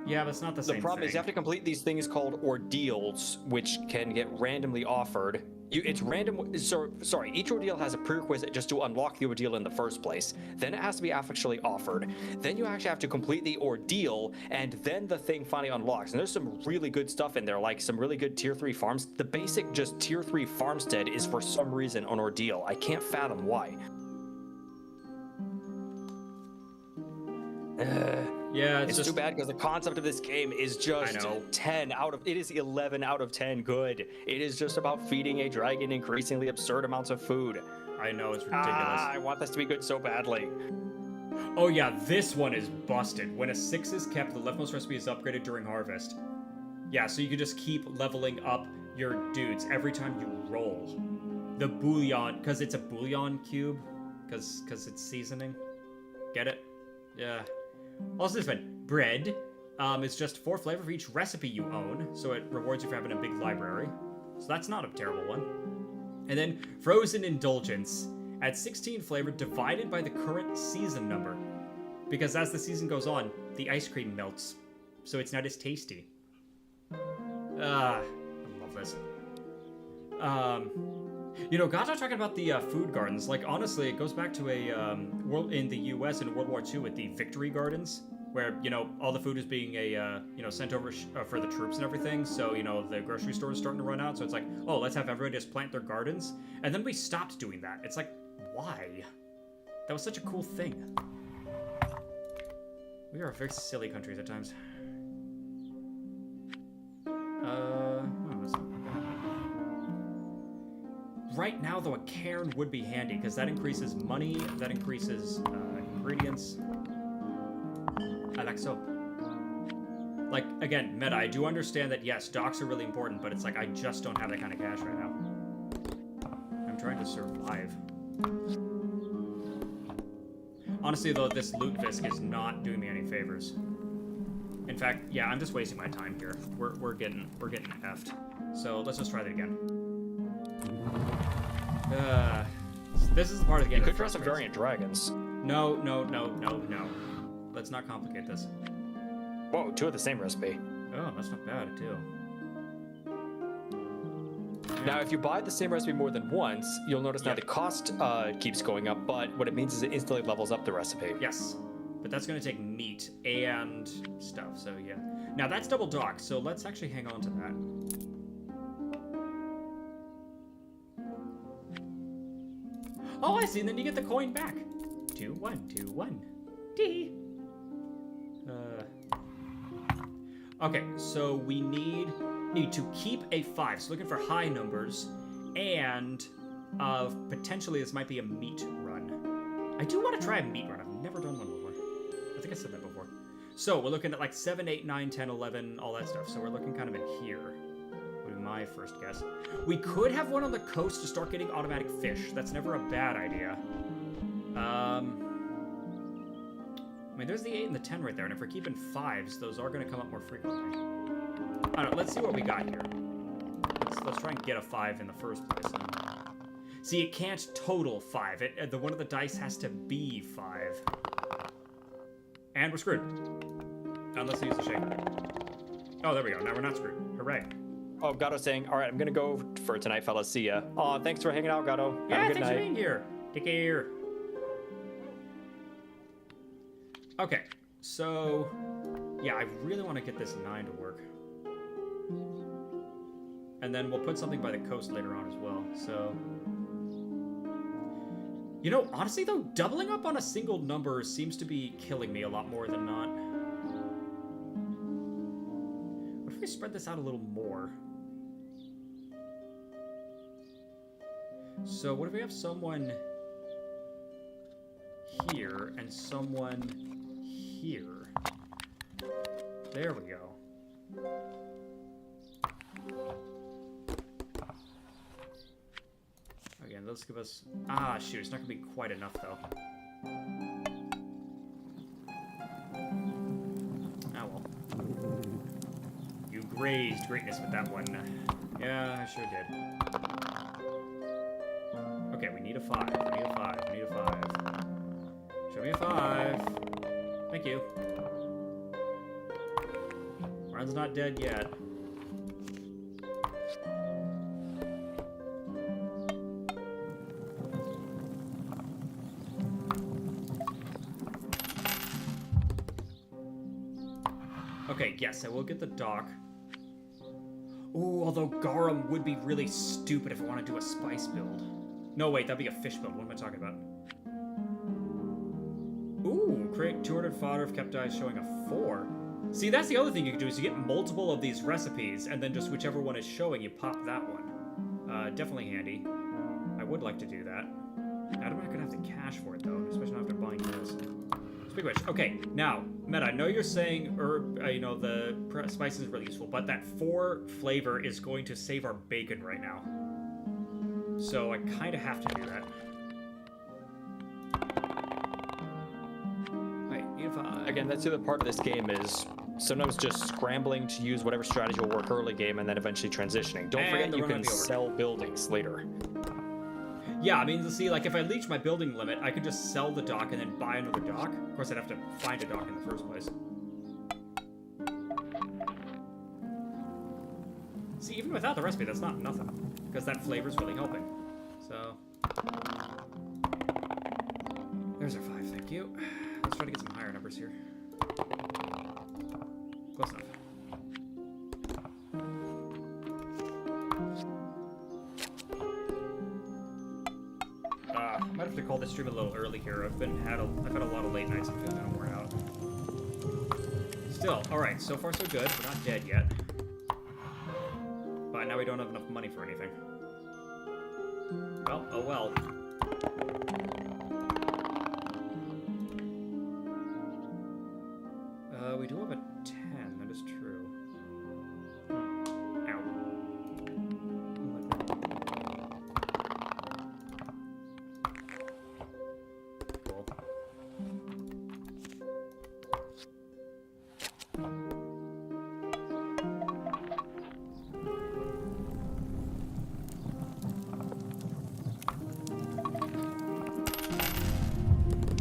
Yeah, but it's not the same The problem thing. is you have to complete these things called ordeals, which can get randomly offered. It's random. Sorry, each ordeal has a prerequisite just to unlock the ordeal in the first place. Then it has to be actually offered. Then you actually have to complete the ordeal, and then the thing finally unlocks. And there's some really good stuff in there, like some really good tier 3 farms. The basic just tier 3 farmstead is for some reason an ordeal. I can't fathom why. Yeah, It's just too bad because the concept of this game is just 10 out of... It is 11 out of 10 good. It is just about feeding a dragon increasingly absurd amounts of food. I know, it's ridiculous. I want this to be good so badly. Oh yeah, this one is busted. When a 6 is kept, the leftmost recipe is upgraded during harvest. Yeah, so you can just keep leveling up your dudes every time you roll. The bouillon, because it's a bouillon cube, because it's seasoning. Get it? Yeah. Also this one, bread. It's just 4 flavor for each recipe you own, so it rewards you for having a big library. So that's not a terrible one. And then frozen indulgence. Add 16 flavor divided by the current season number. Because as the season goes on, the ice cream melts, so it's not as tasty. I love this. God's talking about the food gardens. Like, honestly, it goes back to a world in the U.S. in World War II with the Victory Gardens, where, all the food is being sent over for the troops and everything. So, the grocery store is starting to run out. So it's like, oh, let's have everybody just plant their gardens. And then we stopped doing that. It's like, why? That was such a cool thing. We are very silly countries at times. Right now, though, a cairn would be handy, because that increases money, that increases ingredients. I like so. Like, again, meta, I do understand that, yes, docks are really important, but it's like, I just don't have that kind of cash right now. I'm trying to survive. Honestly, though, this loot visc is not doing me any favors. In fact, yeah, I'm just wasting my time here. We're getting effed. So let's just try that again. This is the part of the game. You could try some variant dragons. No. Let's not complicate this. Whoa, 2 of the same recipe. Oh, that's not bad, too. Now, if you buy the same recipe more than once, you'll notice now the cost keeps going up, but what it means is it instantly levels up the recipe. Yes, but that's going to take meat and stuff, so yeah. Now, that's double dock, so let's actually hang on to that. Oh, I see, and then you get the coin back. 2, 1, 2, 1. Tee. Okay, so we need to keep a 5. So looking for high numbers, and potentially this might be a meat run. I do want to try a meat run. I've never done one before. I think I said that before. So we're looking at like 7, 8, 9, 10, 11, all that stuff. So we're looking kind of in here. Would be my first guess. We could have one on the coast to start getting automatic fish. That's never a bad idea. I mean, there's the 8 and the 10 right there, and if we're keeping 5s, those are going to come up more frequently. I don't know, let's see what we got here. Let's try and get a 5 in the first place. See, it can't total 5. The one of the dice has to be 5. And we're screwed. Unless we use the shaker. Oh, there we go. Now we're not screwed. Hooray. Oh, Gatto's saying, all right, I'm going to go for tonight, fellas. See ya. Oh, thanks for hanging out, Gatto. Yeah, Have a good thanks night. for being here. Take care. Okay, so... yeah, I really want to get this 9 to work. And then we'll put something by the coast later on as well, so... You know, honestly though, doubling up on a single number seems to be killing me a lot more than not. What if we spread this out a little more? So what if we have someone here and someone here? There we go. Again, let's give us... ah, shoot, it's not going to be quite enough, though. Ah, well. You grazed greatness with that one. Yeah, I sure did. Okay, we need a 5. We need a 5. We need a 5. Show me a 5. Thank you. Run's not dead yet. Okay, yes, I will get the dock. Ooh, although Garum would be really stupid if I want to do a spice build. No, wait, that'd be a fish build. What am I talking about? Ooh, create 200 fodder if kept dice showing a 4. See, that's the other thing you can do is you get multiple of these recipes, and then just whichever one is showing, you pop that one. Definitely handy. I would like to do that. I don't know if I'm gonna have the cash for it, though, especially after buying this. Speaking of which, okay, now, Meta, I know you're saying the spice is really useful, but that 4 flavor is going to save our bacon right now. So I kind of have to do that. Right, Again, that's the other part of this game is sometimes just scrambling to use whatever strategy will work early game and then eventually transitioning. Don't forget you can sell buildings later. Yeah, I mean, see, like, if I reach my building limit, I could just sell the dock and then buy another dock. Of course, I'd have to find a dock in the first place. See, even without the recipe, that's not nothing. Because that flavor's really helping. So... there's our 5, thank you. Let's try to get some higher numbers here. Close enough. Might have to call this stream a little early here. I've had a lot of late nights. I'm feeling kind of worn out. Still, all right. So far, so good. We're not dead yet. But now we don't have enough money for anything. Well, oh well. We do have a 10. That is true. Ow. Cool.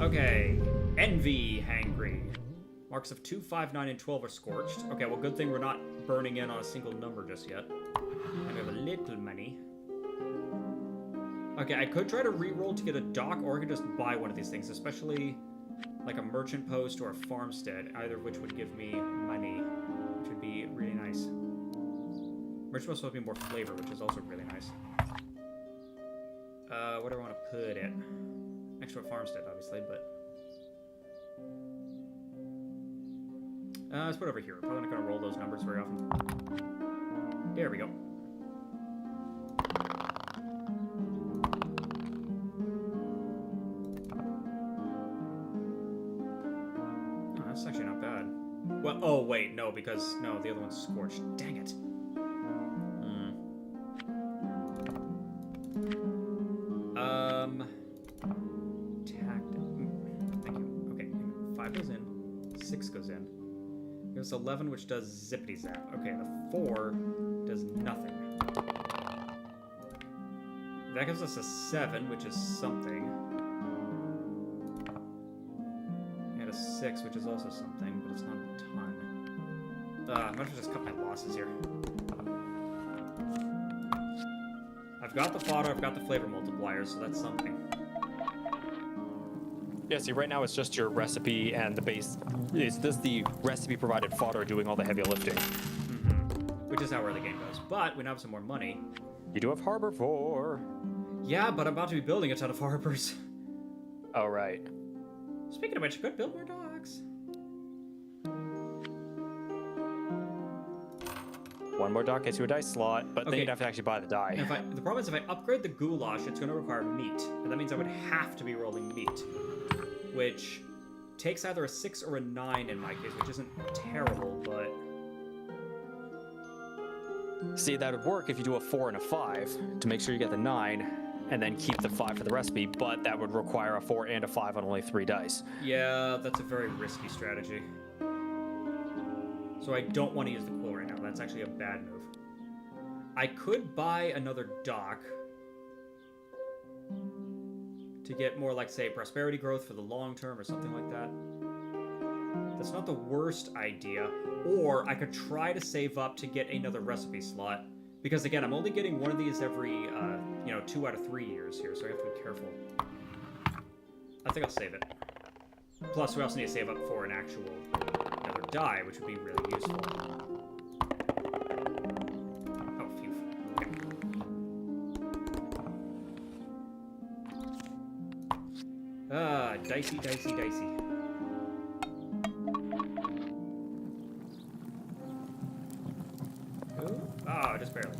Okay. Envy hangry. Marks of 2, 5, 9, and 12 are scorched. Okay, well, good thing we're not burning in on a single number just yet. And we have a little money. Okay, I could try to re-roll to get a dock, or I could just buy one of these things, especially like a merchant post or a farmstead, either of which would give me money, which would be really nice. Merchant post would be more flavor, which is also really nice. Where do I want to put it? Next to a farmstead, obviously, but... let's put it over here. Probably not going to roll those numbers very often. There we go. Oh, that's actually not bad. Well, oh, wait, no, because... No, the other one's scorched. Dang it. Thank you. Okay, 5 goes in. 6 goes in. There's 11, which does zippity zap. Okay, the 4 does nothing. That gives us a 7, which is something. And a 6, which is also something, but it's not a ton. I might as well just cut my losses here. I've got the fodder, I've got the flavor multiplier, so that's something. Yeah, see, right now it's just your recipe and the base. Is this the recipe provided fodder doing all the heavy lifting? Mm-hmm. Which is how where the game goes. But we now have some more money. You do have Harbor 4. Yeah, but I'm about to be building a ton of harbors. Oh, right. Speaking of which, I could build more docks. One more dock gets you a dice slot, but then you'd have to actually buy the die. If the problem is if I upgrade the goulash, it's going to require meat. And that means I would have to be rolling meat. Which takes either a 6 or a 9 in my case, which isn't terrible, but... See, that would work if you do a 4 and a 5 to make sure you get the 9, and then keep the 5 for the recipe, but that would require a 4 and a 5 on only 3 dice. Yeah, that's a very risky strategy. So I don't want to use the quill right now. That's actually a bad move. I could buy another dock to get more, like, say, prosperity growth for the long term or something like that. That's not the worst idea. Or I could try to save up to get another recipe slot. Because, again, I'm only getting one of these every, 2 out of 3 years here, so I have to be careful. I think I'll save it. Plus, we also need to save up for an actual another die, which would be really useful. Oh, phew. Okay. Dicey, dicey, dicey. Oh, just barely.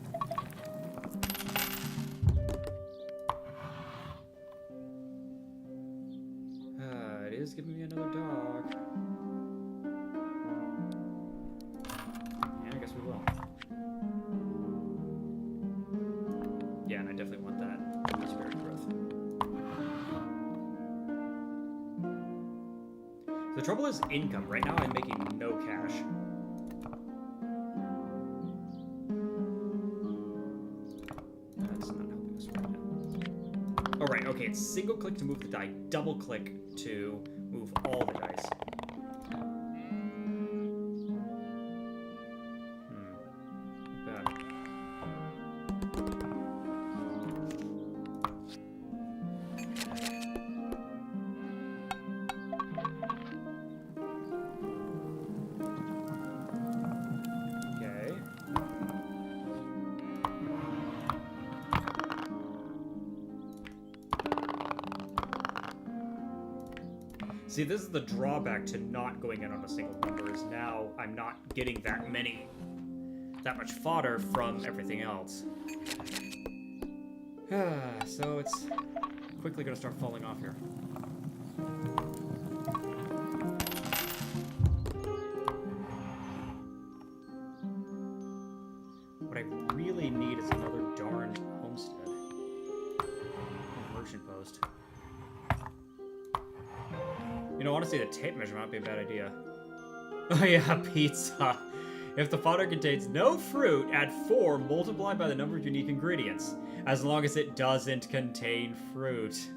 It is giving me another dog. Yeah, I guess we will. Yeah, and I definitely want that prosperity growth. The trouble is income. Right now I'm making no cash. That's not helping us right now. Oh, right, okay, it's single click to move the die, double click to move all the dice. Not bad. Okay. See, this is the drawback to not going in on a single number, is now I'm not getting that much fodder from everything else. So it's quickly gonna start falling off here. What I really need is another darned homestead. A merchant post. You know, honestly, the tape measure might be a bad idea. Oh yeah, pizza. If the fodder contains no fruit, add 4 multiplied by the number of unique ingredients, as long as it doesn't contain fruit.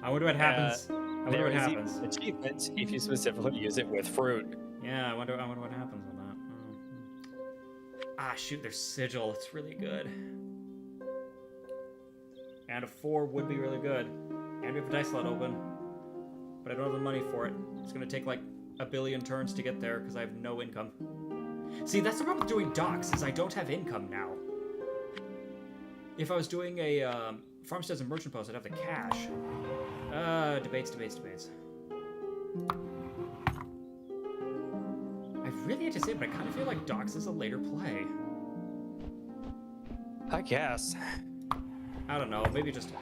I wonder what happens. I I wonder There what is happens. even achievements if you specifically use it with fruit. Yeah, I wonder what happens with that. Ah, shoot, there's sigil. It's really good. And a 4 would be really good. And we have a dice slot open. But I don't have the money for it. It's going to take like a billion turns to get there because I have no income. See, that's the problem with doing docks, is I don't have income now. If I was doing a farmsteads and merchant post, I'd have the cash. Debates. I really hate to say it, but I kind of feel like docks is a later play. I guess. I don't know, maybe just...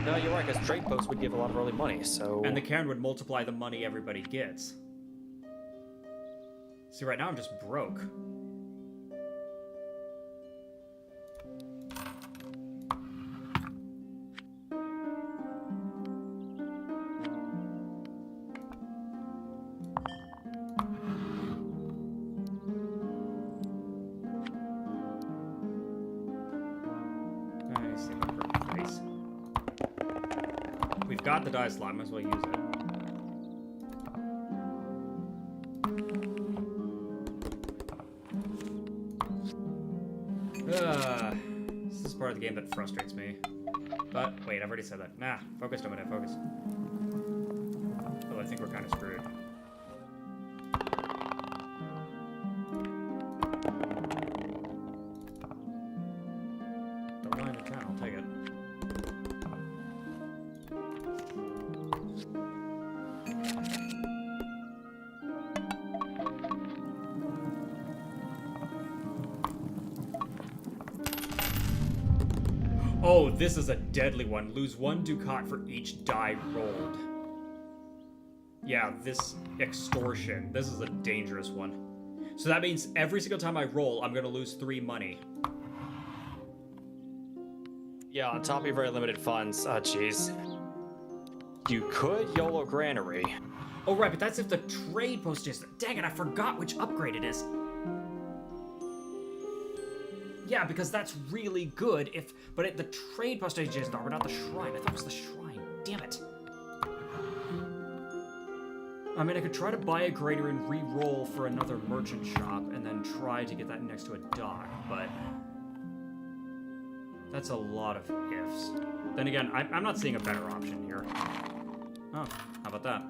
No, you're right, because trade posts would give a lot of early money, so... And the Cairn would multiply the money everybody gets. See, right now I'm just broke. We've got the die slot, might as well use it. This is part of the game that frustrates me. But, wait, I've already said that. Nah, focus, Dominic, focus. Oh, I think we're kind of screwed. Don't mind the channel, I'll take it. Oh, this is a deadly one. Lose 1 ducat for each die rolled. Yeah, this extortion. This is a dangerous one. So that means every single time I roll, I'm going to lose 3 money. Yeah, on top of your very limited funds. Oh, jeez. You could YOLO Granary. Oh, right, but that's if the trade post is... Dang it, I forgot which upgrade it is. Yeah, because that's really good if... But the trade postage is not, but not the shrine. I thought it was the shrine. Damn it. I mean, I could try to buy a grader and re-roll for another merchant shop and then try to get that next to a dock, but... That's a lot of ifs. Then again, I'm not seeing a better option here. Oh, how about that?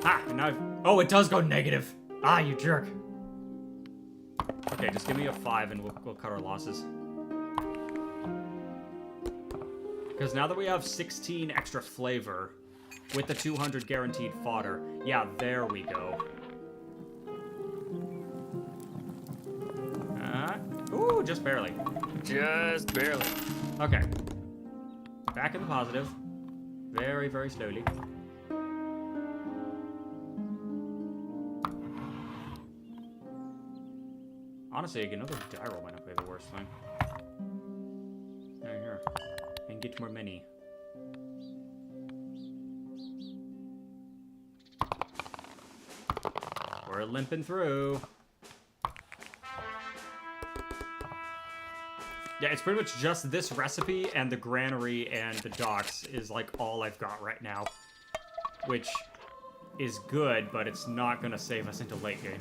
Ah, and now oh, it does go negative. Ah, you jerk. Okay, just give me a 5 and we'll cut our losses. Because now that we have 16 extra flavor with the 200 guaranteed fodder, yeah, there we go. Ooh, just barely. Just barely. Okay. Back in the positive. Very, very slowly. Honestly, another die roll might not be the worst thing. Right here. And get more money. We're limping through. Yeah, it's pretty much just this recipe and the granary and the docks is like all I've got right now. Which is good, but it's not gonna save us into late game.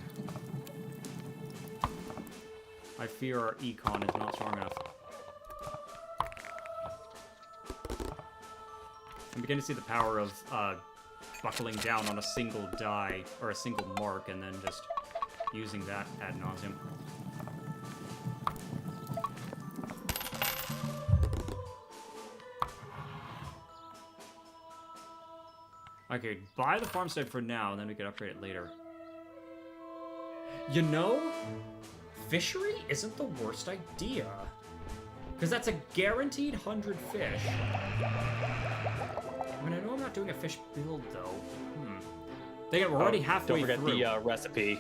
I fear our econ is not strong enough. I'm beginning to see the power of buckling down on a single die, or a single mark, and then just using that ad nauseum. Okay, buy the farmstead for now, and then we can upgrade it later. You know, fishery isn't the worst idea. Because that's a guaranteed 100 fish. I mean, I know I'm not doing a fish build, though. We're already halfway through. Don't forget the recipe.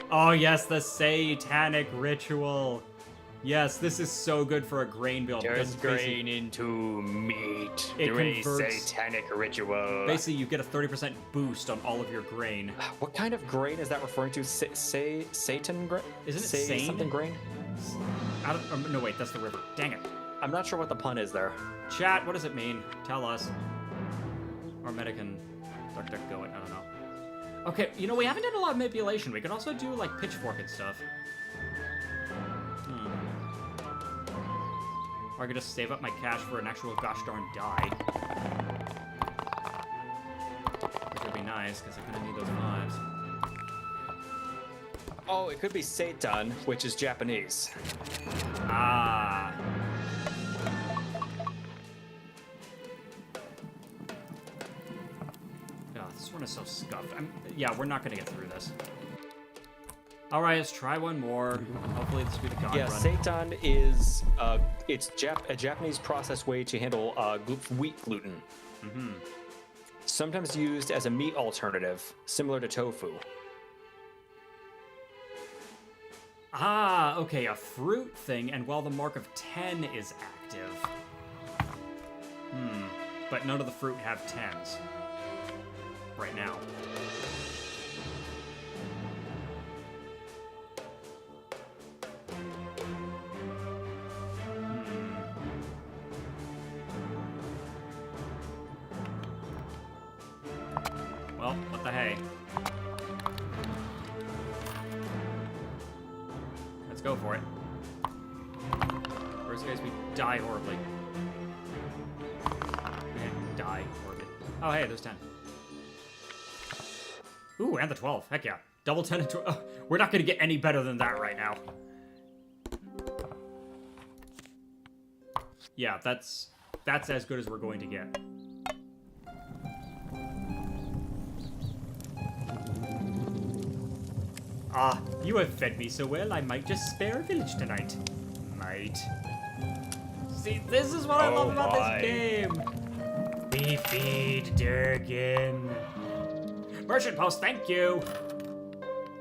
Oh, yes, the satanic ritual. Yes, this is so good for a grain build. because it's basically- into meat It converts- satanic ritual. Basically, you get a 30% boost on all of your grain. What kind of grain is that referring to? Satan grain? Isn't it Say sane? something grain? No, wait, that's the river. Dang it. I'm not sure what the pun is there. Chat, what does it mean? Tell us. Or Meta can DuckDuckGo it, I don't know. Okay, you know, we haven't done a lot of manipulation. We could also do, like, pitchfork and stuff. Or I could just save up my cash for an actual gosh darn die. Which would be nice, because I kind of need those 5s. Oh, it could be Satan, which is Japanese. Ah. God, this one is so scuffed. Yeah, we're not going to get through this. All right, let's try one more. Hopefully this will be the god Yeah, run. seitan is it's a Japanese processed way to handle wheat gluten. Sometimes used as a meat alternative, similar to tofu. Ah, okay, a fruit thing, and while the mark of 10 is active. But none of the fruit have 10s. Right now. Well, what the hey? Let's go for it. First guys, we die horribly. Die horribly. Oh, hey, there's 10. Ooh, and the 12. Heck yeah. Double 10 and 12. Oh, we're not going to get any better than that right now. Yeah, that's as good as we're going to get. Ah, you have fed me so well, I might just spare a village tonight. Might. See, this is what I love about this game. We feed Durgan. Merchant post, thank you.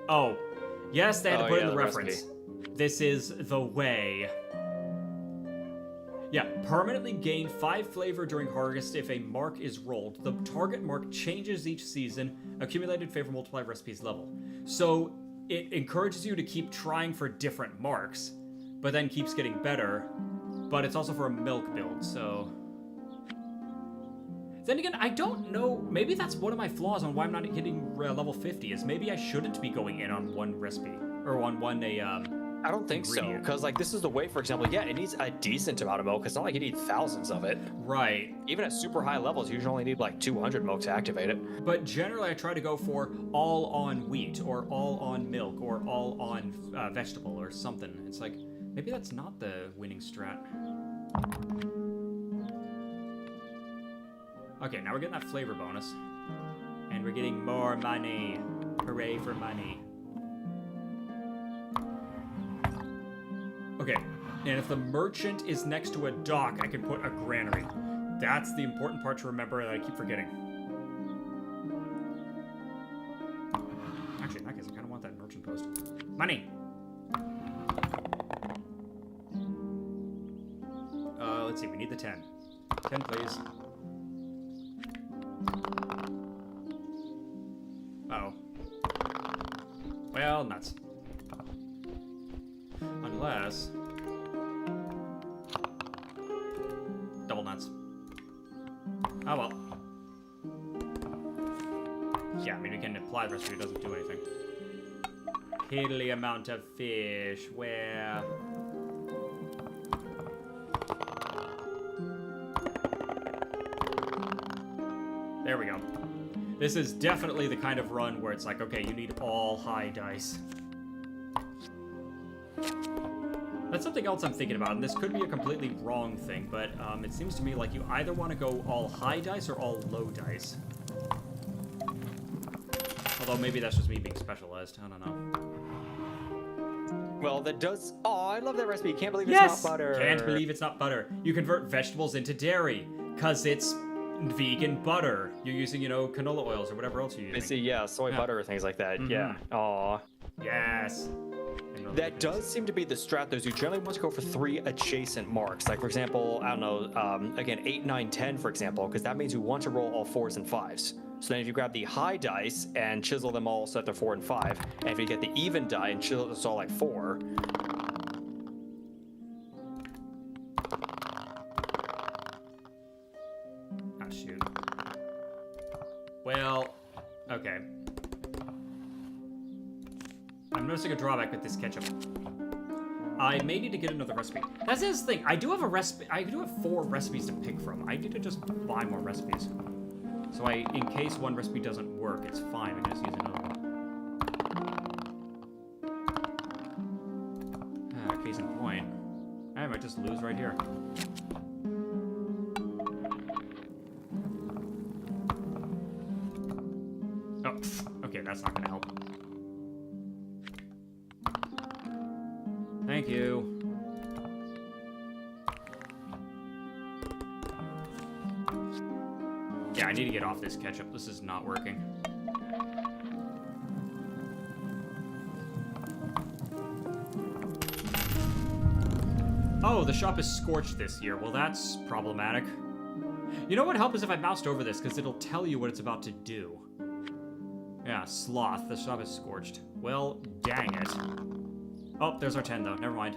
Oh, yes, they had to put in the reference. recipe. This is the way. Yeah, permanently gain 5 flavor during harvest if a mark is rolled. The target mark changes each season. Accumulated flavor multiply recipes level. So it encourages you to keep trying for different marks, but then keeps getting better. But it's also for a milk build, so... Then again, I don't know. Maybe that's one of my flaws on why I'm not hitting level 50, is maybe I shouldn't be going in on one recipe. Or on one, I don't think so, ingredient. because like this is the way, for example, yeah, it needs a decent amount of milk. It's not like you need thousands of it. Right. Even at super high levels, you usually only need like 200 milk to activate it. But generally, I try to go for all on wheat, or all on milk, or all on vegetable, or something. It's like, maybe that's not the winning strat. Okay, now we're getting that flavor bonus. And we're getting more money. Hooray for money. Okay, and if the merchant is next to a dock, I can put a granary. That's the important part to remember that I keep forgetting. Actually, in that case, I kind of want that merchant post. Money! Let's see, we need the 10. 10, please. Uh-oh. Well, nuts. Unless... Double nuts. Oh well. Yeah, I mean, we can apply the recipe, it doesn't do anything. Piddly amount of fish, where... There we go. This is definitely the kind of run where it's like, okay, you need all high dice. That's something else I'm thinking about, and this could be a completely wrong thing, but it seems to me like you either want to go all high dice or all low dice. Although maybe that's just me being specialized, I don't know. Well, that does... Oh, I love that recipe. Can't believe it's Yes! not butter. Can't believe it's not butter. You convert vegetables into dairy, because it's vegan butter. You're using, you know, canola oils or whatever else you're I using. see, yeah, soy butter or things like that. Yeah. Aw. Yes. And That does seem to be the strat, though. You generally want to go for 3 adjacent marks. Like, for example, I don't know, again, 8, 9, 10, for example, because that means you want to roll all 4s and 5s. So then if you grab the high dice and chisel them all so that they're 4 and 5, and if you get the even die and chisel this all like 4... Oh, shoot. Well, okay. I'm noticing a drawback with this ketchup. I may need to get another recipe. That's his thing. I do have a recipe. I do have 4 recipes to pick from. I need to just buy more recipes. So in case one recipe doesn't work, it's fine. I can just use another one. Case in point. I might just lose right here. Oh, okay, that's not gonna help. Thank you. Yeah, I need to get off this ketchup. This is not working. Oh, the shop is scorched this year. Well, that's problematic. You know what would help is if I moused over this, because it'll tell you what it's about to do. Yeah, sloth. The shop is scorched. Well, dang it. Oh, there's our 10, though. Never mind.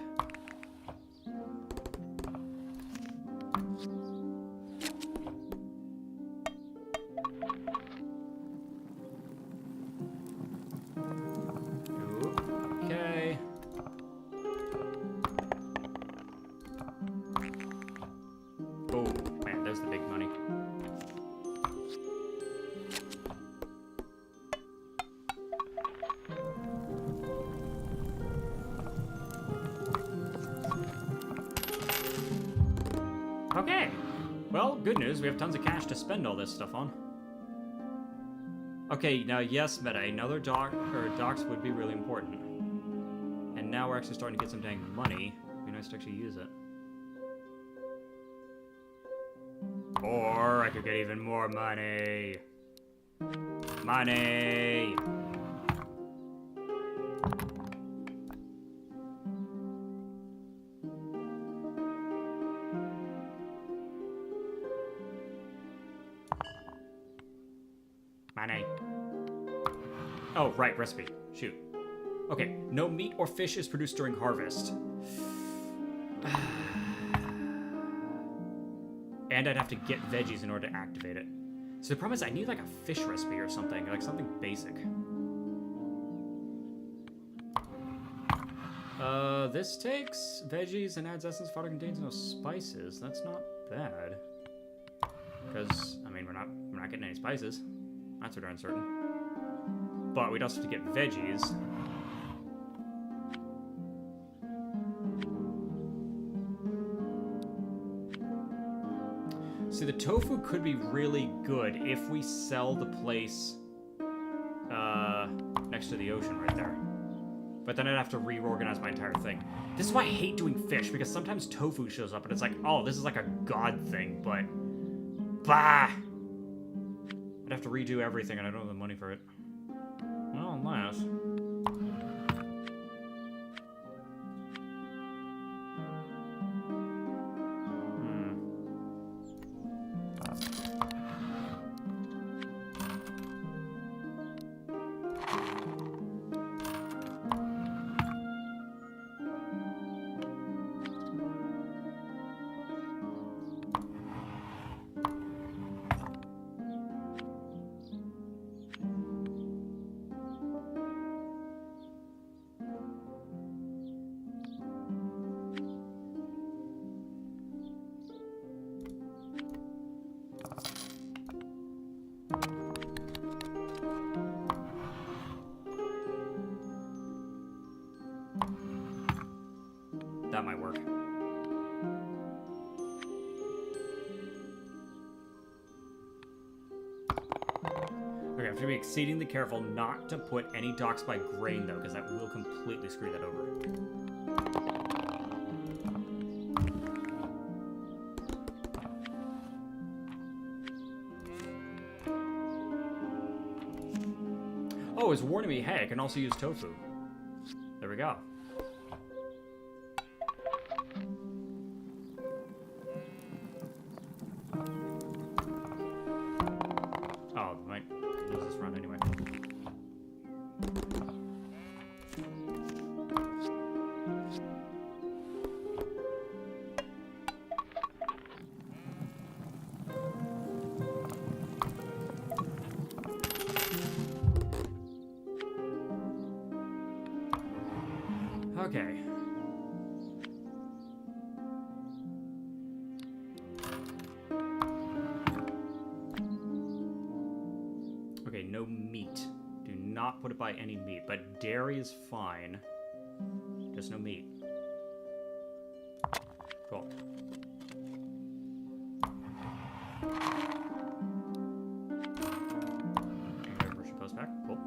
Okay. Oh, man, there's the big money. Okay. Well, good news. We have tons of cash to spend all this stuff on. Okay, now yes, Meta, another docks would be really important. And now we're actually starting to get some dang money. It'd be nice to actually use it. Or I could get even more money. Money! Money. Oh, right, recipe. Shoot. Okay, no meat or fish is produced during harvest. And I'd have to get veggies in order to activate it. So the problem is I need like a fish recipe or something, like something basic. This takes veggies and adds essence. Fodder contains no spices. That's not bad. Because, I mean, we're not getting any spices. That's for darn certain. But we'd also have to get veggies. See, the tofu could be really good if we sell the place next to the ocean right there. But then I'd have to reorganize my entire thing. This is why I hate doing fish, because sometimes tofu shows up and it's like, oh, this is like a god thing, but... Bah! I'd have to redo everything and I don't have the money for it. Well, unless... That might work. Okay, I have to be exceedingly careful not to put any docks by grain, though, because that will completely screw that over. Oh, it's warning me, hey, I can also use tofu. There we go. Oh, might lose this run anyway. Okay. Okay, no meat. Do not put it by any meat, but dairy is fine. Just no meat. Cool. Version post back. Cool.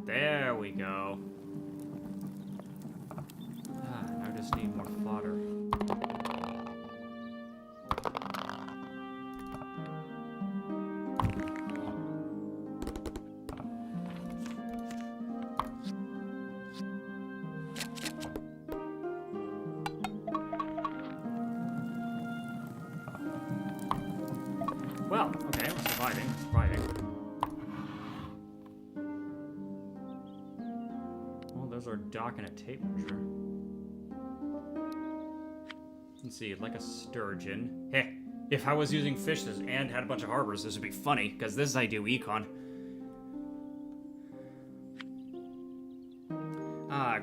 There we go. Now I just need more fodder. Well, okay, we're surviving. Well, there's our dock and a tape measure. Let's see, like a sturgeon. Heh, if I was using fishes and had a bunch of harbors, this would be funny, because this is how I do econ.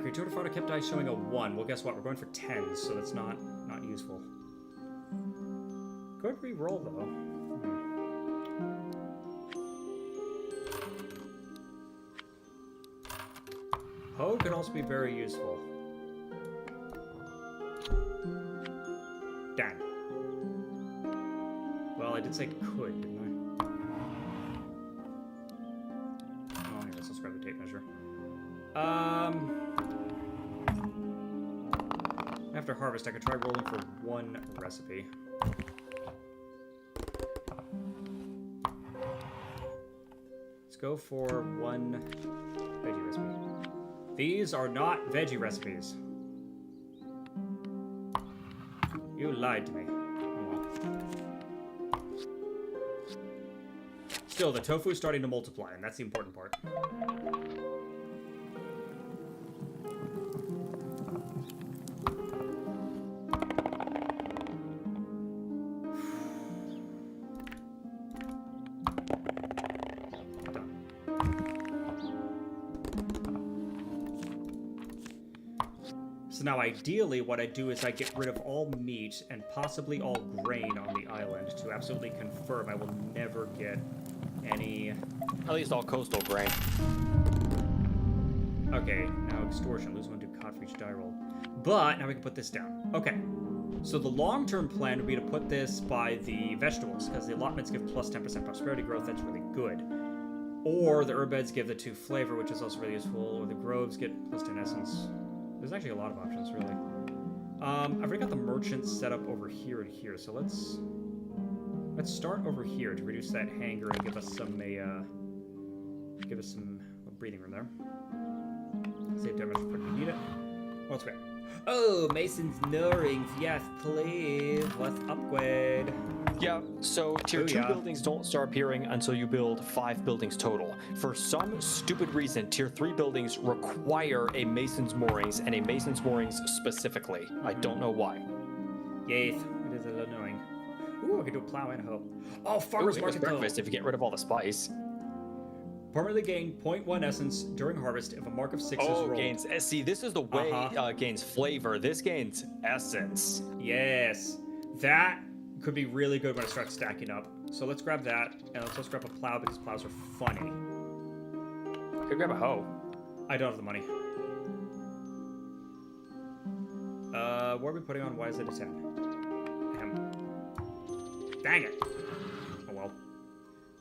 Creatura Fodder kept dice showing a 1. Well, guess what? We're going for 10s, so that's not useful. Could re-roll, though. Hoe could also be very useful. Dang. Well, I did say could, didn't I? Oh, I guess I'll grab the tape measure. After harvest, I could try rolling for one recipe. Let's go for one veggie recipe. These are not veggie recipes. You lied to me. Oh well. Still, the tofu's starting to multiply, and that's the important part. So now ideally what I do is I get rid of all meat and possibly all grain on the island to absolutely confirm I will never get any... At least all coastal grain. Okay, now extortion. Lose 1 ducat for each die roll. But now we can put this down. Okay. So the long-term plan would be to put this by the vegetables, because the allotments give plus 10% prosperity growth. That's really good. Or the herb beds give the 2 flavor, which is also really useful. Or the groves get plus 10 essence. There's actually a lot of options, really. I've already got the merchant set up over here and here, so let's start over here to reduce that hanger and give us some breathing room there. Save damage if we need it. What's great? Oh, Mason's moorings. Yes, please. Let's upgrade. Yeah, so tier 2 buildings don't start appearing until you build 5 buildings total. For some stupid reason, tier 3 buildings require a Mason's moorings, and a Mason's moorings specifically. I don't know why. Yes, it is a little annoying. Ooh, I could do a plow and a hoe. Oh, farmer's market breakfast if you get rid of all the spice. Permanently gain 0.1 essence during harvest if a mark of 6 is rolled. Gains. See, this is the way gains flavor. This gains essence. Yes. That could be really good when it starts stacking up. So let's grab that, and let's also grab a plow because plows are funny. Could grab a hoe. I don't have the money. What are we putting on? Why is it a 10? Dang it. Oh well.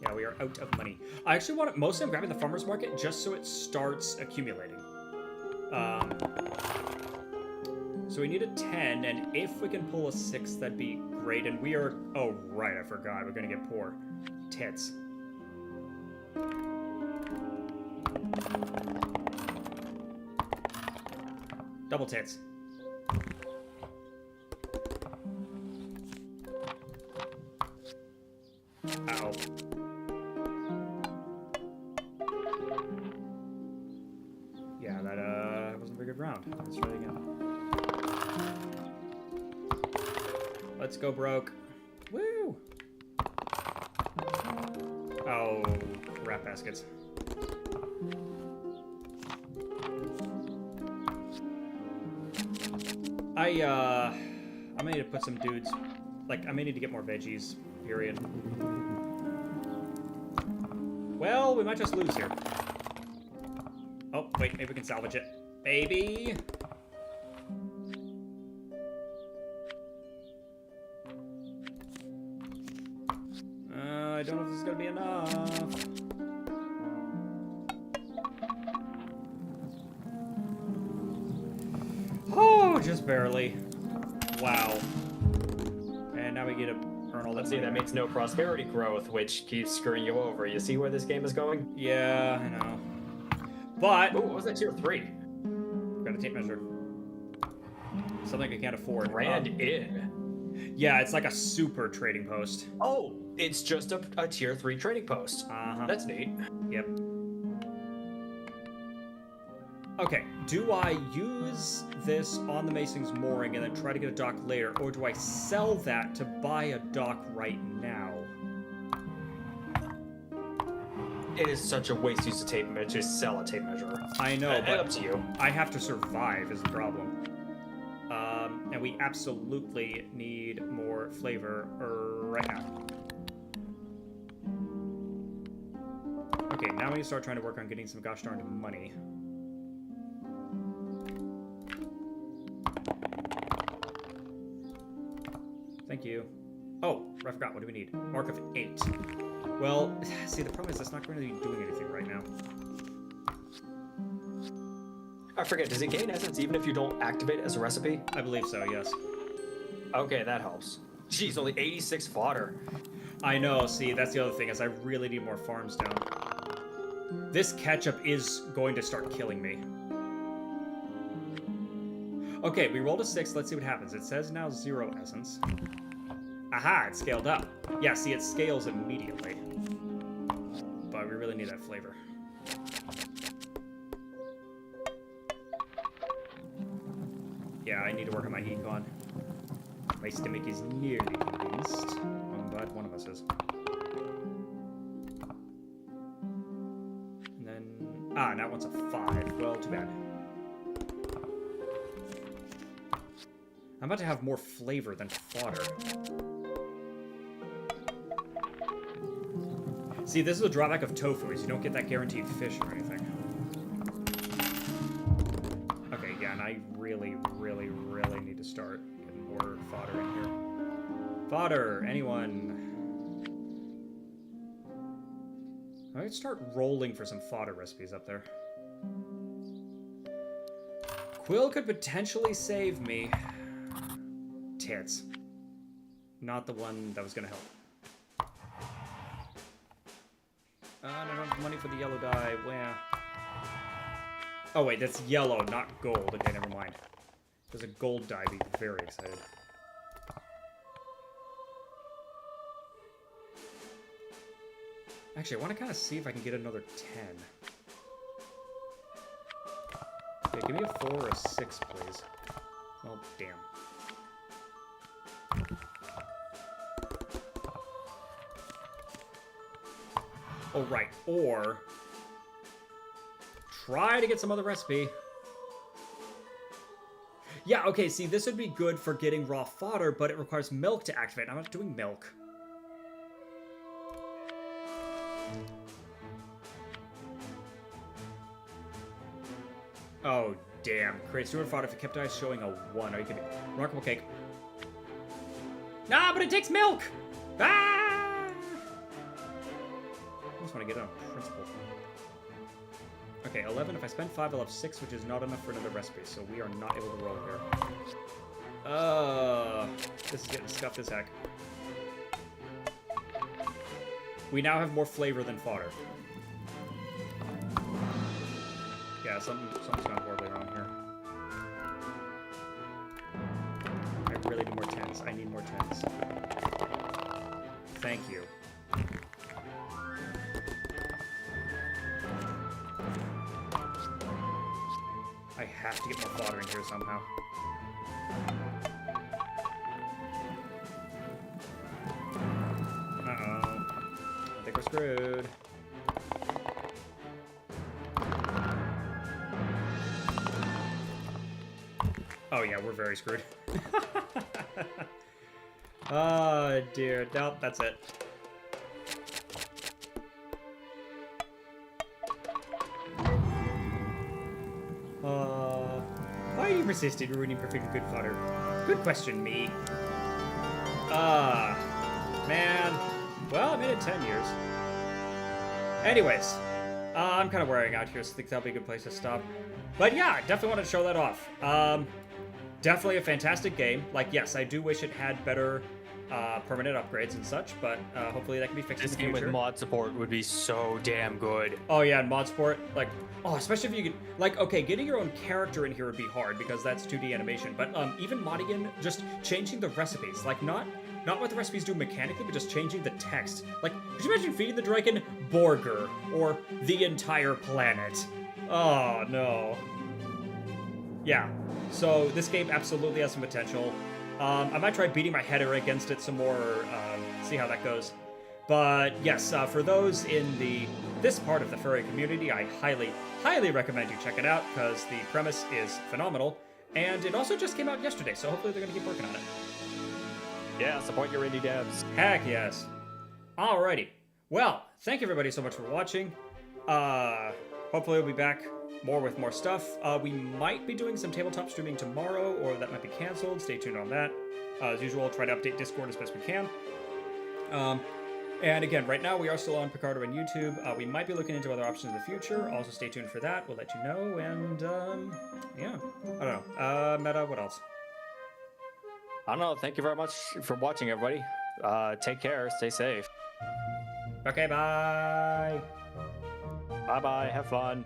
Yeah, we are out of money. I actually want it, mostly I'm grabbing the farmer's market just so it starts accumulating. So we need a 10, and if we can pull a 6, that'd be great. And we are... Oh, right, I forgot. We're gonna get poor. Tits. Double tits. Ow. Yeah, that wasn't a very good round. Let's try it again. Let's go broke. Woo! Oh, rat baskets. I may need to put some dudes, like, I may need to get more veggies, period. Well, we might just lose here. Oh, wait, maybe we can salvage it. Baby! I don't know if this is gonna be enough. Oh, just barely. Wow. And now we get to earn all that. Let's see, that means no prosperity growth, which keeps screwing you over. You see where this game is going? Yeah, I know. But... Ooh, what was that tier 3? Got a tape measure. Something I can't afford. Grand Inn. Yeah, it's like a super trading post. Oh, it's just a tier 3 trading post. Uh-huh. That's neat. Yep. Okay, do I use this on the Mason's mooring and then try to get a dock later, or do I sell that to buy a dock right now? It is such a waste to use a tape measure. Just sell a tape measure. I know, but up to you. I have to survive is the problem. And we absolutely need more flavor right now. Okay, now we need to start trying to work on getting some gosh darn money. Thank you. Oh, I forgot. What do we need? Mark of 8. Well, see, the problem is that's not going to be doing anything right now. I forget, does it gain essence even if you don't activate it as a recipe? I believe so, yes. Okay, that helps. Jeez, only 86 fodder. I know, see, that's the other thing, is I really need more farms down. This ketchup is going to start killing me. Okay, we rolled a 6, let's see what happens. It says now 0 essence. Aha, it scaled up. Yeah, see, it scales immediately. But we really need that flavor. Yeah, I need to work on my econ. My stomach is nearly convinced. I'm glad one of us is. And then... Ah, now one's a 5. Well, too bad. I'm about to have more flavor than fodder. See, this is a drawback of tofu, is you don't get that guaranteed fish or anything. Okay, yeah, and I really, really, really need to start getting more fodder in here. Fodder, anyone? I might start rolling for some fodder recipes up there. Quill could potentially save me. Tits. Not the one that was gonna help. I don't have money for the yellow dye. Where? Oh wait, that's yellow, not gold. Okay, never mind. If there's a gold dye, I'd be very excited. Actually, I want to kind of see if I can get another 10. Okay, give me a 4 or a 6, please. Well, damn. Oh, right. Or try to get some other recipe. Yeah, okay, see, this would be good for getting raw fodder, but it requires milk to activate. I'm not doing milk. Oh, damn. Creates newer fodder if it kept eyes showing a 1. Are you kidding me? Remarkable cake. Ah, but it takes milk! Ah! I just want to get it on principle. Okay, 11. If I spend 5, I'll have 6, which is not enough for another recipe, so we are not able to roll here. This is getting scuffed as heck. We now have more flavor than fodder. Yeah, something's gone horribly wrong here. I really need more 10s. I need more 10s. Thank you. I have to get more fodder in here somehow. Uh-oh. I think we're screwed. Oh yeah, we're very screwed. Oh dear, nope, that's it. Why are you persistent ruining perfectly good fodder? Good question, me. Man. Well, I made it 10 years. Anyways, I'm kind of wearing out here, so I think that'll be a good place to stop. But yeah, I definitely want to show that off. Definitely a fantastic game. Like, yes, I do wish it had better permanent upgrades and such, but hopefully that can be fixed in the future. This game with mod support would be so damn good. Oh yeah, and mod support, like, oh, especially if you could, like, okay, getting your own character in here would be hard because that's 2D animation, but even modding in, just changing the recipes, like, not what the recipes do mechanically, but just changing the text. Like, could you imagine feeding the dragon burger or the entire planet? Oh, no. Yeah, so this game absolutely has some potential. I might try beating my head against it some more, see how that goes. But yes, for those in this part of the furry community, I highly recommend you check it out because the premise is phenomenal. And it also just came out yesterday, so hopefully they're going to keep working on it. Yeah, support your indie devs. Heck yes. Alrighty. Well, thank you everybody so much for watching. Hopefully we'll be back with more stuff. We might be doing some tabletop streaming tomorrow, or that might be canceled. Stay tuned on that. As usual, try to update Discord as best we can. And again, right now we are still on Picardo and YouTube. We might be looking into other options in the future. Also stay tuned for that. We'll let you know. And yeah, I don't know. Meta, what else? I don't know. Thank you very much for watching, everybody. Take care. Stay safe. Okay, bye. Bye-bye. Have fun.